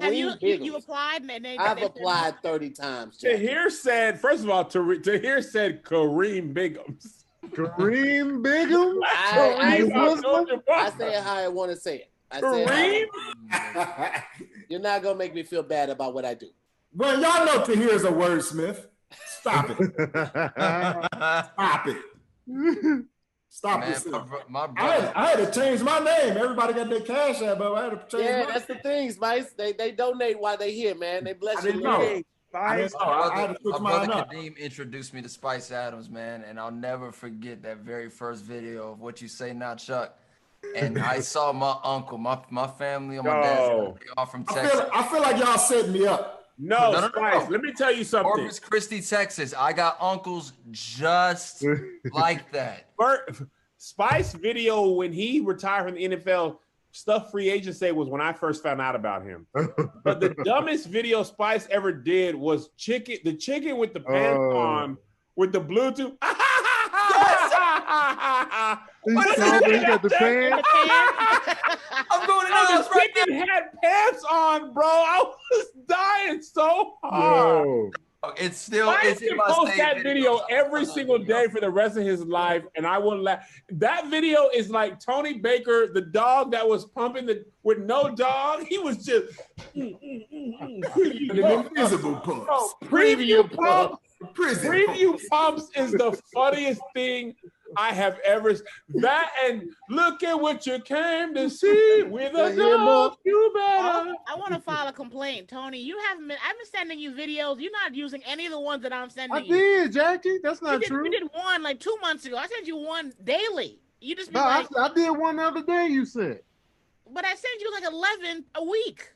Have you Biggums, applied? And I've applied 30 times. Tahir said, first of all, Tahir said Kareem Biggums. Kareem Biggums? I say it how I want to say it. Kareem? You're not going to make me feel bad about what I do. Well, y'all know Tahir's a wordsmith. Stop it. Stop it. Stop Man, yourself. my I brother. had to change my name. Everybody got their cash app, but I had to change Yeah, my that's the thing, Spice. They donate while they here, man. They bless I you. didn't know. Hey, I didn't Spice. know. I had to switch My mine brother up. Kadeem introduced me to Spice Adams, man, and I'll never forget that very first video of What You Say Now, Chuck. And I saw my uncle, my family on my dad's side, they all from Texas. I feel like y'all setting me up. No, No. Spice, let me tell you something. Corpus Christi, Texas. I got uncles just like that. Spice video when he retired from the NFL, stuff free agents say was when I first found out about him. But the dumbest video Spice ever did was the chicken with the pants on with the Bluetooth. He got the pants. I'm going in the house The right now. chicken had pants on, bro. I was dying so hard. Yo. It's still Spice it's in can my post save that video every single day for the rest of his life, and I will laugh. That video is like Tony Baker, the dog that was pumping with no dog. He was just The invisible pumps. Bro, preview pumps. Prison Preview pumps is the funniest thing I have ever. That and look at what you came to see with a dog. You better. I want to file a complaint, Tony. You haven't been. I've been sending you videos. You're not using any of the ones that I'm sending I you. did, Jackie. That's not true. You did one like 2 months ago. I sent you one daily. You just be No, like, I did one the other day. You said. but I sent you like 11 a week.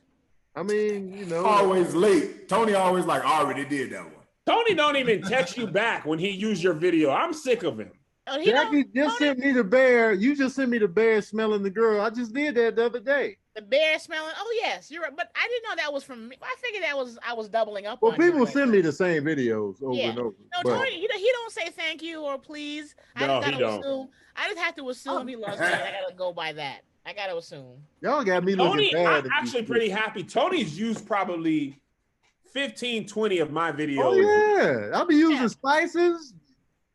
I mean, you know. always late. Tony always like, I already did that one. Tony don't even text you back when he used your video. I'm sick of him. Oh, he Jackie don't- just Tony- sent me the bear. You just sent me the bear smelling the girl. I just did that the other day. the bear smelling. Oh yes, you're right. But I didn't know that was from me. I figured I was doubling up. Well, on you people like send that. me the same videos over Yeah. and over. No, but- Tony, he don't say thank you or please. I No, just he gotta don't. assume. I just have to assume he loves me. I gotta go by that. I gotta assume. Y'all got me looking Tony, bad. I'm at actually these pretty happy. Tony's used probably 15, 20 of my videos. Oh yeah, I'll be using Yeah. spices,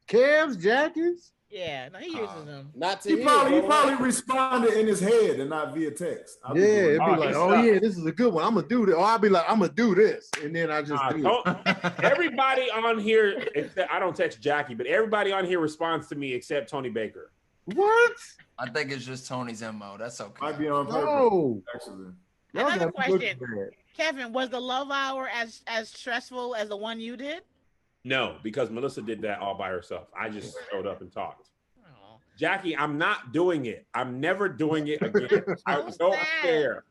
calves, jackets. Yeah, no, he uses them. Not to He you, probably bro. responded in his head and not via text. I'll be Yeah, doing it'd be Oh, like, he's oh stuck. yeah, this is a good one. I'm gonna do this. Or I'll be like, I'm gonna do this, and then I just do it. Everybody on here, I don't text Jackie, but everybody on here responds to me except Tony Baker. What? I think it's just Tony's MO. That's okay. Might be on purpose, No. actually. Y'all Another got me looking question. bad. Kevin, was the love hour as stressful as the one you did? No, because Melissa did that all by herself. I just showed up and talked. Oh. Jackie, I'm not doing it. I'm never doing it again. I So don't sad. care.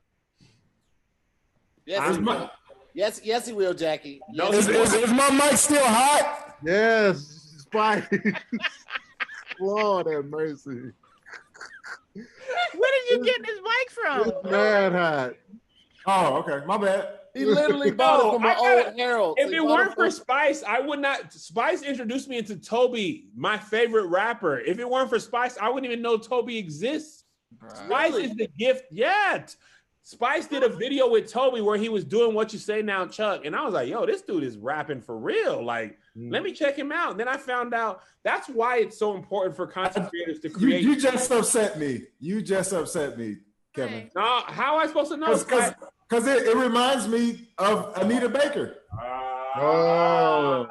Yes, I'm he will. Yes, he will, Jackie. No, Yes, he he will. Is my mic still hot? Yes, spice. Lord have mercy. Where did you get this mic from? It's mad hot. Oh, okay. My bad. He literally bought it from I an gotta- old Harold. If He it bought weren't for from- Spice, I would not. Spice introduced me into Toby, my favorite rapper. If it weren't for Spice, I wouldn't even know Toby exists. Bruh. Spice is the gift. Yet Spice did a video with Toby where he was doing What You Say Now, Chuck. And I was like, yo, this dude is rapping for real. Like, let me check him out. And then I found out that's why it's so important for content creators to create. You just upset me. You just upset me, Kevin. No, how am I supposed to know? Because it reminds me of Anita Baker. Oh.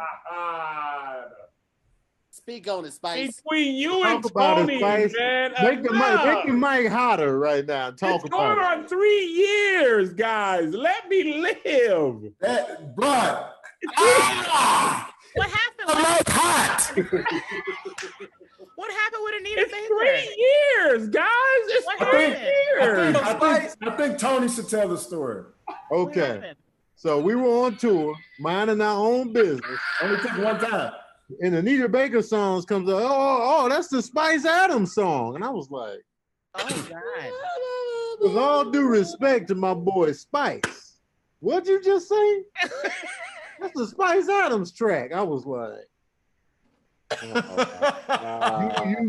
Speak on it, Spice. Between you and Talk about it, Tony, Spice. man. Make the mic hotter right now. Talk It's going about it. on 3 years, guys. Let me live. That blood. Ah! What happened? I'm like hot. What happened with Anita It's Baker? 3 years, guys. It's What 3 happened? years. I think Tony should tell the story. What Okay. happened? So we were on tour, minding our own business, Only took one time. and Anita Baker songs comes up. Oh, that's the Spice Adams song. And I was like, Oh God. with all due respect to my boy Spice, what'd you just say? That's the Spice Adams track. I was like,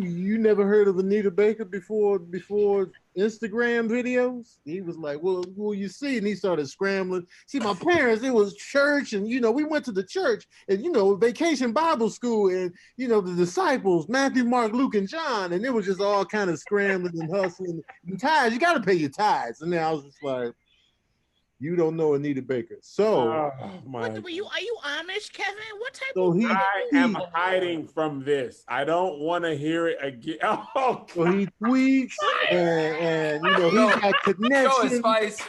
you never heard of Anita Baker before Instagram videos? He was like, well, you see, and he started scrambling. See, my parents, it was church, and we went to the church, and vacation Bible school, and the disciples, Matthew, Mark, Luke, and John, and it was just all kind of scrambling and hustling. And tithes, you got to pay your tithes. And then I was just like, You don't know Anita Baker. So, Oh, my What, are you Amish, Kevin? What type so of he I am hiding from this. I don't want to hear it again. Oh, so he tweets and you know he got Show it, connections. Spice.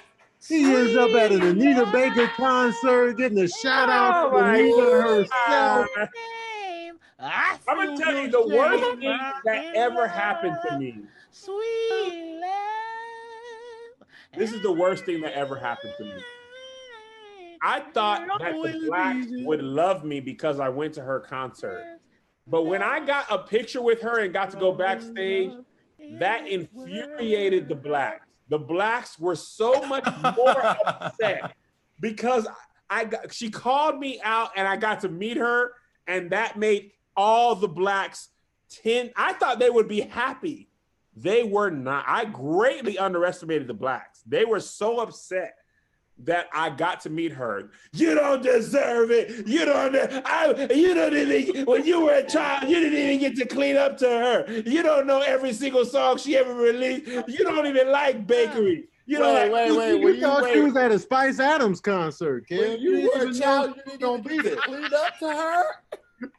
He ends up at an Anita Baker concert, getting a shout out from Anita herself. name? I'm gonna tell you the worst thing that ever happened to me. Sweet love. This is the worst thing that ever happened to me. I thought that the blacks would love me because I went to her concert. But when I got a picture with her and got to go backstage, that infuriated the blacks. The blacks were so much more upset because she called me out and I got to meet her, and that made all the blacks I thought they would be happy. They were not. I greatly underestimated the blacks. They were so upset that I got to meet her. You don't deserve it. You don't even, when you were a child, you didn't even get to clean up to her. You don't know every single song she ever released. You don't even like bakery. You know, Wait. You thought she was at a Spice Adams concert, kid. When you were a child, you didn't even get to clean up to her?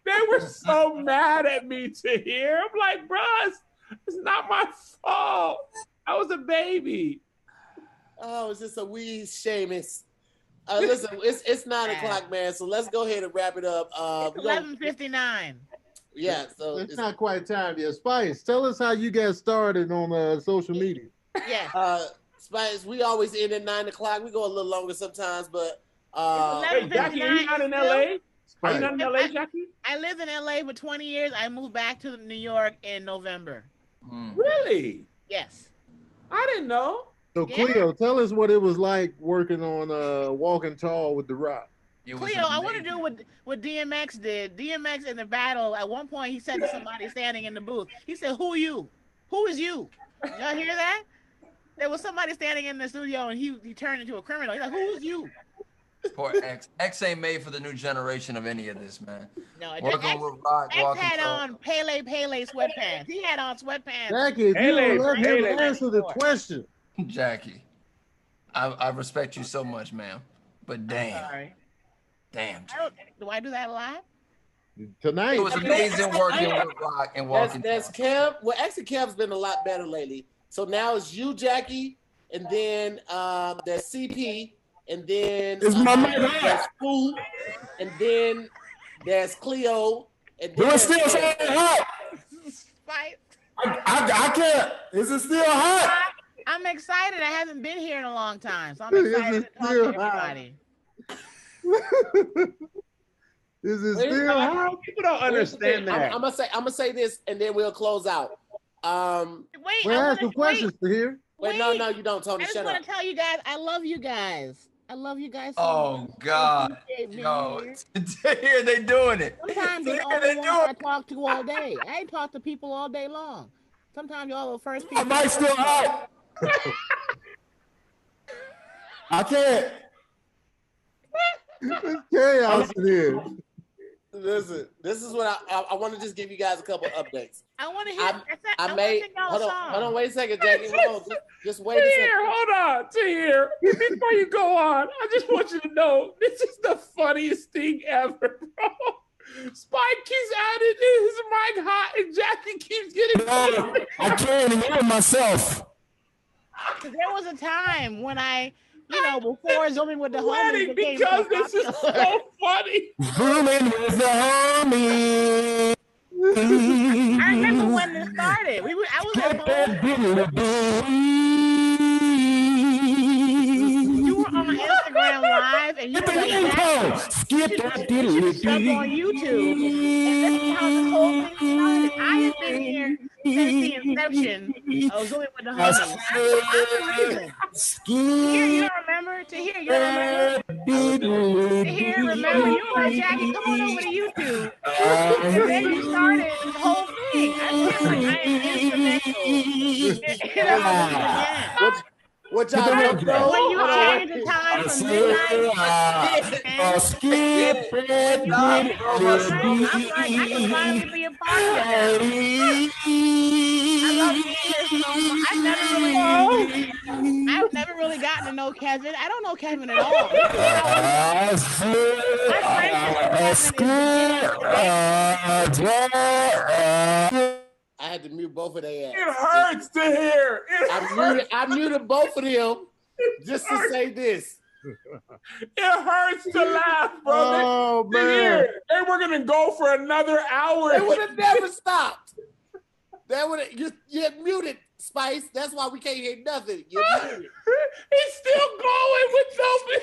They were so mad at me to hear. I'm like, bruh, it's not my fault. I was a baby. Oh, it's just a wee Seamus. Listen, it's 9 o'clock, man. So let's go ahead and wrap it up. It's 11:59. Yeah, so it's not quite time yet. Spice, tell us how you got started on social media. Yeah. Spice, we always end at 9 o'clock. We go a little longer sometimes, but hey, Jackie, are you not in LA? Are you not in LA, Jackie? I lived in LA for 20 years. I moved back to New York in November. Really? Yes. I didn't know. So Khleo, tell us what it was like working on Walking Tall with The Rock. Khleo, I want to do what DMX did. DMX in the battle, at one point he said to somebody standing in the booth, he said, "Who are you? Who is you?" Y'all hear that? There was somebody standing in the studio and he turned into a criminal. He's like, "Who is you?" Poor X. X ain't made for the new generation of any of this, man. No, Working with Rock, X Walking had Tall. on Pele sweatpants. He had on sweatpants. Jackie, if you don't let him answer the question. Jackie, I respect you so much, ma'am. But damn. Sorry. Damn. Do I do that a lot? Tonight. It was amazing working with Rock and Walking That's Kev. Well, actually, Kev's been a lot better lately. So now it's you, Jackie, and then there's CP, and then there's Fu, and then there's Khleo, and then it's still so hot. Fight. I can't. Is it still hot? I'm excited. I haven't been here in a long time, so I'm excited to talk to everybody. Is it still hot? People don't understand that. I'm gonna say this, and then we'll close out. Wait, Well, I have some questions to hear. Wait, no, you don't, Tony. I just Shut want up. to tell you guys, I love you guys. I love you guys. So Oh much. God. Yo, here they doing it. Sometimes you're the only one I talk to all day. I ain't talk to people all day long. Sometimes y'all are the first people. My mic's still hot. I can't. It's chaos in here. Listen, this is what I want to just give you guys a couple updates. I want to hear. Hold on, wait a second, Jackie. Hold on, just wait a second. Tahir, hold on, Tahir. Before you go on, I just want you to know this is the funniest thing ever, bro. Spike keeps adding his mic hot, and Jackie keeps getting. I can't even hear myself. There was a time when before Zooming with the Homies became because so this is popular. so funny. Zooming with the homie. I remember when this started. I was at home. You were on Instagram Live, and you were like, skip that sub on YouTube. And this is how the whole thing started. I have been here since the inception of Zooming with the Homies. Tahir, you don't remember? Tahir, you don't remember? Tahir, remember? You were like, Jackie, come on over to YouTube. And then you started the whole thing. I am instrumental. What y'all don't know? When you change the time from midnight to skip it. I'm like, I can finally be a part of that. I love being here I've never really gotten to know Kevin. I don't know Kevin at all. My friendship with Kevin is I had to mute both of their ass. It hurts to hear. I muted both of them just to say this. It hurts to laugh, bro. Oh, man. They were gonna go for another hour. They would have never stopped. They would have. You're muted, Spice. That's why we can't hear nothing. You're muted. He's still going with something.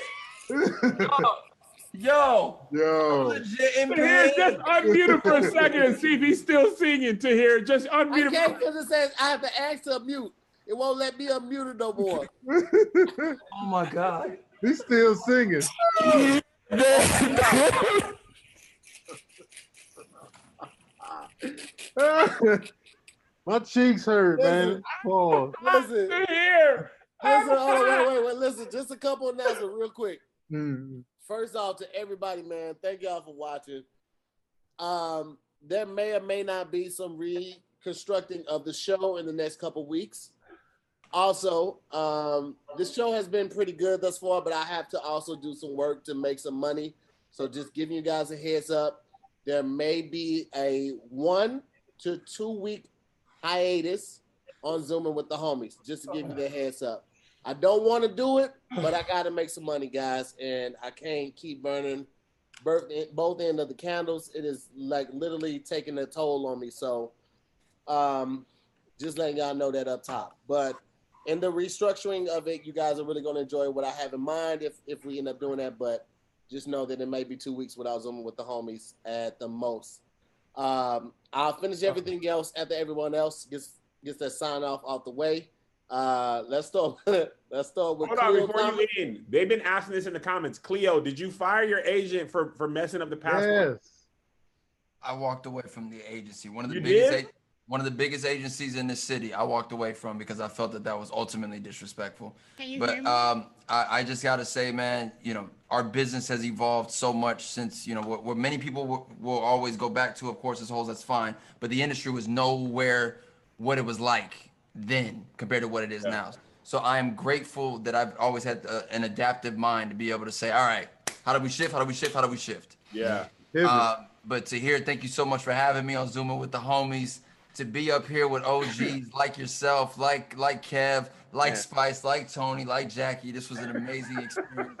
Yo. Yo. Tahir, just unmute it for a second and see if he's still singing. Tahir, just unmute I it. can't because it says I have to ask to unmute. It won't let me unmute it no more. Oh my God. He's still singing. My cheeks hurt, man. Oh. Listen, Tahir. hold on, wait. Listen, just a couple announcements real quick. Mm. First off, to everybody, man, thank y'all for watching. There may or may not be some reconstructing of the show in the next couple weeks. Also, this show has been pretty good thus far, but I have to also do some work to make some money. So just giving you guys a heads up, there may be a 1 to 2 week hiatus on Zooming with the homies, just to give you the heads up. I don't want to do it, but I got to make some money, guys, and I can't keep burning both ends of the candles. It is like literally taking a toll on me. So just letting y'all know that up top. But in the restructuring of it, you guys are really going to enjoy what I have in mind if we end up doing that. But just know that it may be 2 weeks without Zooming with the homies at the most. I'll finish everything else after everyone else gets that sign off the way. Let's start with Hold on, Khleo before you in, they've been asking this in the comments. Khleo, did you fire your agent for messing up the passport? Yes. I walked away from the agency. One of the You biggest did? one of the biggest agencies in the city. I walked away from because I felt that was ultimately disrespectful. Can you But hear me? I just got to say, man, our business has evolved so much since, what many people will always go back to, of course, is holes, that's fine. But the industry was nowhere what it was like then compared to what it is now. So I am grateful that I've always had an adaptive mind to be able to say, all right, how do we shift? How do we shift? How do we shift? Yeah. But Tahir, thank you so much for having me on Zooming with the homies. To be up here with OGs like yourself, like Kev, like Spice, like Tony, like Jackie. This was an amazing experience.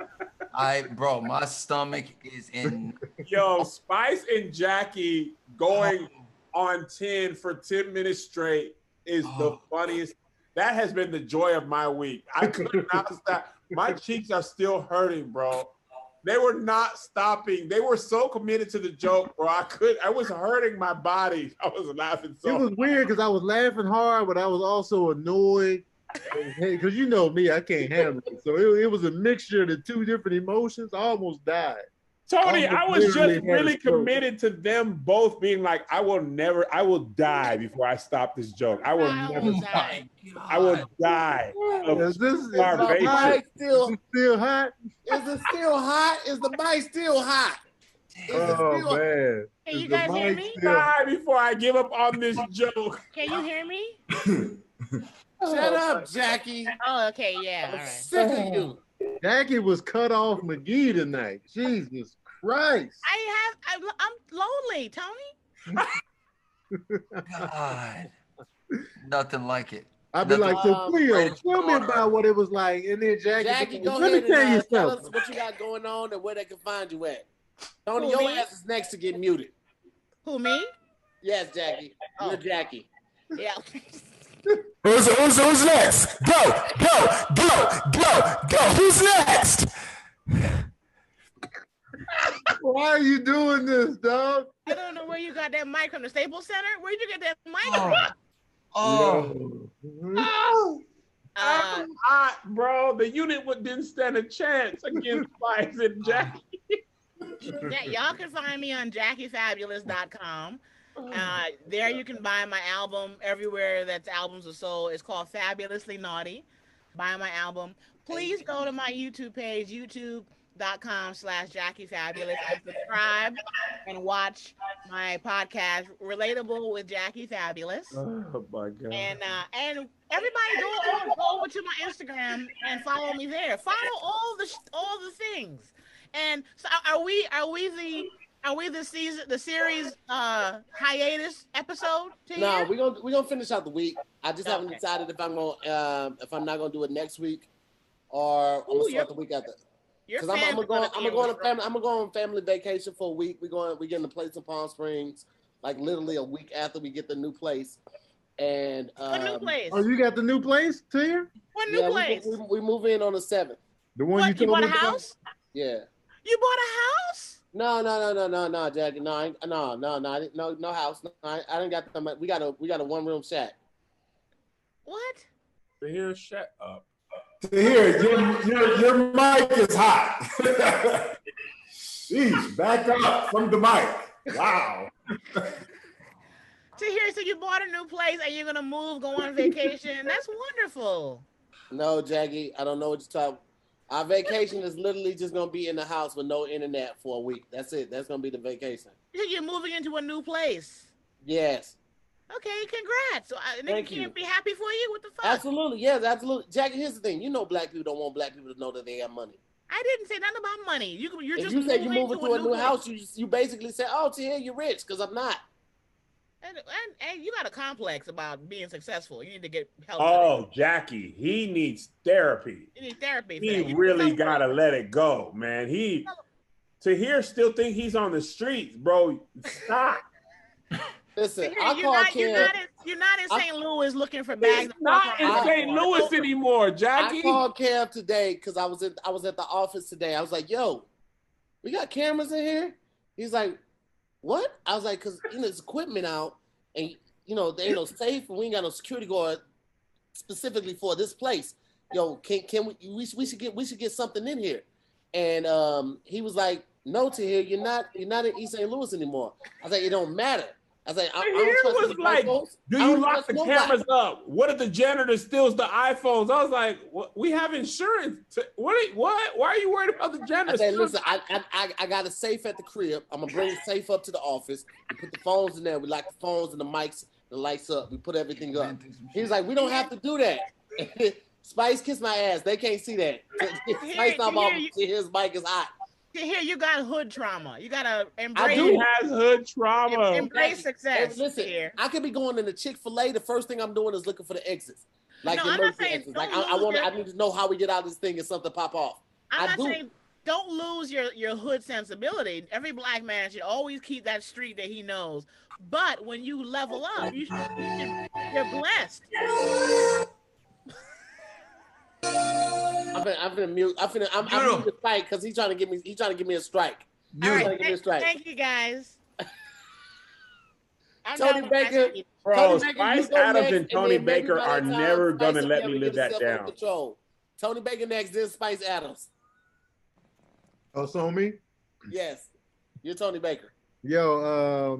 Bro, my stomach is in. Yo, Spice and Jackie going on 10 for 10 minutes straight is the funniest. That has been the joy of my week. I could not stop. My cheeks are still hurting, bro. They were not stopping. They were so committed to the joke, bro. I was hurting my body. I was laughing so. It was weird because I was laughing hard, but I was also annoyed. Because you know me, I can't handle it. So it was a mixture of the two different emotions. I almost died. Tony, I was just really committed to them both being like, I will die before I stop this joke. I will never stop. I will die of starvation. Mic still hot? Is it still hot? Is the mic still hot? Oh, man. Can you guys hear me? Die before I give up on this joke. Can you hear me? Shut up, Jackie. Oh, okay, yeah. All right. Sick of you. Jackie was cut off McGee tonight. Jesus Christ. I'm lonely, Tony. God, nothing like it. I'd be like, so Khleo, great tell me about what it was like. And then Jackie, go let ahead me tell you and tell something. us what you got going on and where they can find you at. Tony, Who, your me? ass is next to get muted. Who, me? Yes, Jackie. You're Oh. Jackie. Yeah. Who's next? Go. Who's next? Why are you doing this, dog? I don't know where you got that mic from, the Staples Center? Where'd you get that mic Oh. from? I'm hot, bro. The unit didn't stand a chance against Spice and Jackie. Yeah, y'all can find me on JackieFabulous.com. There you can buy my album everywhere that's albums are sold. It's called Fabulously Naughty. Buy my album. Please go to my YouTube page, youtube.com/JackieFabulous, and subscribe and watch my podcast, Relatable with Jackie Fabulous. Oh my God. And everybody go over to my Instagram and follow me there. Follow all the things. And so are we the series hiatus episode? No, we're gonna finish out the week. I just haven't decided if I'm not gonna do it next week or I'm gonna start the week after. Because I'm gonna go on family vacation for a week. We getting a place in Palm Springs, like literally a week after we get the new place. And a new place. Oh, you got the new place, Tahir? What new place? We move in on the 7th. The one you bought a house? Yeah. You bought a house? No, Jackie. No house. No, I didn't got the. We got a 1-room shack. What? Tahir, shut up. Tahir, your mic is hot. Jeez, back up from the mic. Wow. Tahir, so you bought a new place and you're gonna move, go on vacation. That's wonderful. No, Jackie, I don't know what you're talking. Our vacation is literally just gonna be in the house with no internet for a week. That's it. That's gonna be the vacation. You're moving into a new place. Yes. Okay, congrats. So Thank can't you. be happy for you? What the fuck? Absolutely, yes, absolutely. Jackie, here's the thing. You know black people don't want black people to know that they have money. I didn't say nothing about money. You're if just you say you're moving to a new place. house, you basically say, "Oh, Tahir, you're rich," because I'm not. And you got a complex about being successful. You need to get help. Oh, Jackie, he needs therapy. You need therapy. He really gotta let it go, man. Tahir still think he's on the streets, bro. Stop. Listen, you're not in St. Louis looking for bags. He's not in St. Louis anymore, Jackie. I called Kev today because I was at the office today. I was like, "Yo, we got cameras in here." He's like, "What?" I was like, "Cause there's equipment out, and there ain't no safe, and we ain't got no security guard specifically for this place. Yo, can we should get something in here?" And he was like, "No, Tahir, you're not in East St. Louis anymore." I was like, "It don't matter." I was like, I don't trust these like, iPhones. do you lock the cameras up? What if the janitor steals the iPhones? I was like, we have insurance. What? Why are you worried about the janitor? I said, listen, I got a safe at the crib. I'm gonna bring the safe up to the office. We put the phones in there. We lock the phones and the mics, the lights up. We put everything up. He's like, we don't have to do that. Spice, kiss my ass. They can't see that. Spice not about his mic is hot. Here, you got hood trauma. You gotta embrace. He has hood trauma. Embrace success. Hey, listen, here. I could be going into Chick-fil-A. The first thing I'm doing is looking for the exits, like the emergency exits. Like I need to know how we get out of this thing and something pop off. I'm not saying don't lose your hood sensibility. Every black man should always keep that street that he knows. But when you level up, you're blessed. I'm gonna mute. I'm mute the fight because he's trying to give me a strike. All right, thank you guys. Tony Baker, Spice Adams and Tony Baker are never gonna let me live that down. Control. Tony Baker next, then Spice Adams. Oh, so me? Yes, you're Tony Baker. Yo,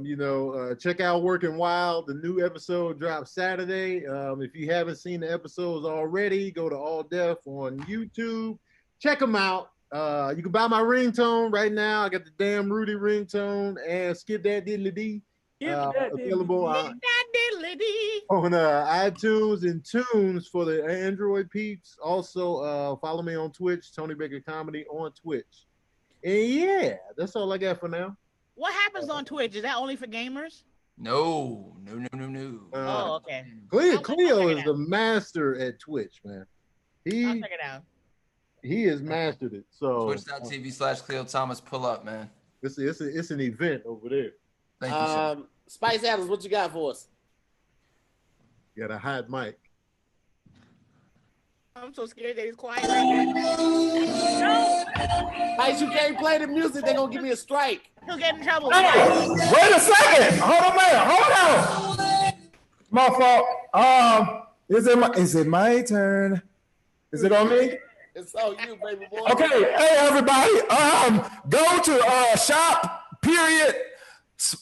check out Working Wild. The new episode drops Saturday. If you haven't seen the episodes already, go to All Def on YouTube. Check them out. You can buy my ringtone right now. I got the Damn Rudy ringtone and Skip That Diddly Dee. Available on iTunes and Tunes for the Android peeps. Also, follow me on Twitch, Tony Baker Comedy on Twitch. And yeah, that's all I got for now. What happens on Twitch? Is that only for gamers? No. Oh, okay. Khleo is the master at Twitch, man. I'll check it out. He has mastered it. So Twitch.tv/Khleo Thomas, pull up, man. It's an event over there. Thank you, sir. Spice Adams, what you got for us? Got a hot mic. I'm so scared that he's quiet right now. No. Spice, you can't play the music. They're gonna give me a strike. He'll get in trouble. Hey, wait a second. Hold on. My fault. Is it my turn? Is it on me? It's on you, baby boy. Okay. Hey, everybody. Go to shop. Period.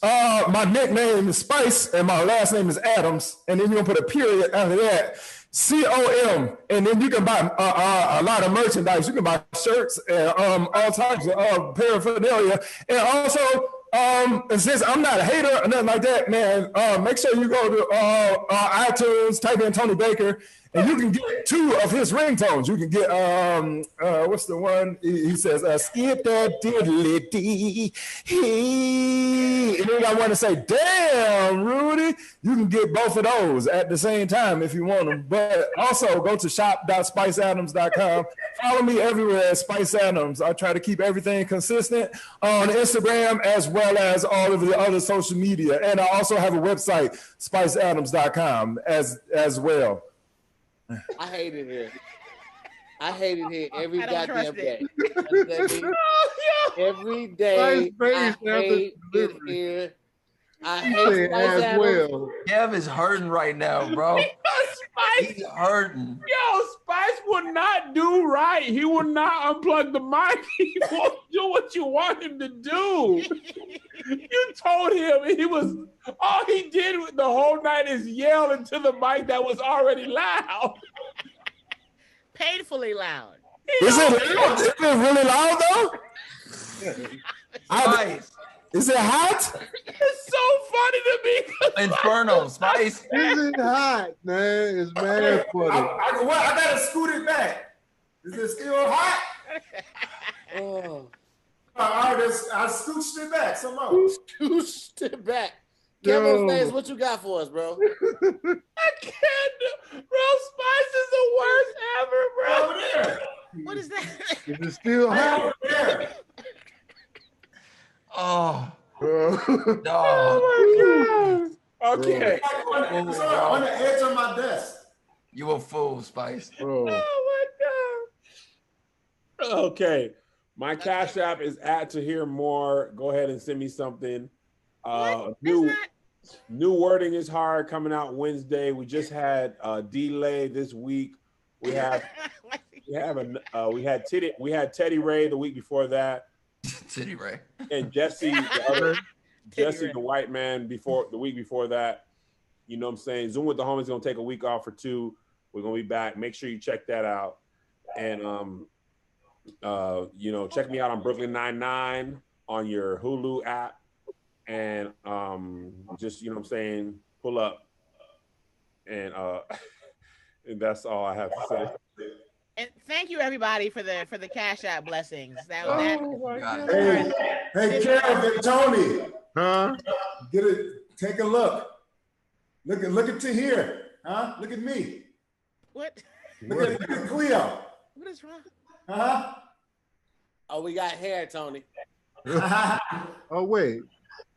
My nickname is Spice, and my last name is Adams, and then you're gonna put a period after that. COM, and then you can buy a lot of merchandise. You can buy shirts and all types of paraphernalia, and also And since I'm not a hater or nothing like that, man, make sure you go to iTunes, type in Tony Baker, and you can get 2 of his ringtones. You can get what's the one? He says, skip that diddly dee. And then I want to say, damn, Rudy. You can get both of those at the same time if you want them. But also go to shop.spiceadams.com. Follow me everywhere at Spice Adams. I try to keep everything consistent on Instagram as well as all of the other social media. And I also have a website, spiceadams.com as well. I hate it here. I hate it here every goddamn day. Every day, I hate it here. I hate Spice Adams. Well. Kev is hurting right now, bro. Spice, he's hurting. Yo, Spice will not do right. He will not unplug the mic. He won't do what you want him to do. You told him he was, all he did the whole night is yell into the mic that was already loud. Painfully loud. Is it loud? Is it really loud though? Is it hot? It's so funny to me. Inferno, Spice. Is it hot, man? It's mad funny. I gotta scoot it back. Is it still hot? Oh. I scooched it back somehow. Scooched it back. Kevin Stays, what you got for us, bro? I can't do, bro. Spice is the worst ever, bro. Over there. What is that? Is it still hot? Over there. Oh. Oh my God. Okay. It's on the edge of my desk. You a fool, Spice. Oh my God. Okay. My Cash App is at Tahir More. Go ahead and send me something. New wording is hard coming out Wednesday. We just had a delay this week. We had Teddy Ray the week before that. Teddy Ray. And Jesse, the white man the week before that. You know what I'm saying? Zoom with the Homies is gonna take a week off for 2. We're gonna be back. Make sure you check that out. And check me out on Brooklyn Nine-Nine on your Hulu app. And just, you know what I'm saying, pull up. And and that's all I have to say. And thank you everybody for the Cash App blessings. Hey, Kev and Tony. Huh? Get it, take a look. Look at Tahir. Huh? Look at me. What? Look at Khleo. What is wrong? Huh? Oh, we got hair, Tony. Oh, wait.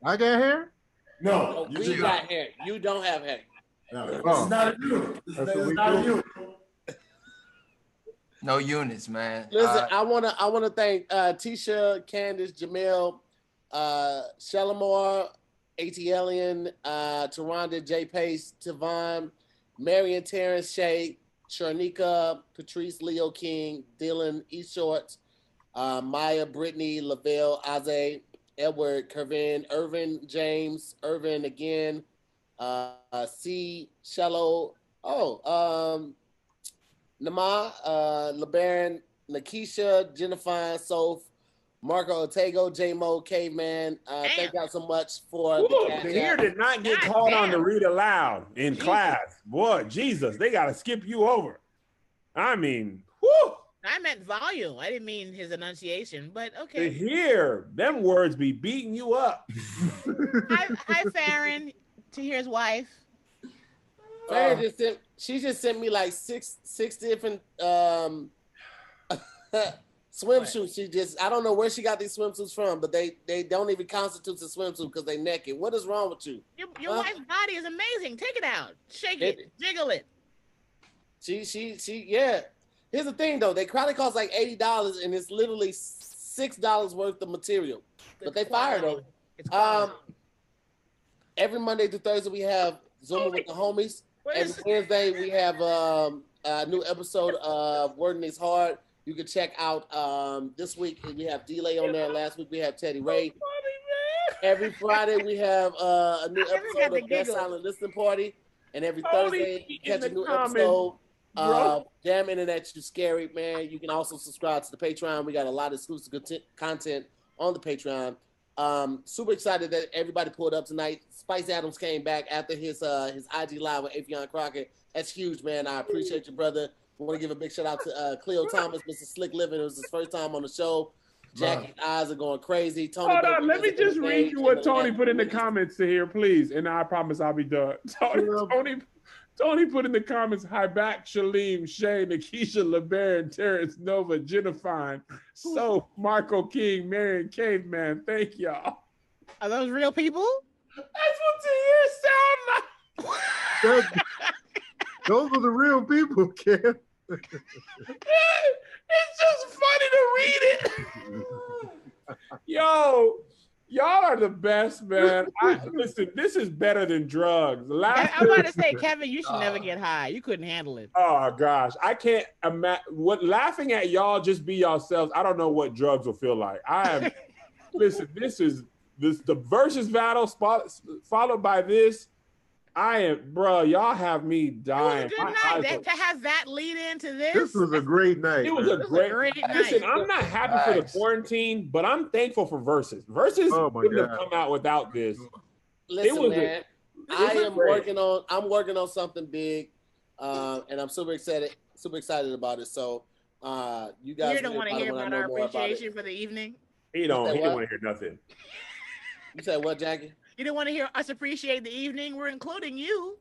I got hair? No. We got hair. You don't have hair. No, it's not a unit. It's not a unit. No units, man. Listen, I wanna thank Tisha, Candace, Jamil, Shellamore, ATLian, Taronda, J Pace, Tavon, Marion, Terrence, Shay, Sharnika, Patrice, Leo King, Dylan, E. Shorts, Maya, Brittany, Lavelle, Aze, Edward, Kervin, Irvin, James, Irvin again, C. Shello, Nama, LeBaron, Nakisha, Jennifer, Soph, Marco Otego, J-Mo, Caveman. Thank y'all so much for the Cash App. Tahir did not get called on to read aloud in class. Boy, Jesus, they got to skip you over. I mean, whew. I meant volume. I didn't mean his enunciation, but okay. Tahir, them words be beating you up. Hi, Farron, Tahir's wife. Farron she just sent me like six different swimsuits. I don't know where she got these swimsuits from, but they don't even constitute a swimsuit because they naked. What is wrong with you? Your wife's body is amazing. Take it out, shake it, jiggle it. She yeah. Here's the thing though, they probably cost like $80 and it's literally $6 worth of material. But they fired them. Every Monday through Thursday we have Zooming with the Homies. Every Wednesday we have a new episode of Wording is Hard. You can check out this week we have D-Lay on there. Last week we have Teddy Ray. Every Friday we have a new episode of Best Silent Listening Party. And every Thursday you catch a new episode. Damn Internet, you scary, man. You can also subscribe to the Patreon. We got a lot of exclusive content on the Patreon. Super excited that everybody pulled up tonight. Spice Adams came back after his IG live with Afion Crockett. That's huge, man. I appreciate you, brother. I want to give a big shout out to Khleo Thomas, Mr. Slick Living. It was his first time on the show. Jackie's eyes are going crazy. Tony, hold on, let me just read you what Tony put in the comments here, please, and I promise I'll be done. Tony put in the comments, hi back, Shalim, Shay, Nikisha, LeBaron, Terrence, Nova, Jennifer, So, Marco King, Marion Caveman. Thank y'all. Are those real people? That's what Tahir sound like. Those are the real people, Kev. It's just funny to read it. Yo, y'all are the best, man. Listen, this is better than drugs. I'm about to say, Kevin, you should never get high. You couldn't handle it. Oh gosh, I can't imagine what laughing at y'all. Just be yourselves. I don't know what drugs will feel like. I am. Listen, this the versus battle followed by this. Y'all have me dying. It was a good night. To have that lead into this. This was a great night. It was a great night. Listen, I'm not happy for the quarantine, but I'm thankful for versus. Versus couldn't have come out without this. Listen, man, I'm working on something big, and I'm super excited about it. So, you guys, you don't want to hear about our appreciation for the evening. He don't want to hear nothing. You said what, Jackie? You didn't want to hear us appreciate the evening. We're including you.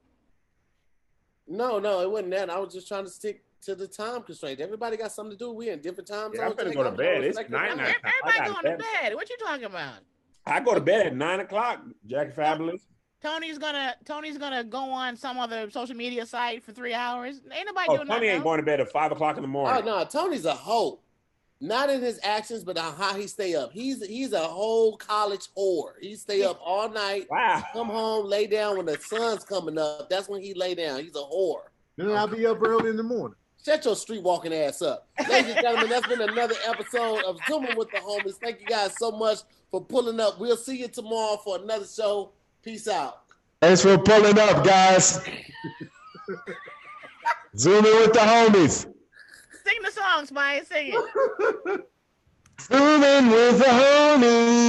No, it wasn't that. I was just trying to stick to the time constraint. Everybody got something to do. We in different time zones. I'm gonna go to bed. It's 9 o'clock. Everybody going to bed. What you talking about? I go to bed at 9 o'clock. Jackie Fabulous. Tony's gonna go on some other social media site for 3 hours. Ain't nobody doing nothing. Tony ain't going to bed at 5 o'clock in the morning. Oh no, Tony's a hoe. Not in his actions, but on how he stay up. He's a whole college whore. He stay up all night. Wow. Come home, lay down when the sun's coming up. That's when he lay down. He's a whore. Then I'll be up early in the morning. Shut your street walking ass up. Ladies and gentlemen, that's been another episode of Zooming with the Homies. Thank you guys so much for pulling up. We'll see you tomorrow for another show. Peace out. Thanks for pulling up, guys. Zooming with the homies. Sing the song, Spice. Sing it. Zooming with the homies.